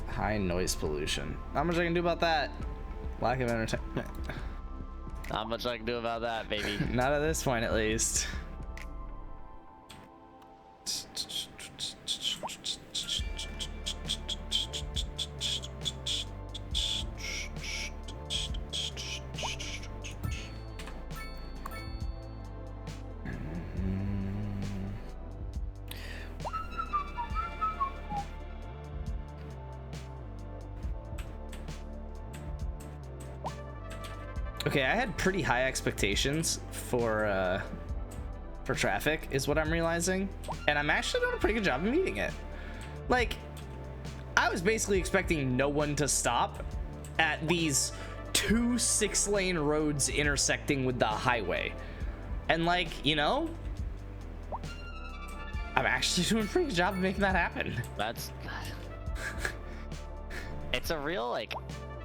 High noise pollution. Not much I can do about that. Lack of entertainment. Not much I can do about that, baby. Not at this point, at least. Okay, I had pretty high expectations for traffic, is what I'm realizing, and I'm actually doing a pretty good job of meeting it. Like, I was basically expecting no one to stop at these 2 6-lane roads intersecting with the highway, and like, you know, I'm actually doing a pretty good job of making that happen. That's it's a real like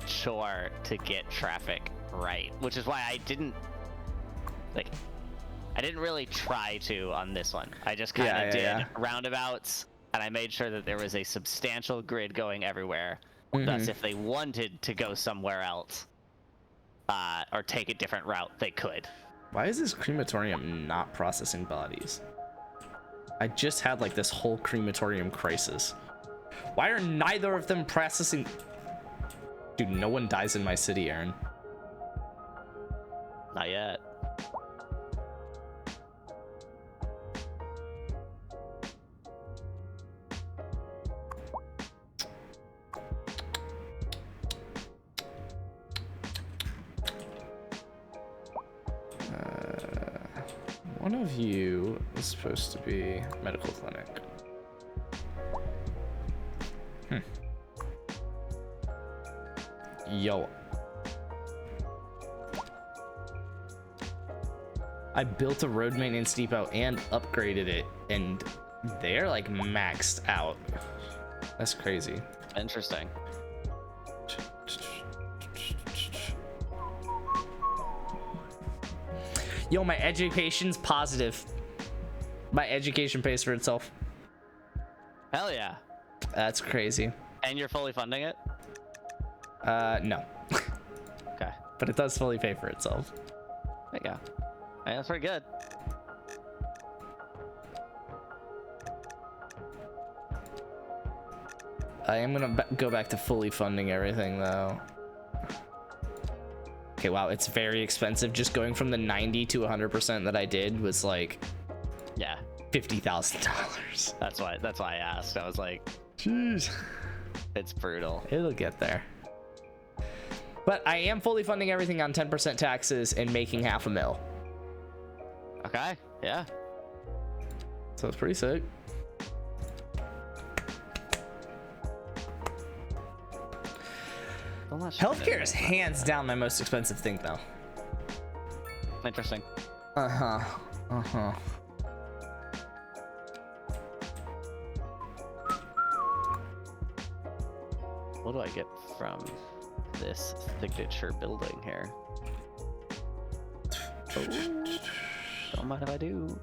chore to get traffic right, which is why I didn't really try to on this one. I just kind of did roundabouts, and I made sure that there was a substantial grid going everywhere. Thus, if they wanted to go somewhere else or take a different route, they could. Why is this crematorium not processing bodies? I just had like this whole crematorium crisis. Why are neither of them processing? Dude, no one dies in my city, Aaron. Not yet. One of you is supposed to be medical clinic. Yo. I built a road maintenance depot and upgraded it, and they're like maxed out. That's crazy. Interesting. Yo, my education's positive. My education pays for itself. Hell yeah. That's crazy. And you're fully funding it? No. Okay. But it does fully pay for itself. There you go. Hey, that's pretty good. I am gonna go back to fully funding everything though. Okay, wow, it's very expensive. Just going from the 90 to 100% that I did was like Yeah. $50,000. That's why I asked. I was like, Jeez. it's brutal. It'll get there. But I am fully funding everything on 10% taxes and making $500,000. Okay. Yeah. So it's pretty sick. Well, that's Healthcare is hands down my most expensive thing though. interesting. Uh-huh. Uh-huh. What do I get from this signature building here? Oh, don't mind if I do.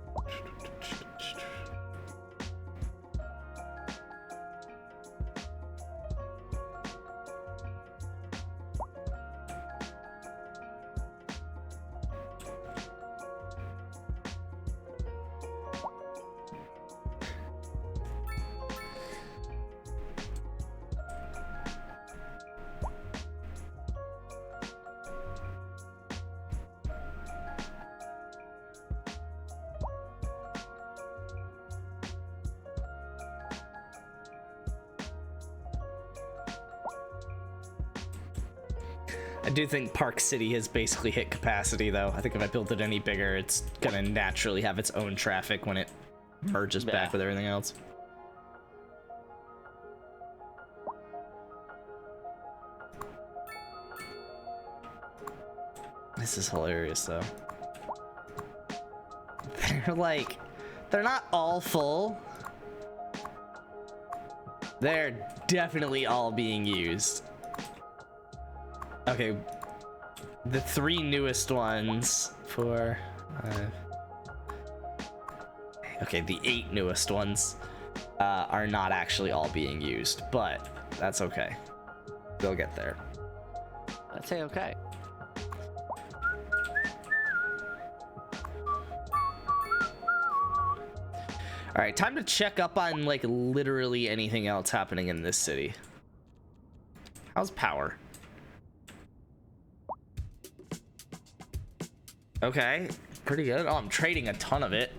I do think Park City has basically hit capacity though. I think if I build it any bigger, it's gonna naturally have its own traffic when it merges back Yeah. with everything else. This is hilarious though. They're not all full. They're definitely all being used. Okay, the 3 newest ones, 4, 5. Okay, the 8 newest ones are not actually all being used, but that's okay. They'll get there. I'd say okay. All right, time to check up on like literally anything else happening in this city. How's power? Okay, pretty good. Oh, I'm trading a ton of it.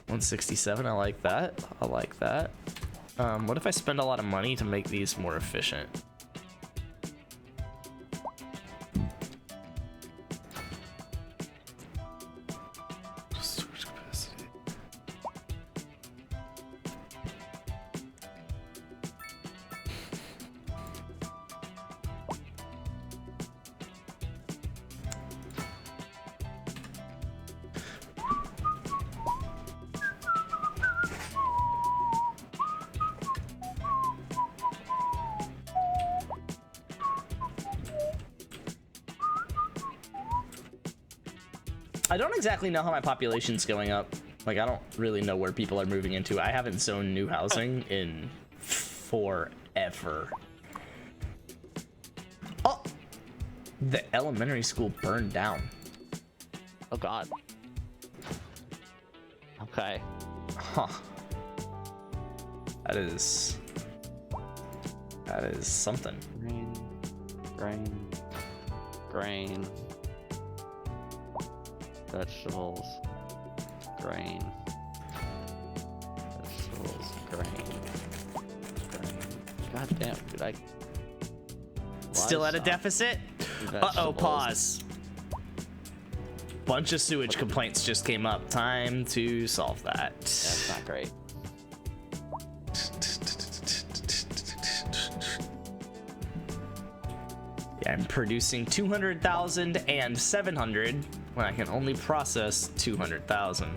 167, I like that. I like that. What if I spend a lot of money to make these more efficient? Storage capacity. I don't exactly know how my population's going up. Like, I don't really know where people are moving into. I haven't zoned new housing in forever. Oh! The elementary school burned down. Oh god. Okay. Huh. That is something. Grain. Vegetables. Grain. Vegetables. Grain. God damn, dude, I... Still at a Livestock, deficit? Uh-oh, vegetables. pause. Bunch of sewage complaints just came up. Time to solve that. That's not great. Yeah, I'm producing 200,000 and 700 when I can only process 200,000.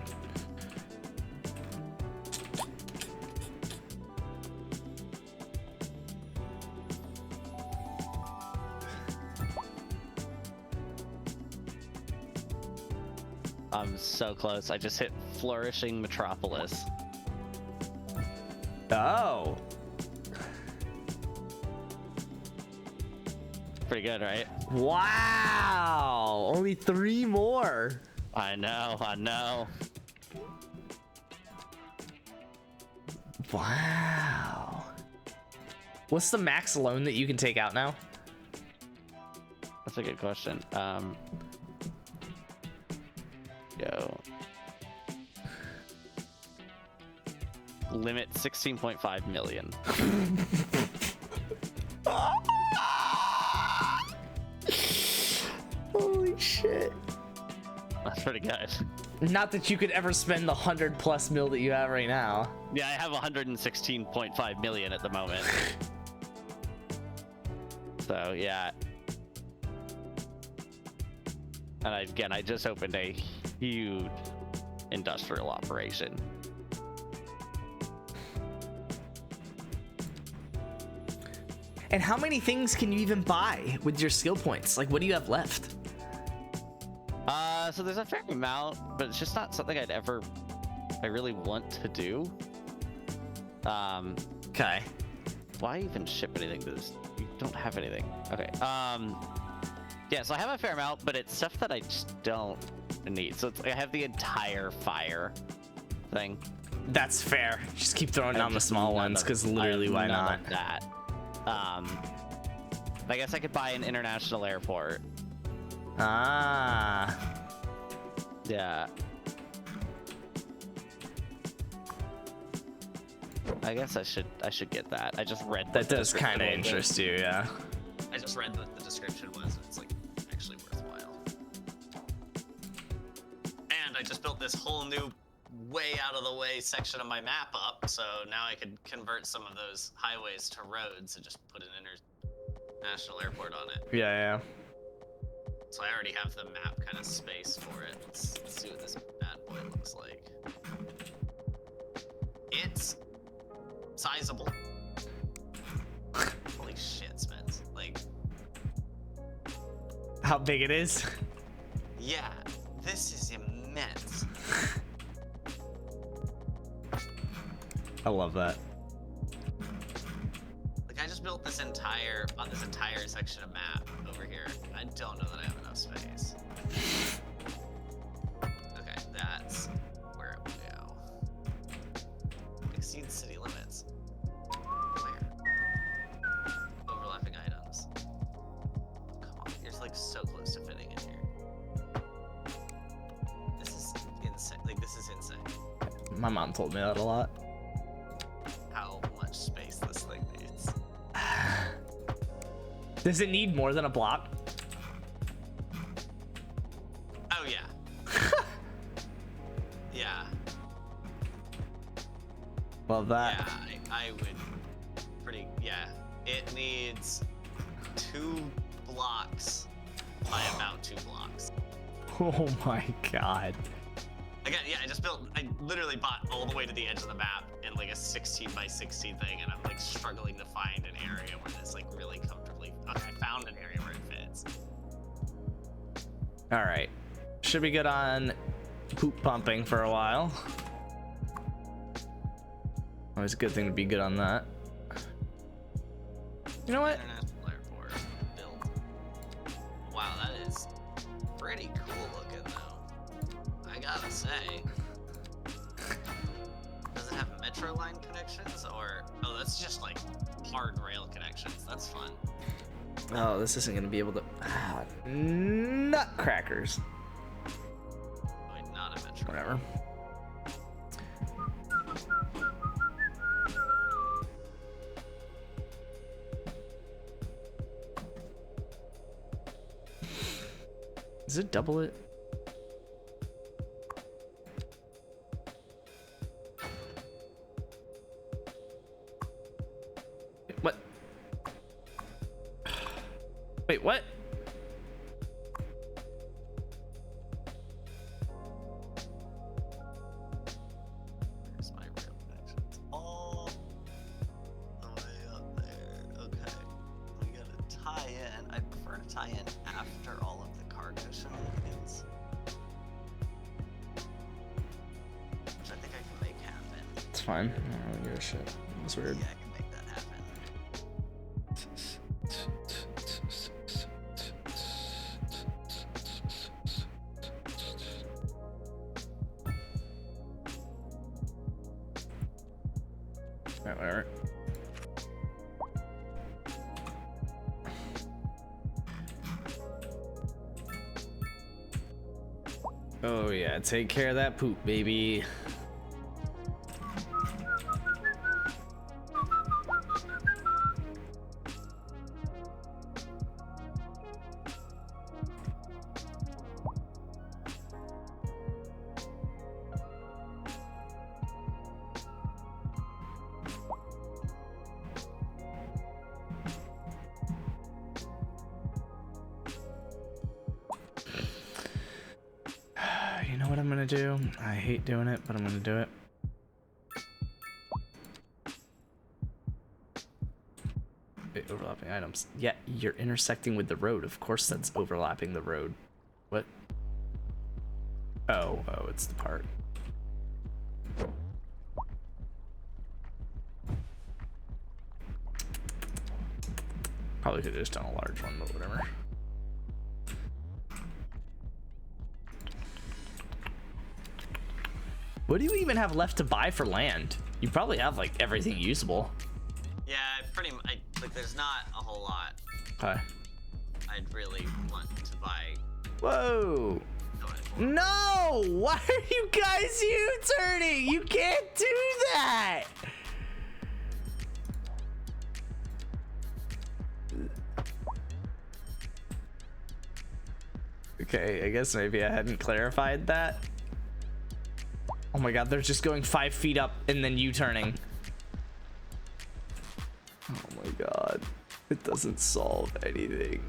I'm so close. I just hit Flourishing Metropolis. Oh. Pretty good, right? Wow. Only 3 more. I know, I know. Wow. What's the max loan that you can take out now? That's a good question. Go. Limit 16.5 million. Holy shit. That's pretty good. Not that you could ever spend the 100+ mil that you have right now. Yeah, I have 116.5 million at the moment. So, yeah. And again, I just opened a huge industrial operation. And how many things can you even buy with your skill points? Like, what do you have left? So there's a fair amount, but it's just not something I really want to do. Okay. Why even ship anything to this? You don't have anything. Okay. Yeah, so I have a fair amount, but it's stuff that I just don't need. So it's like I have the entire fire thing. That's fair. Just keep throwing down the small ones, because literally, why not? Of that. I guess I could buy an international airport. Ah. Yeah. I guess I should get that. I just read That does kind of interest you, yeah. I just read what the description was, and it's like actually worthwhile. And I just built this whole new way out of the way section of my map up, so now I could convert some of those highways to roads and just put an international airport on it. Yeah. So I already have the map kind of space for it. Let's see what this bad boy looks like. It's sizable. Holy shit, Spence. Like, How big it is? yeah, this is immense. I love that. Like, I just built this entire section of map over here. I don't know that I have enough space. Okay, that's where it would go. Exceed city limits. Where? Overlapping items. Come on, you're like so close to fitting in here. This is insane. Like, this is insane. My mom told me that a lot. How much space this thing needs. Does it need more than a block? Oh yeah. Yeah. Love that. Yeah, I would yeah. It needs 2 blocks by about 2 blocks. Oh my god. Again, yeah, I literally bought all the way to the edge of the map in like a 16 by 16 thing, and I'm like struggling to find an area where it's like really comfortably. Okay, I found an area where it fits. All right. Should be good on poop pumping for a while. Always a good thing to be good on that. You know what? International airport built. Wow, that is pretty cool looking though. I gotta say. Does it have metro line connections or oh that's just like hard rail connections. That's fun. Oh, this isn't gonna be able to. Nutcrackers. Wait, not a metro. Whatever. Does it double it? What? Wait, what? Where's my rail connections? All the way up there. Okay. We gotta tie in. I prefer to tie in after all of the cargo shenanigans. fine. I don't give a shit. That's weird. Yeah, I can make that happen. Alright, whatever. Oh yeah, take care of that poop, baby. You know what I'm gonna do? I hate doing it, but I'm gonna do it. Overlapping items. Yeah, you're intersecting with the road. Of course that's overlapping the road. What? Oh, it's the part. Probably could have just done a large one, but whatever. What do you even have left to buy for land? You probably have like everything usable. Yeah, like there's not a whole lot Okay. I'd really want to buy. Whoa! Going for. No! Why are you guys U-turning? You can't do that! Okay, I guess maybe I hadn't clarified that. Oh my god, they're just going 5 feet up and then U-turning. Oh my god. It doesn't solve anything.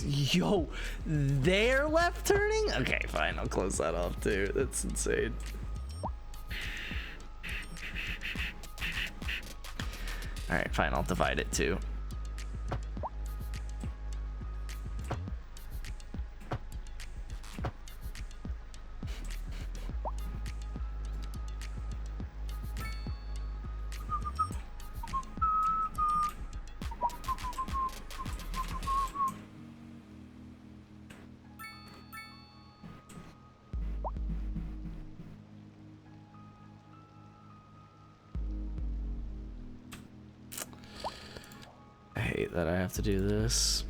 Yo, they're left turning? Okay, fine, I'll close that off too. That's insane. Alright, fine, I'll divide it too. I hate that I have to do this.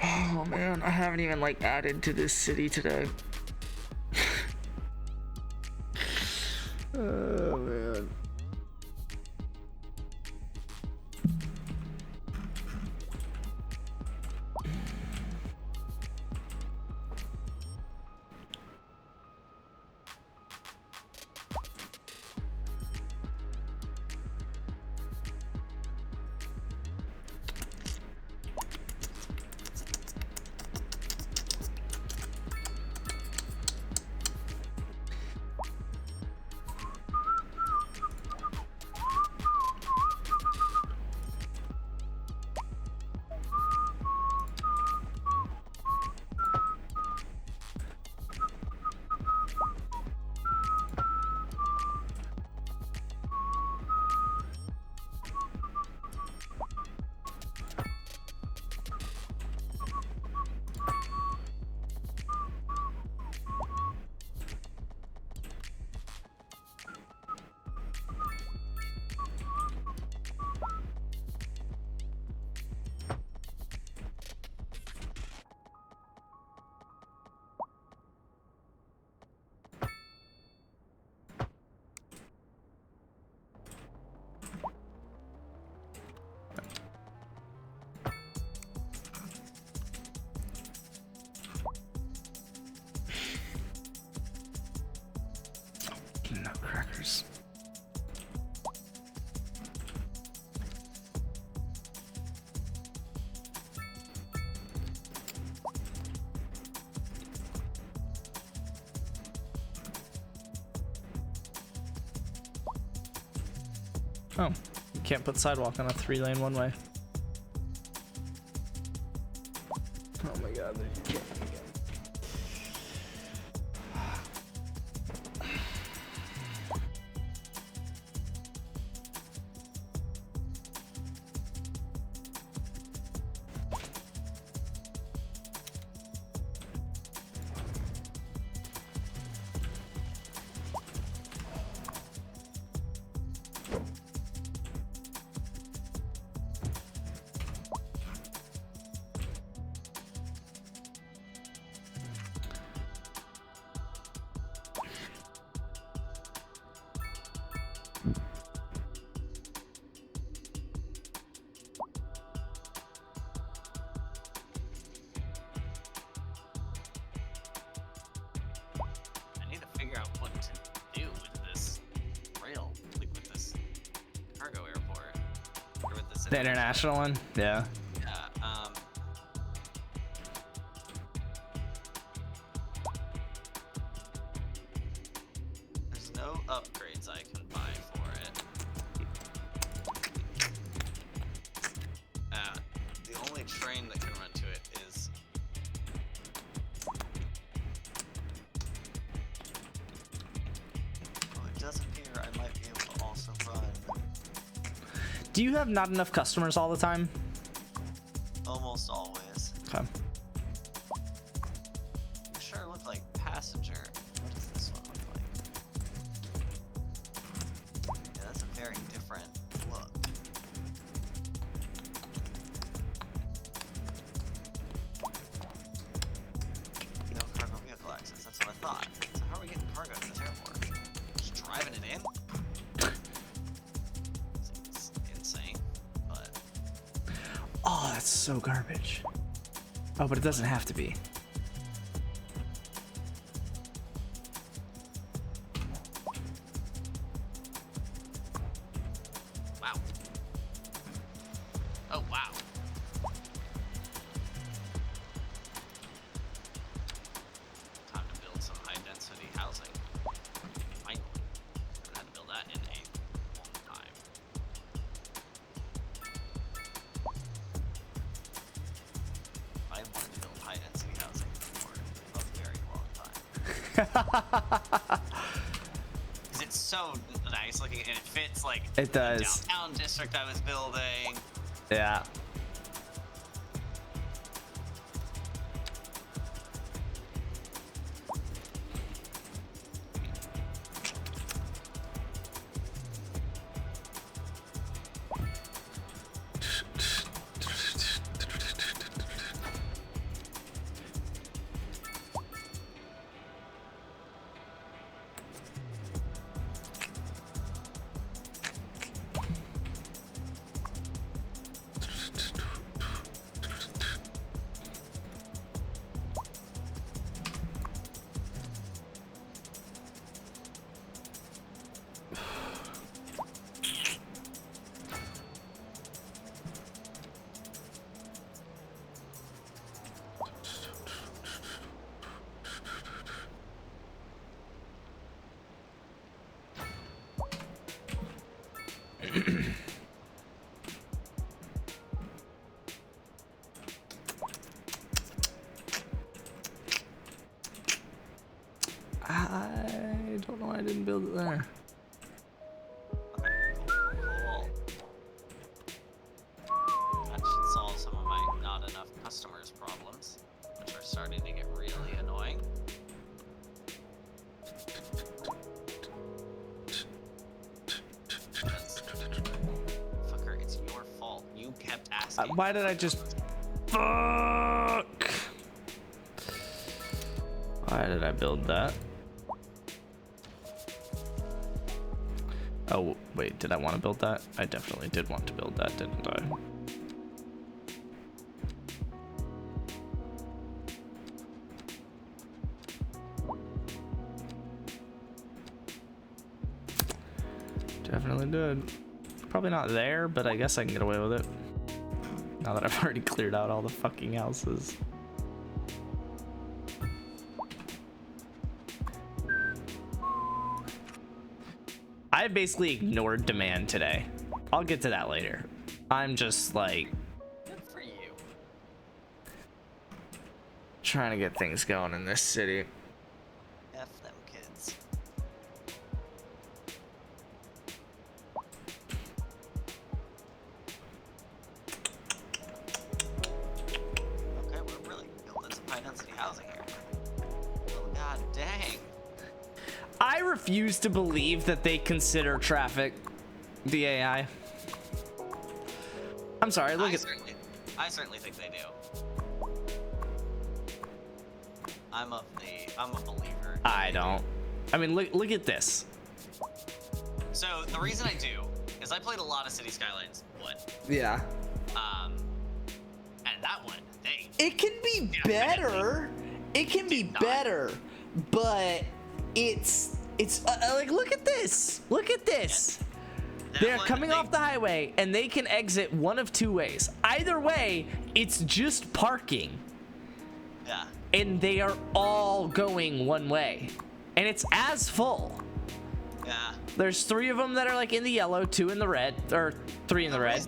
Oh man, I haven't even like added to this city today. Oh man. Sidewalkers. Oh, you can't put sidewalk on a 3-lane one-way. Oh my god, there you can't. I need to figure out what to do with this rail, like with this cargo airport, or with this. The international one? Yeah. Yeah. There's no upgrades I can buy for it. The only train that can run to it is. Oh, it does appear I might be able to also run Do you have not enough customers all the time? almost always. Okay. You sure look like passenger. What does this one look like? Yeah, that's a very different look. No cargo vehicle access, that's what I thought. So how are we getting cargo to this airport? Just driving it in? Seems insane, but Oh, that's so garbage. Oh, but it doesn't have to be. wow. Oh wow. Time to build some high density housing. Finally. Haven't had to build that in a long time. I wanted to build high density housing for a very long time. Because it's so nice looking and it fits like It the does. downtown district I was building. Yeah. I don't know why I didn't build it there. Cool. That should solve some of my not enough customers problems, which are starting to get really annoying. Fucker, it's your fault. You kept asking. Why did I just... Fuck! Why did I build that? Oh, wait, did I want to build that? I definitely did want to build that, didn't I? Definitely did. Probably not there, but I guess I can get away with it. Now that I've already cleared out all the fucking houses. I basically ignored demand today. I'll get to that later. I'm just like Good for you. trying to get things going in this city. F them kids. Okay, we're really building some high density housing here. Oh god dang. I refuse to believe that they consider traffic the AI. I'm sorry, look at I certainly think they do. I'm a believer. I don't. I mean, look at this. So the reason I do is I played a lot of City Skylines 1. Yeah. And that one, It can be better. It can be better, but it's like, look at this. Look at this. They're coming off the highway and they can exit one of two ways. Either way, it's just parking. Yeah. And they are all going one way. And it's as full. Yeah. There's 3 of them that are like in the yellow, 2 in the red, or 3 in the red.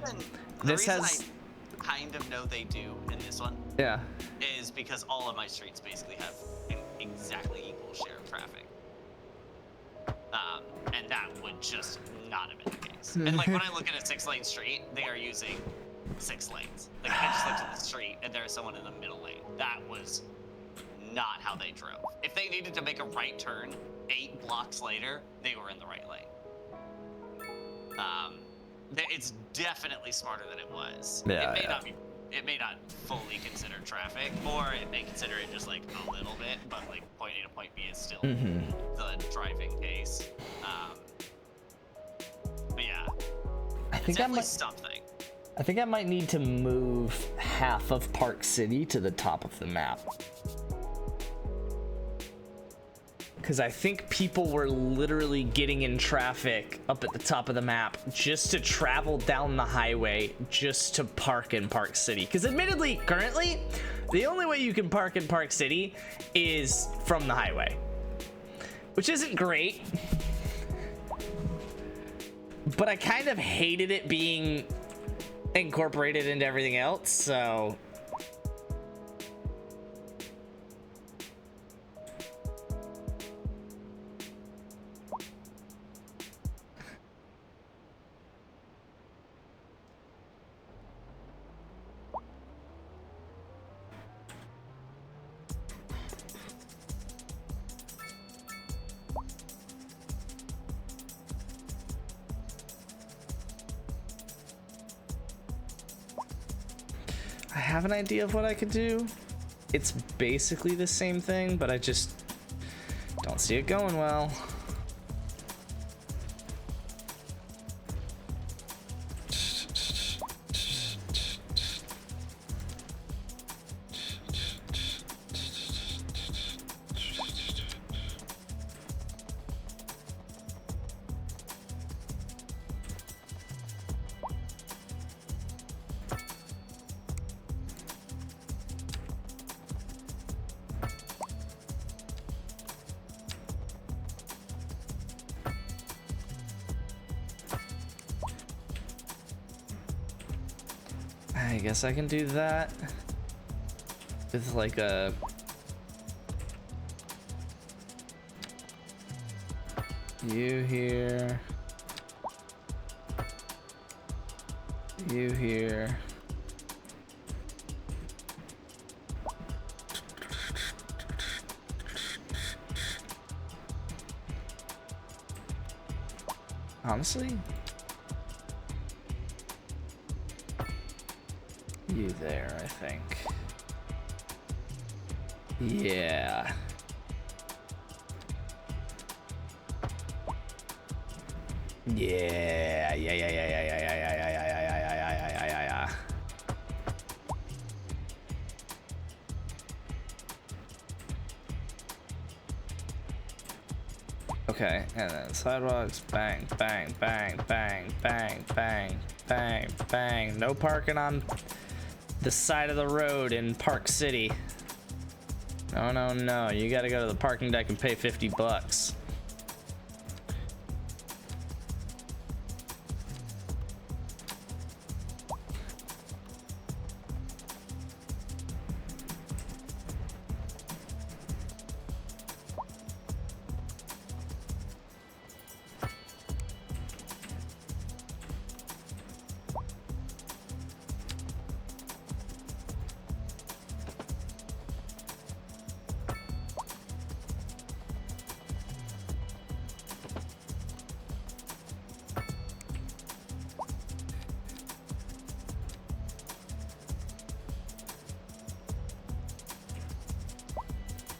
This has I kind of know they do in this one yeah. is because all of my streets basically have an exactly equal share of traffic. And that would just not have been the case. And like when I look at a 6-lane street, they are using 6 lanes. Like I just looked at the street and there's someone in the middle lane. That was not how they drove. If they needed to make a right turn 8 blocks later, they were in the right lane. It's definitely smarter than it was. Yeah, It may not fully consider traffic, or it may consider it just like a little bit, but like point A to point B is still the driving case. But yeah, I it's think I definitely might something. I think I might need to move half of Park City to the top of the map. Because I think people were literally getting in traffic up at the top of the map just to travel down the highway just to park in Park City. Because admittedly, currently, the only way you can park in Park City is from the highway. Which isn't great. But I kind of hated it being incorporated into everything else, so... I have an idea of what I could do. It's basically the same thing, but I just don't see it going well. I guess I can do that with like a you here, you here. Honestly, you there, I think. Yeah. Yeah. Okay. Okay, and then sidewalks, bang, bang, bang, bang, bang, bang, bang, bang. No parking on the side of the road in Park City. No, no, no. You gotta go to the parking deck and pay $50.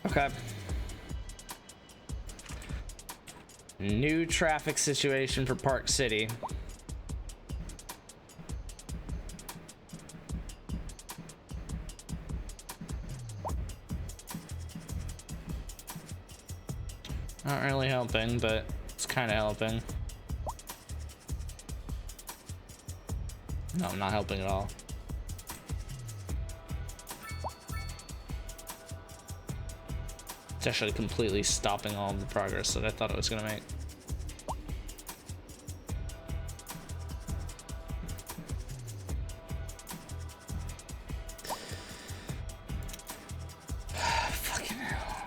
Okay. New traffic situation for Park City. Not really helping, but it's kind of helping. No, I'm not helping at all. It's actually completely stopping all of the progress that I thought it was gonna make. Fucking hell.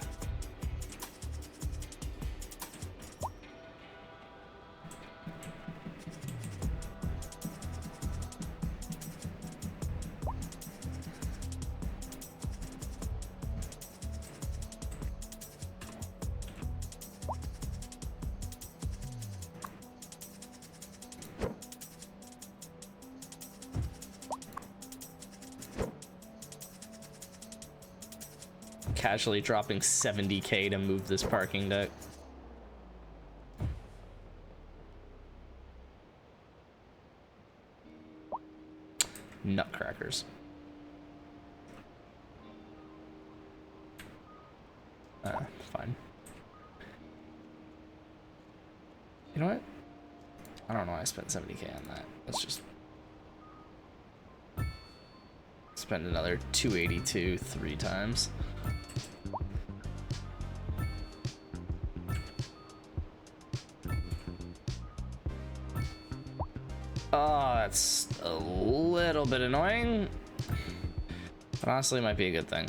Casually dropping 70K to move this parking deck. Nutcrackers. Fine. You know what? I don't know why I spent 70K on that. Let's just spend another 282 3 times. Oh, that's a little bit annoying, but honestly might be a good thing.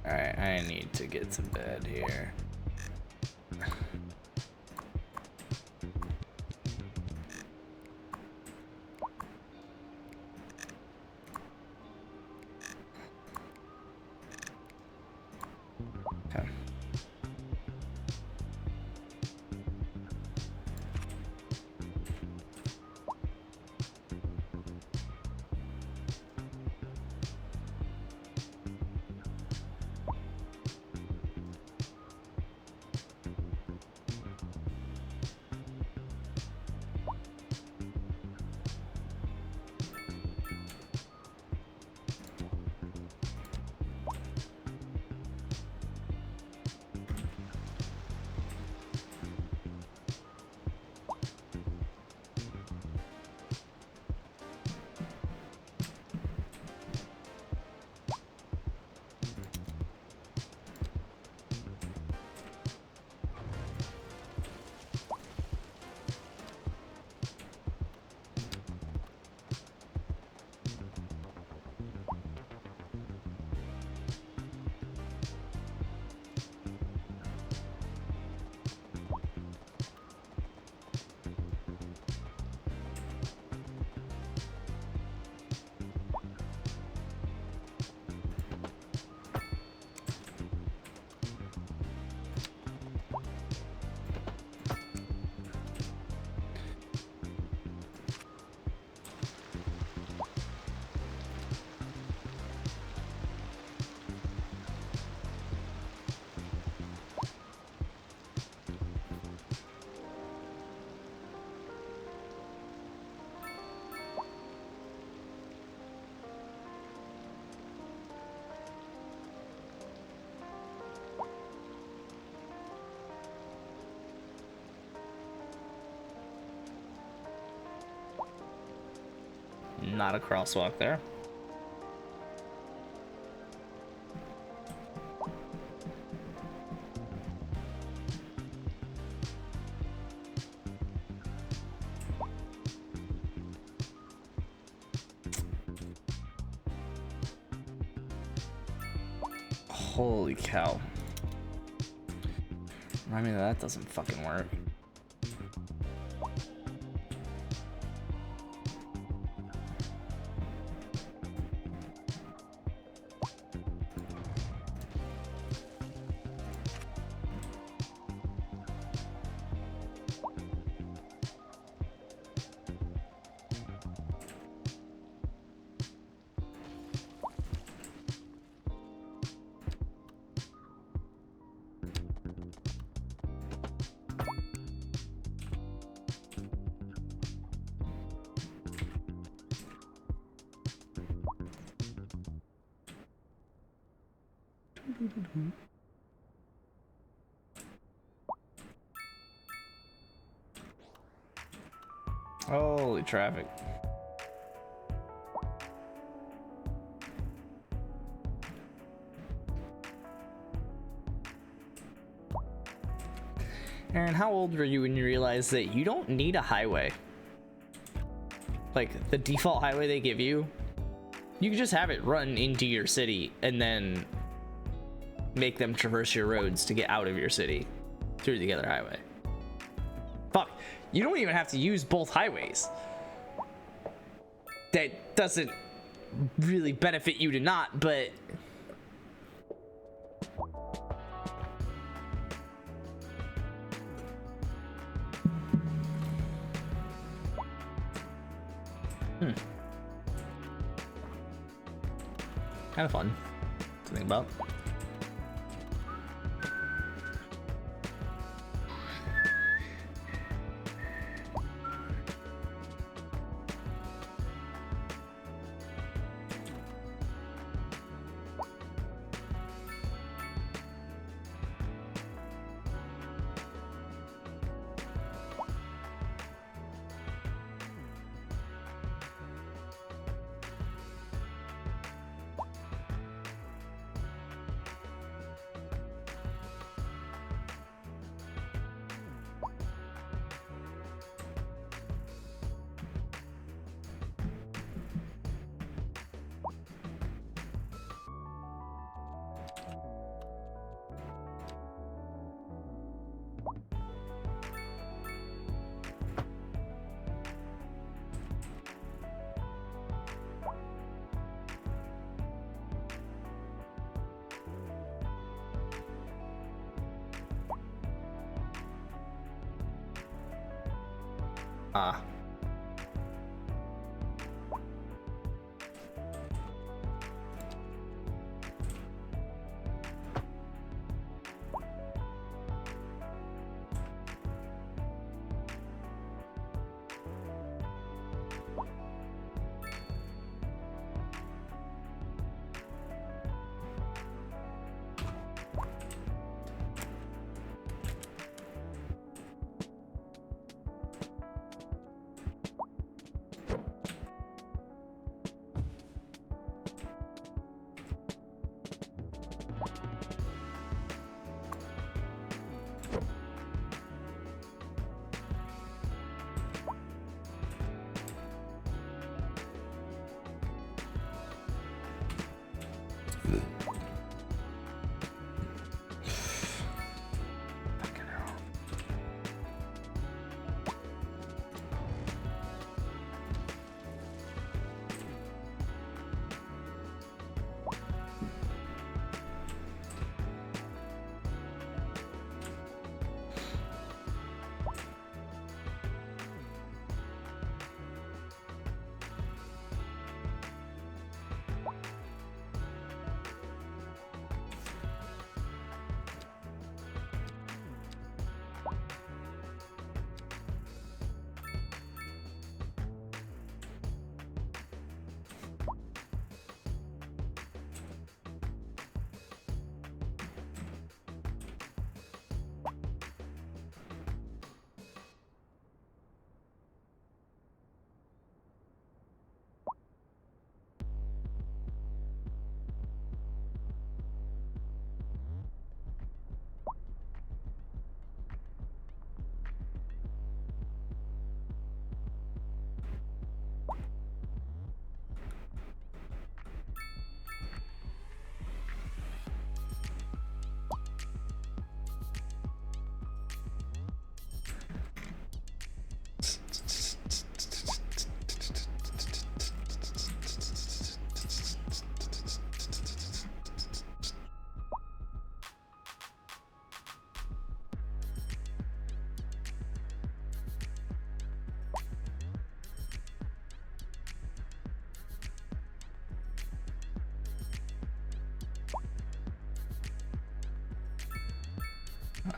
All right, I need to get to bed here. Okay. Not a crosswalk there. Holy cow. I mean, that doesn't fucking work. Holy traffic. Aaron, how old were you when you realized that you don't need a highway? Like, the default highway they give you, you can just have it run into your city and then make them traverse your roads to get out of your city through the other highway. Fuck, you don't even have to use both highways. That doesn't really benefit you to not, but... Kind of fun to think about. Ah.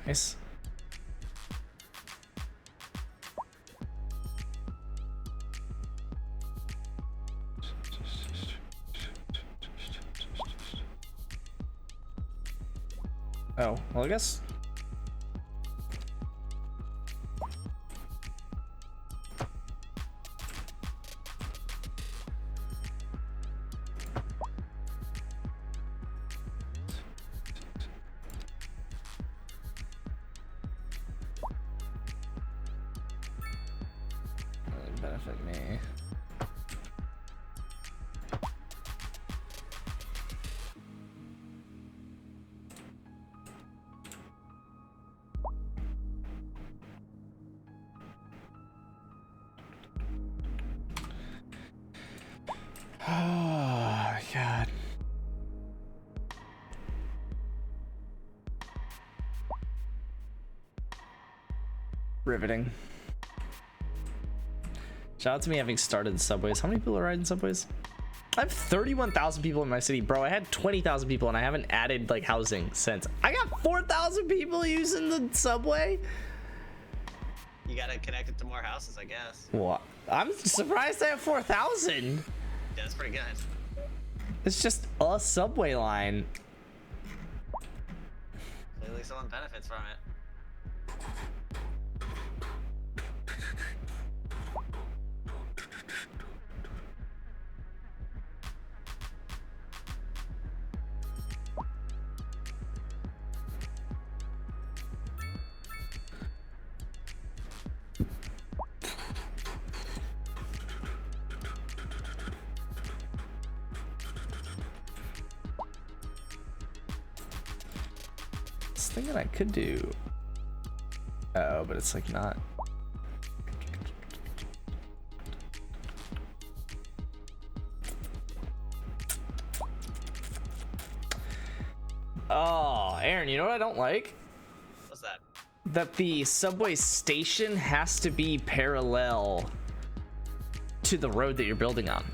Nice. Oh, well, I guess. Really benefit me. Oh, God. Riveting. Shout out to me having started the subways. How many people are riding subways? I have 31,000 people in my city, bro. I had 20,000 people and I haven't added like housing since. I got 4,000 people using the subway. You gotta connect it to more houses, I guess. What? I'm surprised I have 4,000. Yeah, that's pretty good. It's just a subway line. Clearly someone benefits from it. This thing that I could do. Oh, but it's like not. Oh, Aaron, you know what I don't like? What's that? That the subway station has to be parallel to the road that you're building on.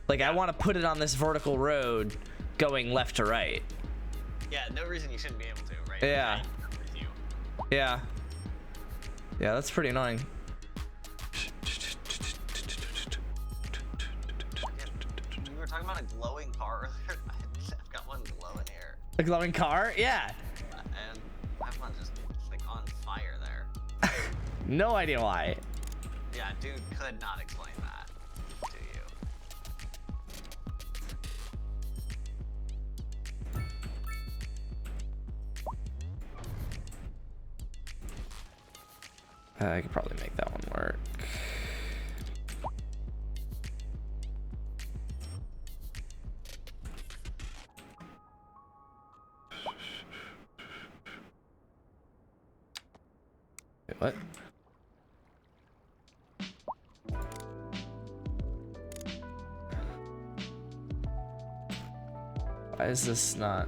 Like, I want to put it on this vertical road going left to right. Yeah, no reason you shouldn't be able to, right? Yeah. Right with you. Yeah. Yeah, that's pretty annoying. We were talking about a glowing car earlier. I've got one glowing here. A glowing car? Yeah. And I have one just like on fire there. No idea why. Yeah, dude could not explain that to you. I could probably make that one work. Wait, what? Why is this not?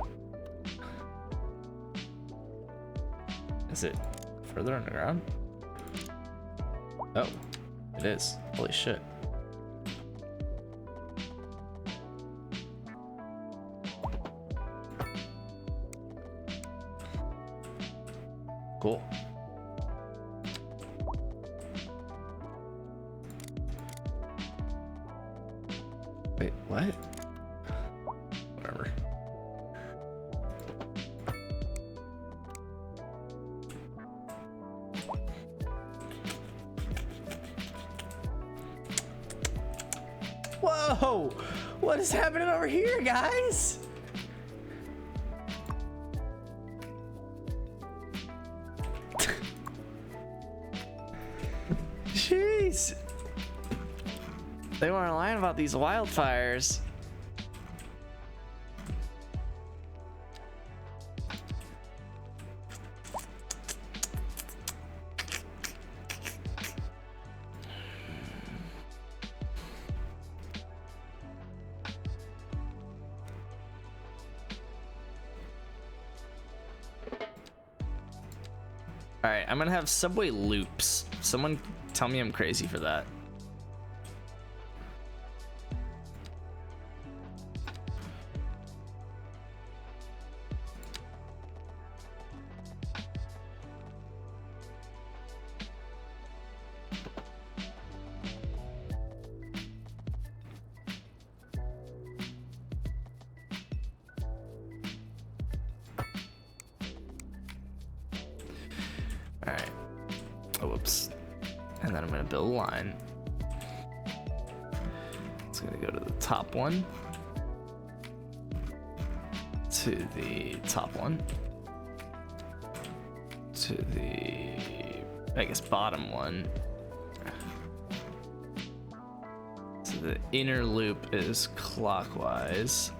Is it further underground? Oh, it is. Holy shit. Cool. Wait, what? Whatever. Whoa! What is happening over here, guys? Jeez. They weren't lying about these wildfires. All right, I'm gonna have subway loops. Someone tell me I'm crazy for that. Oh, whoops. And then I'm gonna build a line. It's gonna go to the top one, to the top one, to the, I guess, bottom one. So the inner loop is clockwise.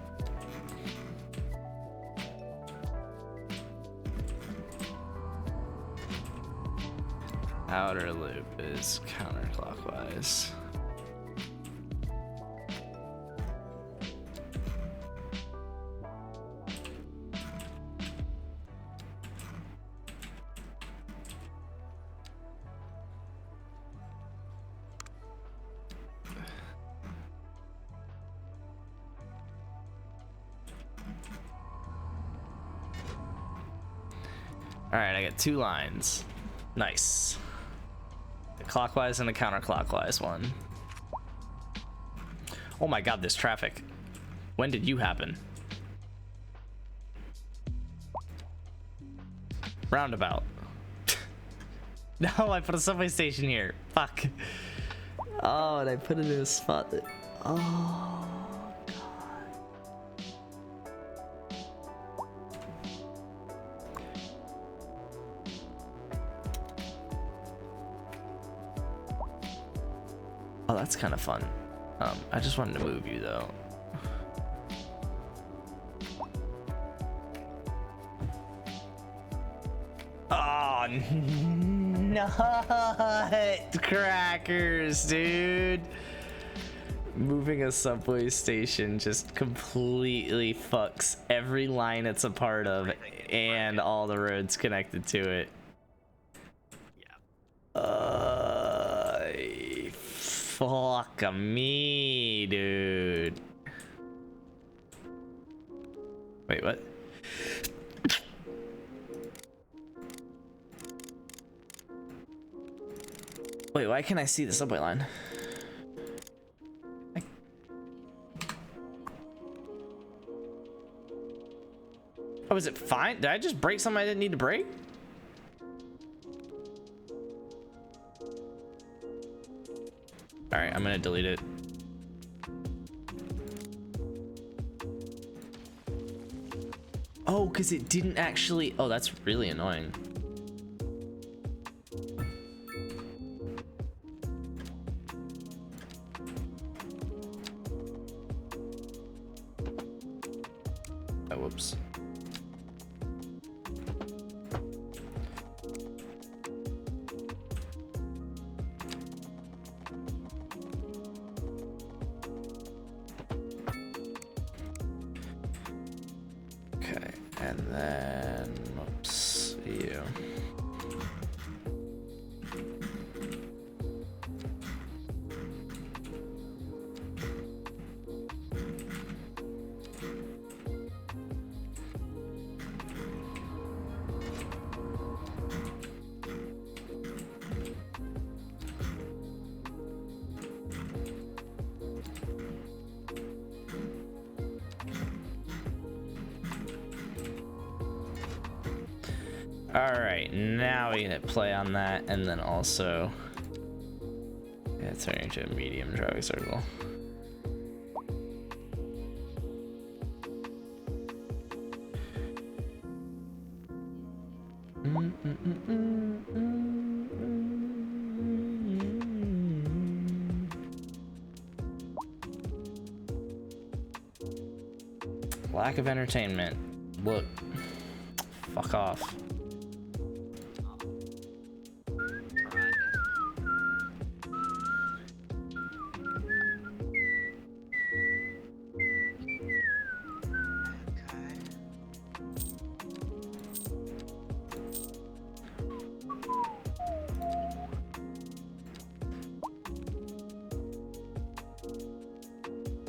Outer loop is counterclockwise. All right, I got 2 lines. Nice. The clockwise and the counterclockwise one. Oh my god, this traffic. When did you happen? Roundabout. No, I put a subway station here. Fuck. Oh, and I put it in a spot that... Oh, god. Oh, that's kind of fun. I just wanted to move you though. Oh, nutcrackers, dude. Moving a subway station just completely fucks every line it's a part of and all the roads connected to it. Fuck me, dude. Wait, what? Wait, why can't I see the subway line? Oh, is it fine? Did I just break something I didn't need to break? All right, I'm gonna delete it. Oh, because it didn't actually... Oh, that's really annoying. Oh, whoops. Okay, and then, whoops, you. All right, now we can play on that, and then also, yeah, turn into a medium traffic circle. Lack of entertainment. Look, fuck off.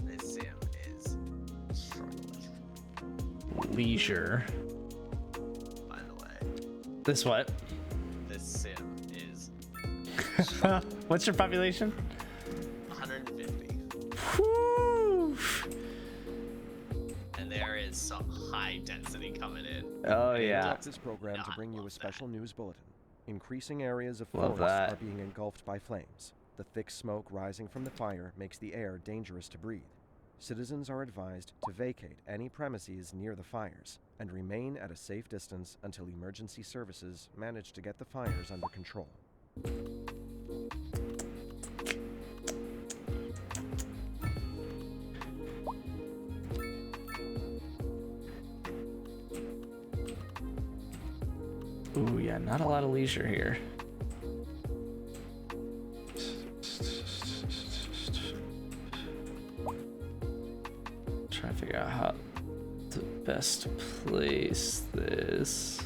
This sim is struggling. Leisure. By the way, This what? this sim is What's your population? 150, Whew. and there is some high density coming in. Oh We yeah. interrupt this program to bring you a special news bulletin. Increasing areas of Love forest that. are being engulfed by flames. The thick smoke rising from the fire makes the air dangerous to breathe. Citizens are advised to vacate any premises near the fires and remain at a safe distance until emergency services manage to get the fires under control. Ooh, yeah, not a lot of leisure here. Trying to figure out how to best place this.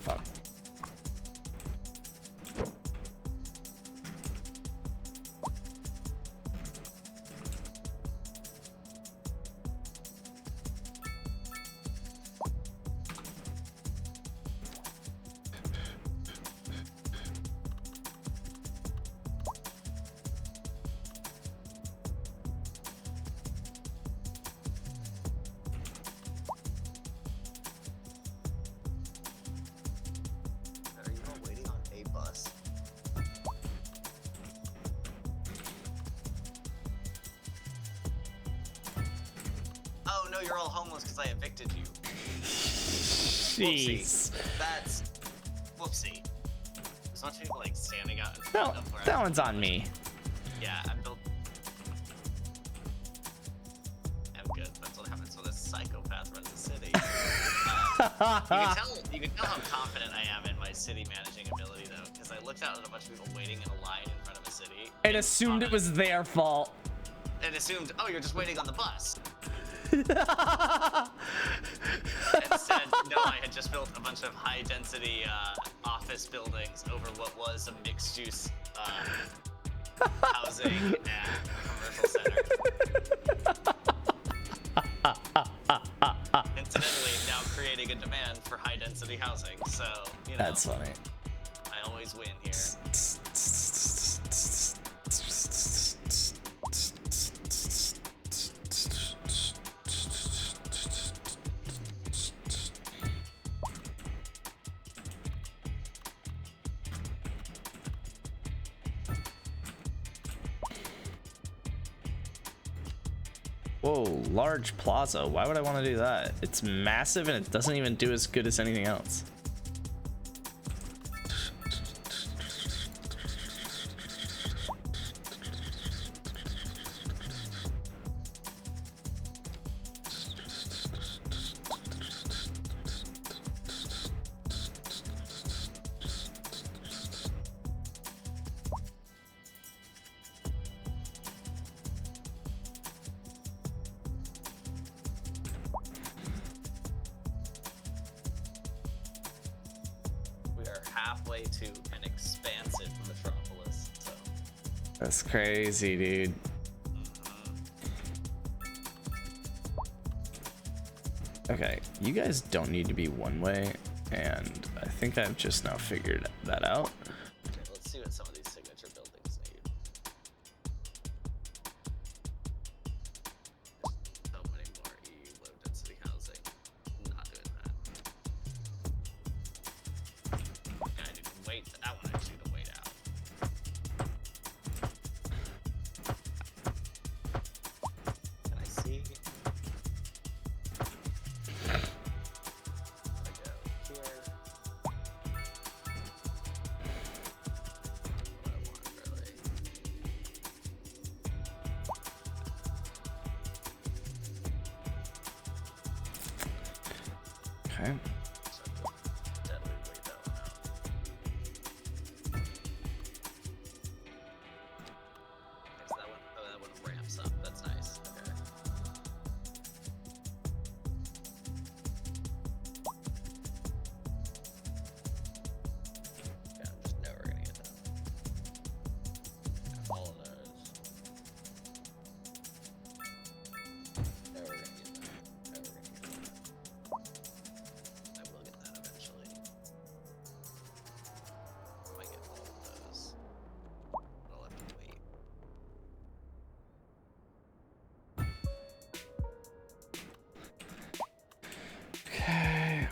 Fuck. Are you all waiting on a bus? Oh no, you're all homeless because I evicted you. Jeez. That's whoopsie. There's a bunch of people like standing out in front No, of where that I'm- one's on me. Yeah, I'm built. I'm good. That's what happens when a psychopath runs a city. You can tell how confident I am in my city managing ability, though, because I looked out at a bunch of people waiting in a line in front of a city And assumed it was their fault. and assumed, oh, you're just waiting on the bus. Instead, no, I had just built a bunch of high-density office buildings over what was a mixed-use housing and commercial center. Incidentally, now creating a demand for high-density housing. So, you know, That's funny. I always win here. Whoa, large plaza. Why would I want to do that? It's massive and it doesn't even do as good as anything else. We are halfway to an expansive metropolis. So, That's crazy, dude. Okay, you guys don't need to be one way, and I think I've just now figured that out. okay, let's see what some of these signature buildings need. So many more EU low density housing. Not doing that. Yeah, I need to wait. That one I just need to wait out. Can I see? I go here. What I want really. Okay. So deadly wait that one out. pops up. That's nice. Okay. Yeah, I'm just never gonna get that. All of those. Never gonna get that. Never gonna get that. I will get that eventually. I might get all of those. I'll have to wait. Okay.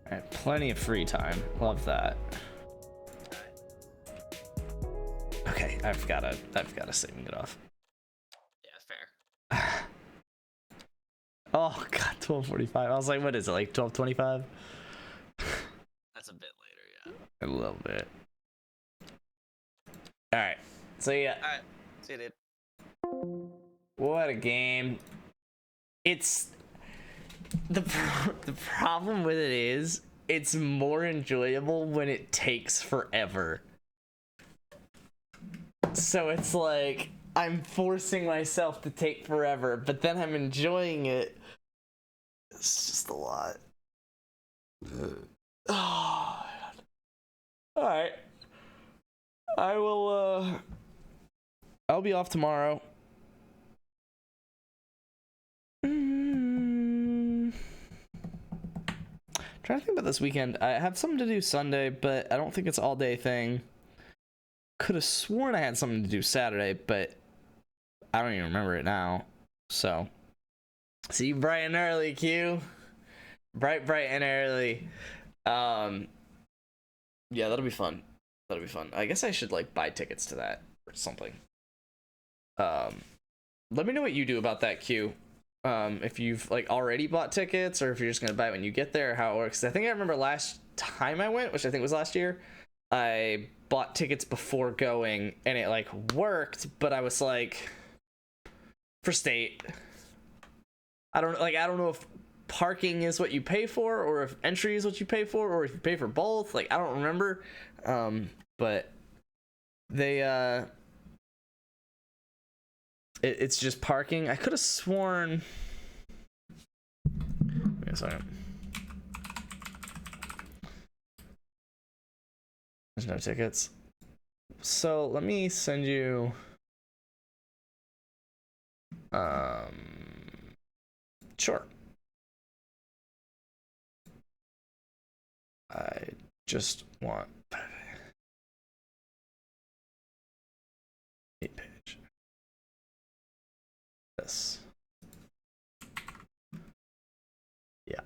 Alright, plenty of free time. Love that. Okay, I've gotta saving it off. Yeah, fair. Oh god, 12:45. I was like, what is it, like 12:25? That's a bit later, A yeah. little bit. Alright, so yeah. Alright, see you, dude. What a game. It's the problem with it is it's more enjoyable when it takes forever. So it's like I'm forcing myself to take forever, but then I'm enjoying it. It's just a lot. Oh, all right. I will I'll be off tomorrow. Trying to think about this weekend. I have something to do Sunday, but I don't think it's all day thing. Could have sworn I had something to do Saturday, but I don't even remember it now. So, see you bright and early, Q. Bright and early. Yeah, that'll be fun. That'll be fun. I guess I should like buy tickets to that or something. Let me know what you do about that, Q. If you've like already bought tickets or if you're just gonna buy it when you get there, how it works. I think I remember last time I went, which I think was last year, I bought tickets before going and it like worked, but I was like, for state, I don't know if parking is what you pay for or if entry is what you pay for or if you pay for both. Like I don't remember, but they it's just parking. I could have sworn. Wait a second. There's no tickets. So let me send you. Sure. I just want 8-page. This. Yeah.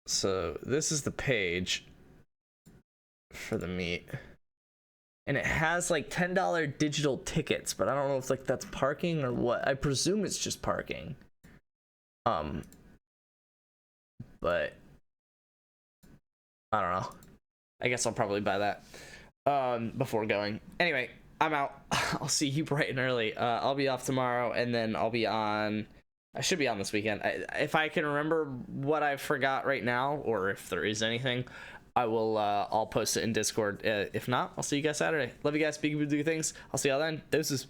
So this is the page for the meet. And it has like $10 digital tickets, but I don't know if like that's parking or what. I presume it's just parking. But I don't know. I guess I'll probably buy that before going. Anyway, I'm out. I'll see you bright and early. I'll be off tomorrow, and then I'll be on. I should be on this weekend. If I can remember what I forgot right now, or if there is anything, I will. I'll post it in Discord. If not, I'll see you guys Saturday. Love you guys. Big do things. I'll see y'all then. Deuces.